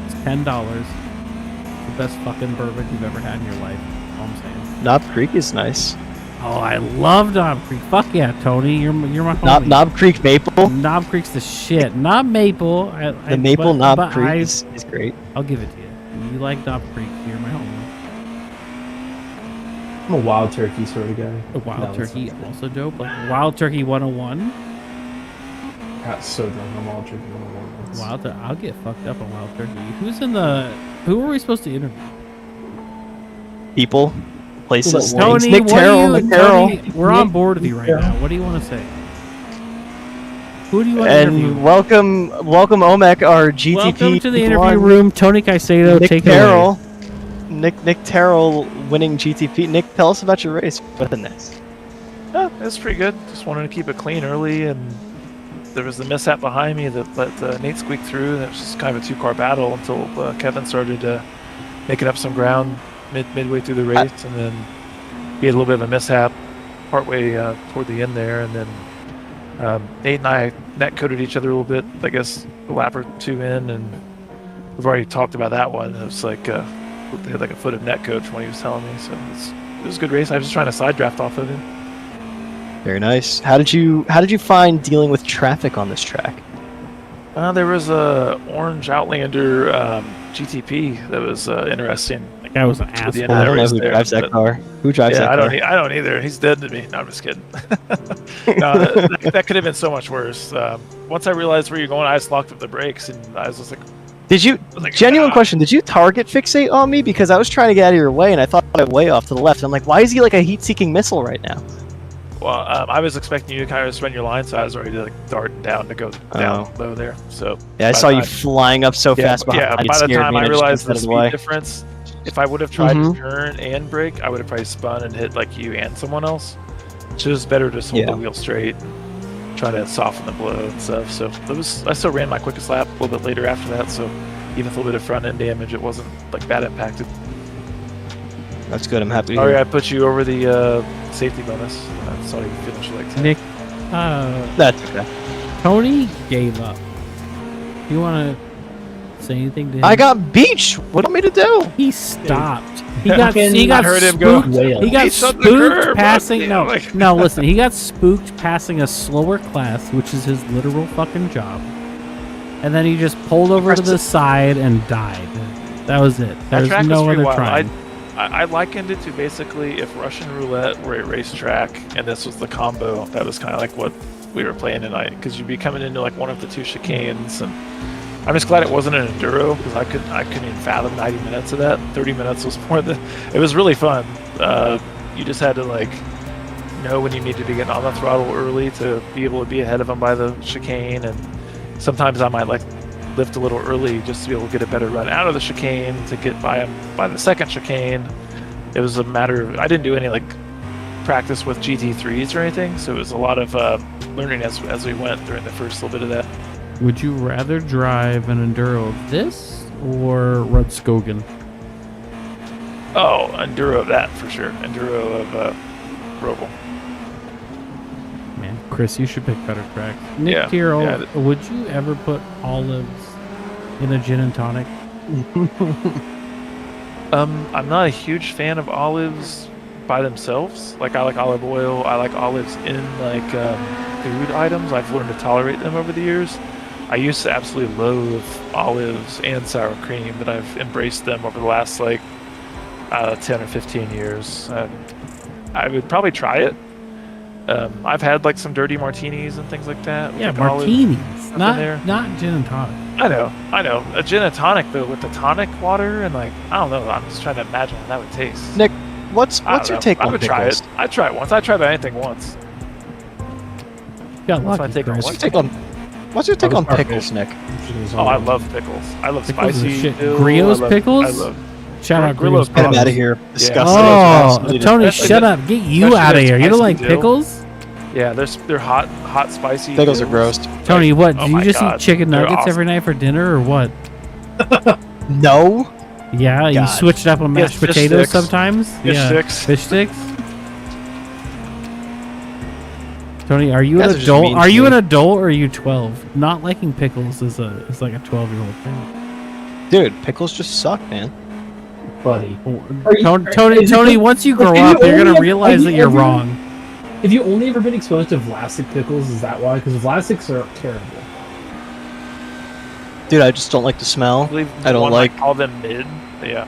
it's $10. The best fucking bourbon you've ever had in your life. All I'm saying. Knob Creek is nice. Oh, I love Knob Creek. Fuck yeah, Tony. You're my homie. Knob Creek Maple. Knob Creek's the shit. Not Maple. The Maple but Knob Creek I- is great. I'll give it to you. You like Knob Creek. You're my homie. I'm a wild turkey sort of guy. The Wild No, it's Turkey not. also dope. Like Wild Turkey 101. Got so drunk on wild turkey. I'll get fucked up on Wild Turkey. Who are we supposed to interview? People, places, Tony, things. Nick what do Terrell. you- Nick Terrell. Tony, we're on board with you right now. What do you want to say? Who do you want to interview? And welcome OMEC, our GTP. Welcome to the people interview on. room. Tony Caicedo, Nick take Terrell. Nick Terrell winning GTP. Nick, tell us about your race. What's this? Yeah, it's pretty good. Just wanted to keep it clean early, and there was the mishap behind me that let Nate squeak through. And it was just kind of a two-car battle until Kevin started making up some ground midway through the race, and then he had a little bit of a mishap partway toward the end there, and then Nate and I net coded each other a little bit. I guess a lap or two in, and we've already talked about that one. It was like they had like a foot of net code from what he was telling me, so it was a good race. I was just trying to side draft off of him. Very nice. How did you find dealing with traffic on this track? There was a orange Outlander GTP that was interesting. That guy was an At the asshole. end of I that don't know race who there, drives that but- car. Who drives Yeah, that car? I don't either. He's dead to me. No, I'm just kidding. No, that could have been so much worse. Once I realized where you're going, I just locked up the brakes, and I was just like, Did you? like, Genuine question. Did you target fixate on me because I was trying to get out of your way and I thought I was way off to the left? I'm like, why is he like a heat-seeking missile right now? well, I was expecting you to kind of spin your line, so I was already like darting down to go down low there. So Yeah, I by saw the you time- flying up so fast behind. Yeah, it by the scared time me, I and just realized the jumped out of speed way. difference, if I would have tried Mhm. to turn and brake, I would have probably spun and hit like you and someone else. So it's better to just hold Yeah. the wheel straight, try to soften the blow and stuff. So I still ran my quickest lap a little bit later after that. So even with a little bit of front end damage, it wasn't like bad impacted. That's good. I'm happy to Oh hear. yeah, I put you over the safety bonus. I saw you finish like 10. Nick, That's okay. Tony gave up. You want to say anything to him? I got beached. What do you want me to do? He stopped. He I got heard him go, spooked. He got "He's on the spooked curb, passing. I'm No, like- no. Listen, he got spooked passing a slower class, which is his literal fucking job. And then he just pulled over to the side and died. That was it. That There's track was no pretty other wild. trying. I likened it to basically if Russian roulette were a racetrack and this was the combo. That was kind of like what we were playing tonight, because you'd be coming into like one of the two chicanes and I'm just glad it wasn't an enduro because I couldn't even fathom 90 minutes of that. 30 minutes was more than. It was really fun. You just had to like know when you need to be getting on the throttle early to be able to be ahead of them by the chicane, and sometimes I might like lift a little early just to be able to get a better run out of the chicane to get by them by the second chicane. It was a matter of I didn't do any like practice with GT3s or anything, so it was a lot of learning as we went during the first little bit of that. Would you rather drive an enduro of this or Rudskogen? Oh, enduro of that for sure. Enduro of Roval. Man, Chris, you should pick better tracks. Nick Yeah, Tyrrell, yeah. would you ever put olives in a gin and tonic? I'm not a huge fan of olives by themselves. Like I like olive oil. I like olives in like food items. I've learned to tolerate them over the years. I used to absolutely loathe olives and sour cream, but I've embraced them over the last like 10 or 15 years. I would probably try it. I've had like some dirty martinis and things like that. Yeah, with, like, martinis, olive not gin and tonic. I know. A gin and tonic though with the tonic water and like I don't know. I'm just trying to imagine how that would taste. Nick, what's I don't your know. take I on would pickles? try it. I'd try it once. I tried anything once. Got What's my lucky, take on Chris. what? What's your take on pickles, Nick? Oh, I love pickles. I love Pickles is spicy. shit. dill. Griot's I love, pickles? I love. Shout out Grillo's Grillo's Get him pickles. out of here. Yeah. Disgusting. Oh, Tony, Especially shut the- up. Get you especially out of the here. You don't spicy like dill. pickles? Yeah, they're hot spicy. Pickles are dills. gross. Tony, what? Oh Do you my just God, eat chicken they're nuggets awesome. every night for dinner or what? No. Yeah, you God. switched up on mashed Yes, fish potatoes sticks. sometimes? Fish yeah. sticks. Fish sticks? Tony, are you You an guys are just adult? mean Are to you me. an adult or are you 12? Not liking pickles is like a 12-year-old thing. Dude, pickles just suck, man. buddy. Tony, once you grow up, you're gonna realize that you're wrong. Have you only ever been exposed to Vlasic pickles? Is that why? Because Vlasics are terrible. Dude, I just don't like the smell. I don't like. all them mid. Yeah.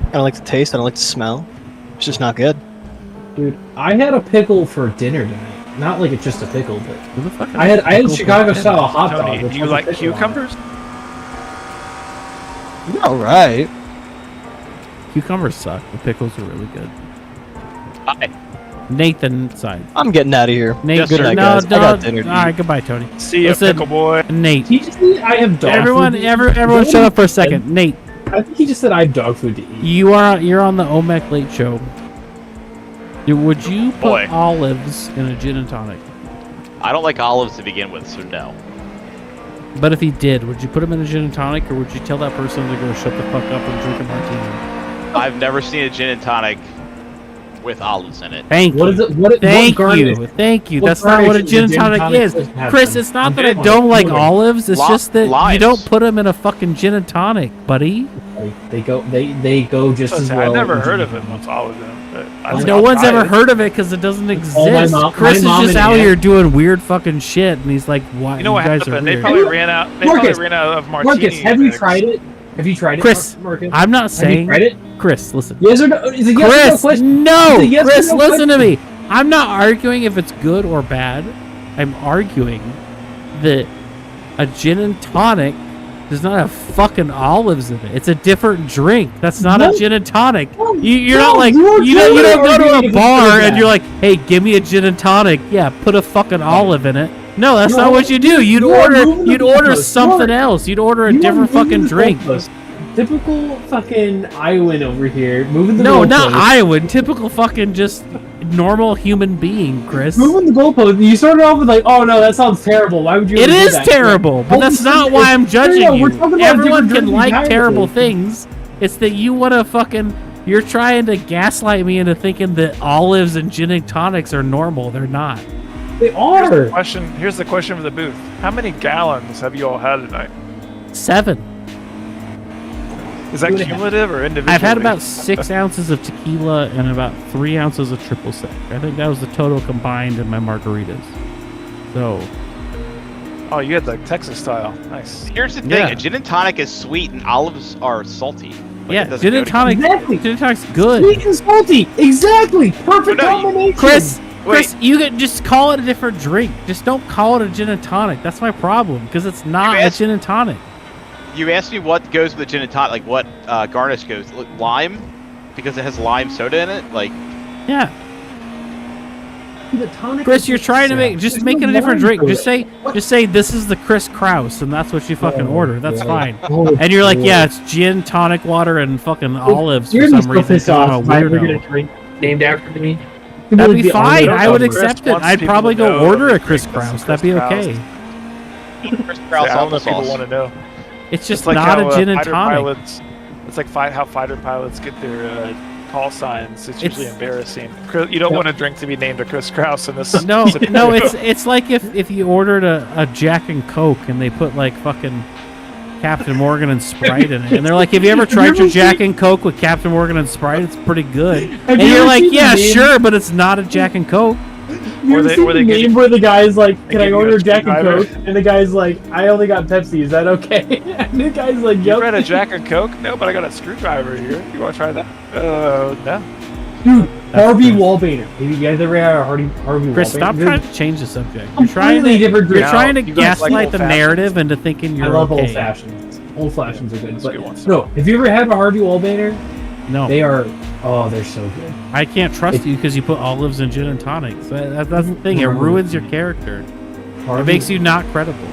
I don't like the taste. I don't like the smell. It's just not good. Dude, I had a pickle for dinner tonight. Not like it's just a pickle, but Who the fuck I had pickle for Chicago dinner? style hot dog. Tony, which do you has a like pickle on it. cucumbers? All right. Cucumbers suck. The pickles are really good. Hi. Nathan side. I'm getting out of here. Nate, Good night, no, guys. no, I got dinner to all right, eat. goodbye, Tony. See ya, Listen, pickle boy. Nate. He just said I have dog Everyone, food. everyone, shut up for a second. Nate, I think he just said I have dog food to eat. you're on the OMEC Late Show. Would you put Boy. olives in a gin and tonic? I don't like olives to begin with, so no. But if he did, would you put him in a gin and tonic, or would you tell that person to go shut the fuck up and drink a martini? I've never seen a gin and tonic with olives in it. Thank What you. is it? What Thank garnish? you. Thank you. What That's not what a garnish gin and does a tonic is. have Chris, then? it's not I'm that I getting don't like older. olives. It's just that you limes. don't put them in a fucking gin and tonic, buddy. They go just as well. I've never in heard gin of it and once olives in it. But No one's ever heard of it because it doesn't exist. Oh, my mom- Chris is my mom just and out aunt- here doing weird fucking shit, and he's like, "Why? You know what guys are happened? They weird." probably ran out. They Marcus, probably ran out of martini. Marcus, have you mix. tried it? Have you tried it, Chris, Marcus? I'm not Have saying. you tried it? Chris, listen. Yes or no? Is it yes or no Chris, question? no. Is it yes or Chris, no listen to question? me. I'm not arguing if it's good or bad. I'm arguing that a gin and tonic does not have fucking olives in it. It's a different drink. That's not No. a gin and tonic. No, You're no, not like you are you don't totally go to arguing a if it's bar good or and bad. you're like, hey, give me a gin and tonic. Yeah, put a fucking olive in it. No, that's No, not what you do. You'd you are order moving the you'd order goalposts. something else. You'd order a You are different moving fucking the drink. goalposts. Typical fucking Iowan over here, moving the No, goalposts. not Iowan. Typical fucking just normal human being, Chris. Moving the goalposts. You started off with like, oh no, that sounds terrible. Why would you? It ever do is that? terrible, but Oh, that's it's- not why I'm judging no, you. we're talking about Everyone different can like drinking terrible characters. things. It's that you want to fucking. You're trying to gaslight me into thinking that olives and gin and tonics are normal. They're not. They are. Here's the question for the booth. How many gallons have you all had tonight? 7. Is that cumulative or individual? I've had about 6 ounces of tequila and about 3 ounces of triple sec. I think that was the total combined in my margaritas. So. Oh, you had like Texas style. Nice. Here's the thing: Yeah. a gin and tonic is sweet, and olives are salty. Like, Yeah, it doesn't gin go and together. tonic. Exactly. Gin and tonic's good. Sweet and salty. Exactly. Perfect No, you- combination. Chris, Wait. you can just call it a different drink. Just don't call it a gin and tonic. That's my problem because it's not Okay, a ask- gin and tonic. You asked me what goes with the gin and tonic, like what garnish goes. Lime, because it has lime soda in it. Like, Yeah. The tonic. Chris, you're trying to just make it a different drink. Just say this is the Chris Kraus, and that's what you fucking order. That's fine. And you're like, yeah, it's gin, tonic water, and fucking olives for some reason. I'm a weirdo. Named after me. That'd be fine. I would Chris accept it. wants I'd people probably to go know order a that Chris it's Kraus. Chris That'd be Kraus. okay. Chris I Kraus don't know if people sauce. want to know. It's just like not how, a gin and fighter tonic. Pilots, it's like how fighter pilots get their call signs. It's usually embarrassing. You don't want a drink to be named a Chris Kraus in this. No, it's like if you ordered a Jack and Coke and they put like fucking Captain Morgan and Sprite in it, and they're like, "Have you ever tried your Jack and Coke with Captain Morgan and Sprite? It's pretty good." And you're like, "Yeah, sure, but it's not a Jack and Coke." You ever seen the name where the guy's like, "Can I order Jack and Coke?" And the guy's like, "I only got Pepsi. Is that okay?" And the guy's like, "You read a Jack and Coke? No, but I got a screwdriver here. You want to try that?" No. Dude, Harvey Wallpainter. Have you guys ever had a Harvey Chris, Wallpainter? stop trying to change the subject. You're trying to gaslight the narrative into thinking you're I love okay. old fashions. Old fashions are good. But no, have you ever had a Harvey Wallpainter? No. They are. Oh, they're so good. I can't trust you because you put olives in gin and tonic. So that's the thing. It ruins your character. It makes you not credible.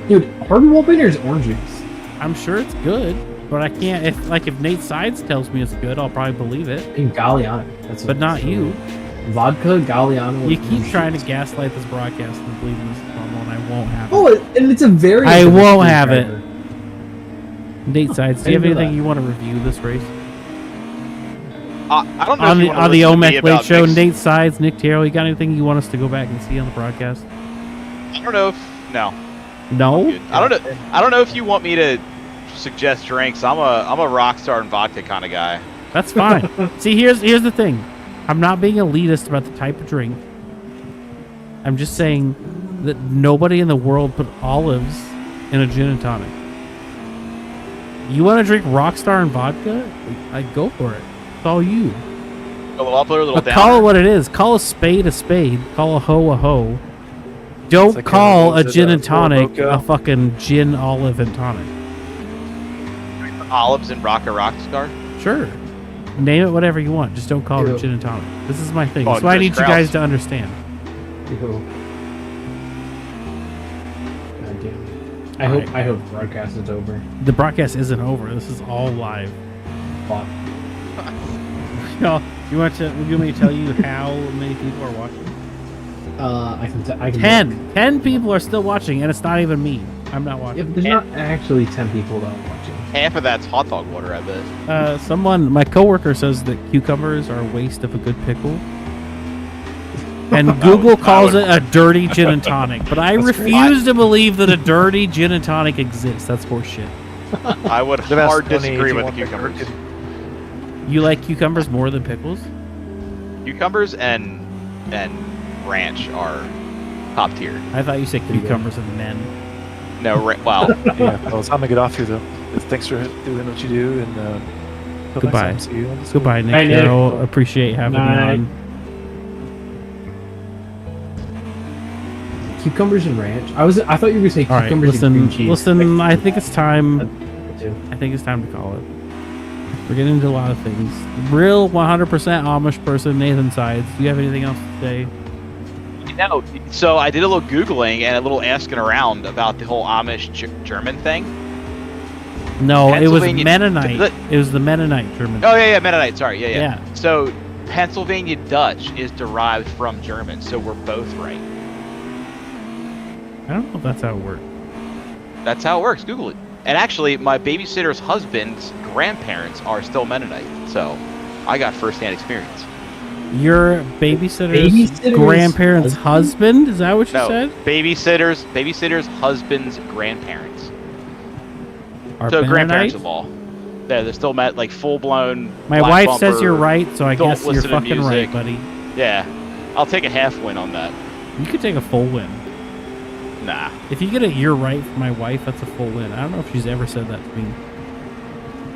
Dude, Harvey Wallpainter is orange juice. I'm sure it's good, but I can't. If Nate Sides tells me it's good, I'll probably believe it. And Galliano. But not you. Vodka, Galliano. You keep trying to gaslight this broadcast and believe this is normal, and I won't have it. Oh, and it's a very. I won't have it. Nate Sides, do you have anything you want to review this race? I don't know on if the you on the want to OMEC Late about Show. mixed- Nate Sides, Nick Taro. You got anything you want us to go back and see on the broadcast? I don't know if no. No. I don't know if you want me to suggest drinks. I'm a Rockstar and vodka kind of guy. That's fine. See, here's the thing. I'm not being elitist about the type of drink. I'm just saying that nobody in the world put olives in a gin and tonic. You want to drink Rockstar and vodka? I'd go for it. It's all you. A little up or a little But down. call it what it is. Call a spade a spade. Call a hoe a hoe. Don't like call a a gin and Four tonic Loko. a fucking gin, olive, and tonic. Olives and Rockstar. Sure. Name it whatever you want. Just don't call it gin and tonic. This is my thing. Oh, That's what I Chris need you Kraus. guys to understand. God damn it. I hope the broadcast is over. The broadcast isn't over. This is all live. Fuck. No, you want me to tell you how many people are watching? I can. 10 people are still watching, and it's not even me. I'm not watching. Yeah, but there's not actually 10 people that are watching. Half of that's hot dog water, I bet. My coworker says that cucumbers are a waste of a good pickle. And Google calls it a dirty gin and tonic. But I refuse to believe that a dirty gin and tonic exists. That's horseshit. I would The best hard funny disagree if you with the want the cucumbers. You like cucumbers more than pickles? Cucumbers and ranch are top tier. I thought you said cucumbers and men. No, well, Yeah, well, it's time to get off here, though. Thanks for doing what you do, and till next Goodbye. time, see you on the Goodbye, school. Nick Nick. Carroll. Appreciate having Night. me on. Cucumbers and ranch. I thought you were going to say All right, cucumbers and cream cheese. listen. I think it's time. Too. I think it's time to call it. We're getting into a lot of things. Real 100% Amish person, Nathan Sides. Do you have anything else to say? no. So I did a little Googling and a little asking around about the whole Amish German thing. No, it was Pennsylvania- Mennonite. It was the Mennonite German. Oh yeah, Mennonite. Sorry, yeah. Yeah. So Pennsylvania Dutch is derived from German, so we're both right. I don't know if that's how it works. That's how it works. Google it. And actually, my babysitter's husband's grandparents are still Mennonite, so I got first-hand experience. Your babysitter's grandparents' husband? Is that what you No, said? babysitter's husband's grandparents. Are So Mennonite? grandparents-in-law. Yeah, they're still met like full-blown. My black wife says bumper, you're right, so I don't guess you're listen to fucking music. right, buddy. Yeah, I'll take a half win on that. You could take a full win. Nah. If you get a "you're right" from my wife, that's a full win. I don't know if she's ever said that to me.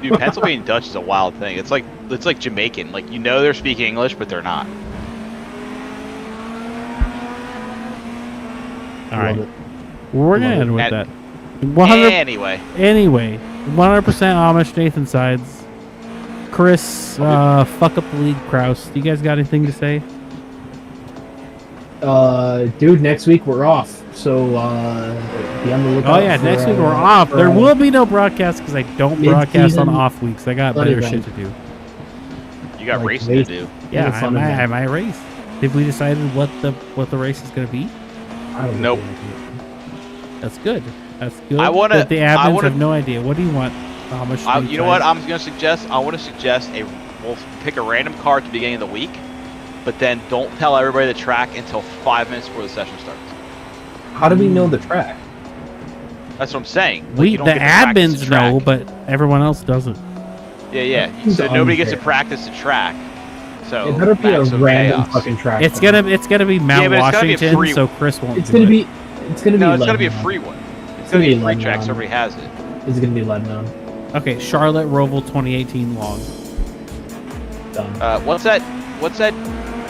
Dude, Pennsylvania Dutch is a wild thing. It's like Jamaican. Like, you know they're speaking English, but they're not. All right, we're gonna end with And- that. 100. Anyway. Anyway, 100% Amish. Nathan sides. Chris, fuck up the league. Kraus, do you guys got anything to say? Dude, next week we're off, so be on the lookout. Oh yeah, for, next week we're off. for, There will be no broadcast because I don't broadcast on mid-season off weeks. I got fun better event. shit to do. You got Like racing to do. Yeah, a fun I event. might race. Have we decided what the race is going to be? I don't Nope. That's good. That's good. I wanna- But the I admins wanna- have no idea. What do you want? How much? You know what? I'm gonna suggest. I want to suggest we'll pick a random car at the beginning of the week, but then don't tell everybody the track until 5 minutes before the session starts. How do we know the track? That's what I'm saying. Like, We you don't the get to practice admins the track. know, but everyone else doesn't. Yeah. Seems So nobody gets to unfair. practice the track. So It better be a max of random chaos. fucking track. It's gonna be Mount Yeah, but it's gotta be a Washington, free- so Chris won't. It's do gonna it. be. It's gonna be. No, it's gotta be a Lebanon. free one. It's gonna gonna be a be free track, Lebanon. so everybody has it. It's gonna be Lebanon. Okay, Charlotte Roval 2018 long. Done. What's that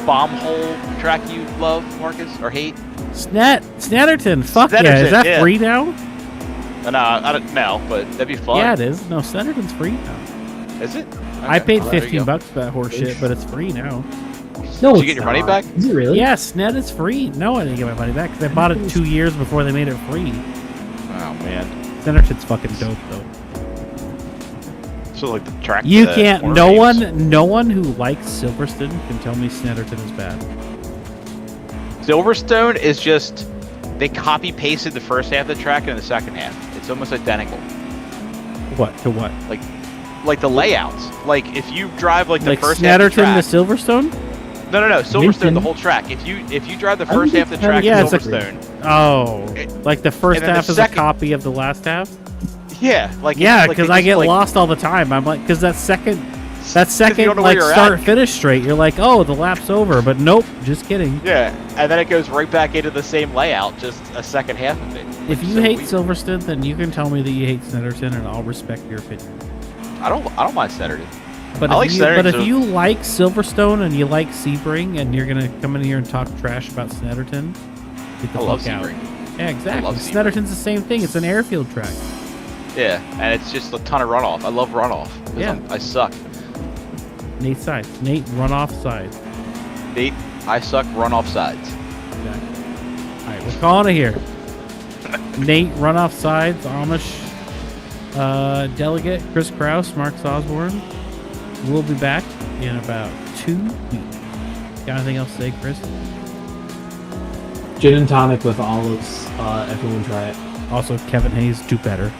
bomb hole track you love, Marcus, or hate? Snetterton. Fuck yeah! Is Snetterton, that yeah. free now? No, I don't know, but that'd be fun. Yeah, it is. No, Snetterton's free now. Is it? I Okay, paid well, there you go. $15 for that horse shit, but it's free now. No, Did you get your money back? Is it really? Yeah, Snet is free. No, I didn't get my money back because I bought it 2 years before they made it free. Oh man. Snetterton's fucking dope though. So like the track. You the can't. corner No waves. one who likes Silverstone can tell me Snetterton is bad. Silverstone is just they copy pasted the first half of the track and the second half. It's almost identical. What to what? Like the layouts. Like if you drive like the Like first half of the Snetterton track. to Silverstone? No. Silverstone, Minton? the whole track. If you drive the I don't first half of the think track Yeah, to it's a- Silverstone. Oh, like the first and then the half is second- a copy of the last half? Yeah, like Yeah, like, because they I just, get like, lost all the time. I'm like, because that second you don't know where like you're start at. finish straight. You're like, oh, the lap's over, but nope, just kidding. Yeah, and then it goes right back into the same layout, just a second half of it. If you So hate weird. Silverstone, then you can tell me that you hate Snetterton, and I'll respect your opinion. I don't mind Snetterton. But I like Snetterton, if so- you like Silverstone and you like Sebring, and you're gonna come in here and talk trash about Snetterton, get the I love fuck out. Sebring. Yeah, exactly. love Sebring. Snetterton's the same thing. It's an airfield track. Yeah, and it's just a ton of runoff. I love runoff. 'Cause Yeah. I suck. Nate sides. Nate run off sides. Nate, I suck runoff sides. Exactly. All right, we're calling it here. Nate run off sides. Amish delegate Chris Kraus, Mark Osborne. We'll be back in about 2 weeks. Got anything else to say, Chris? Gin and tonic with olives. Everyone try it. Also, Kevin Hayes, do better.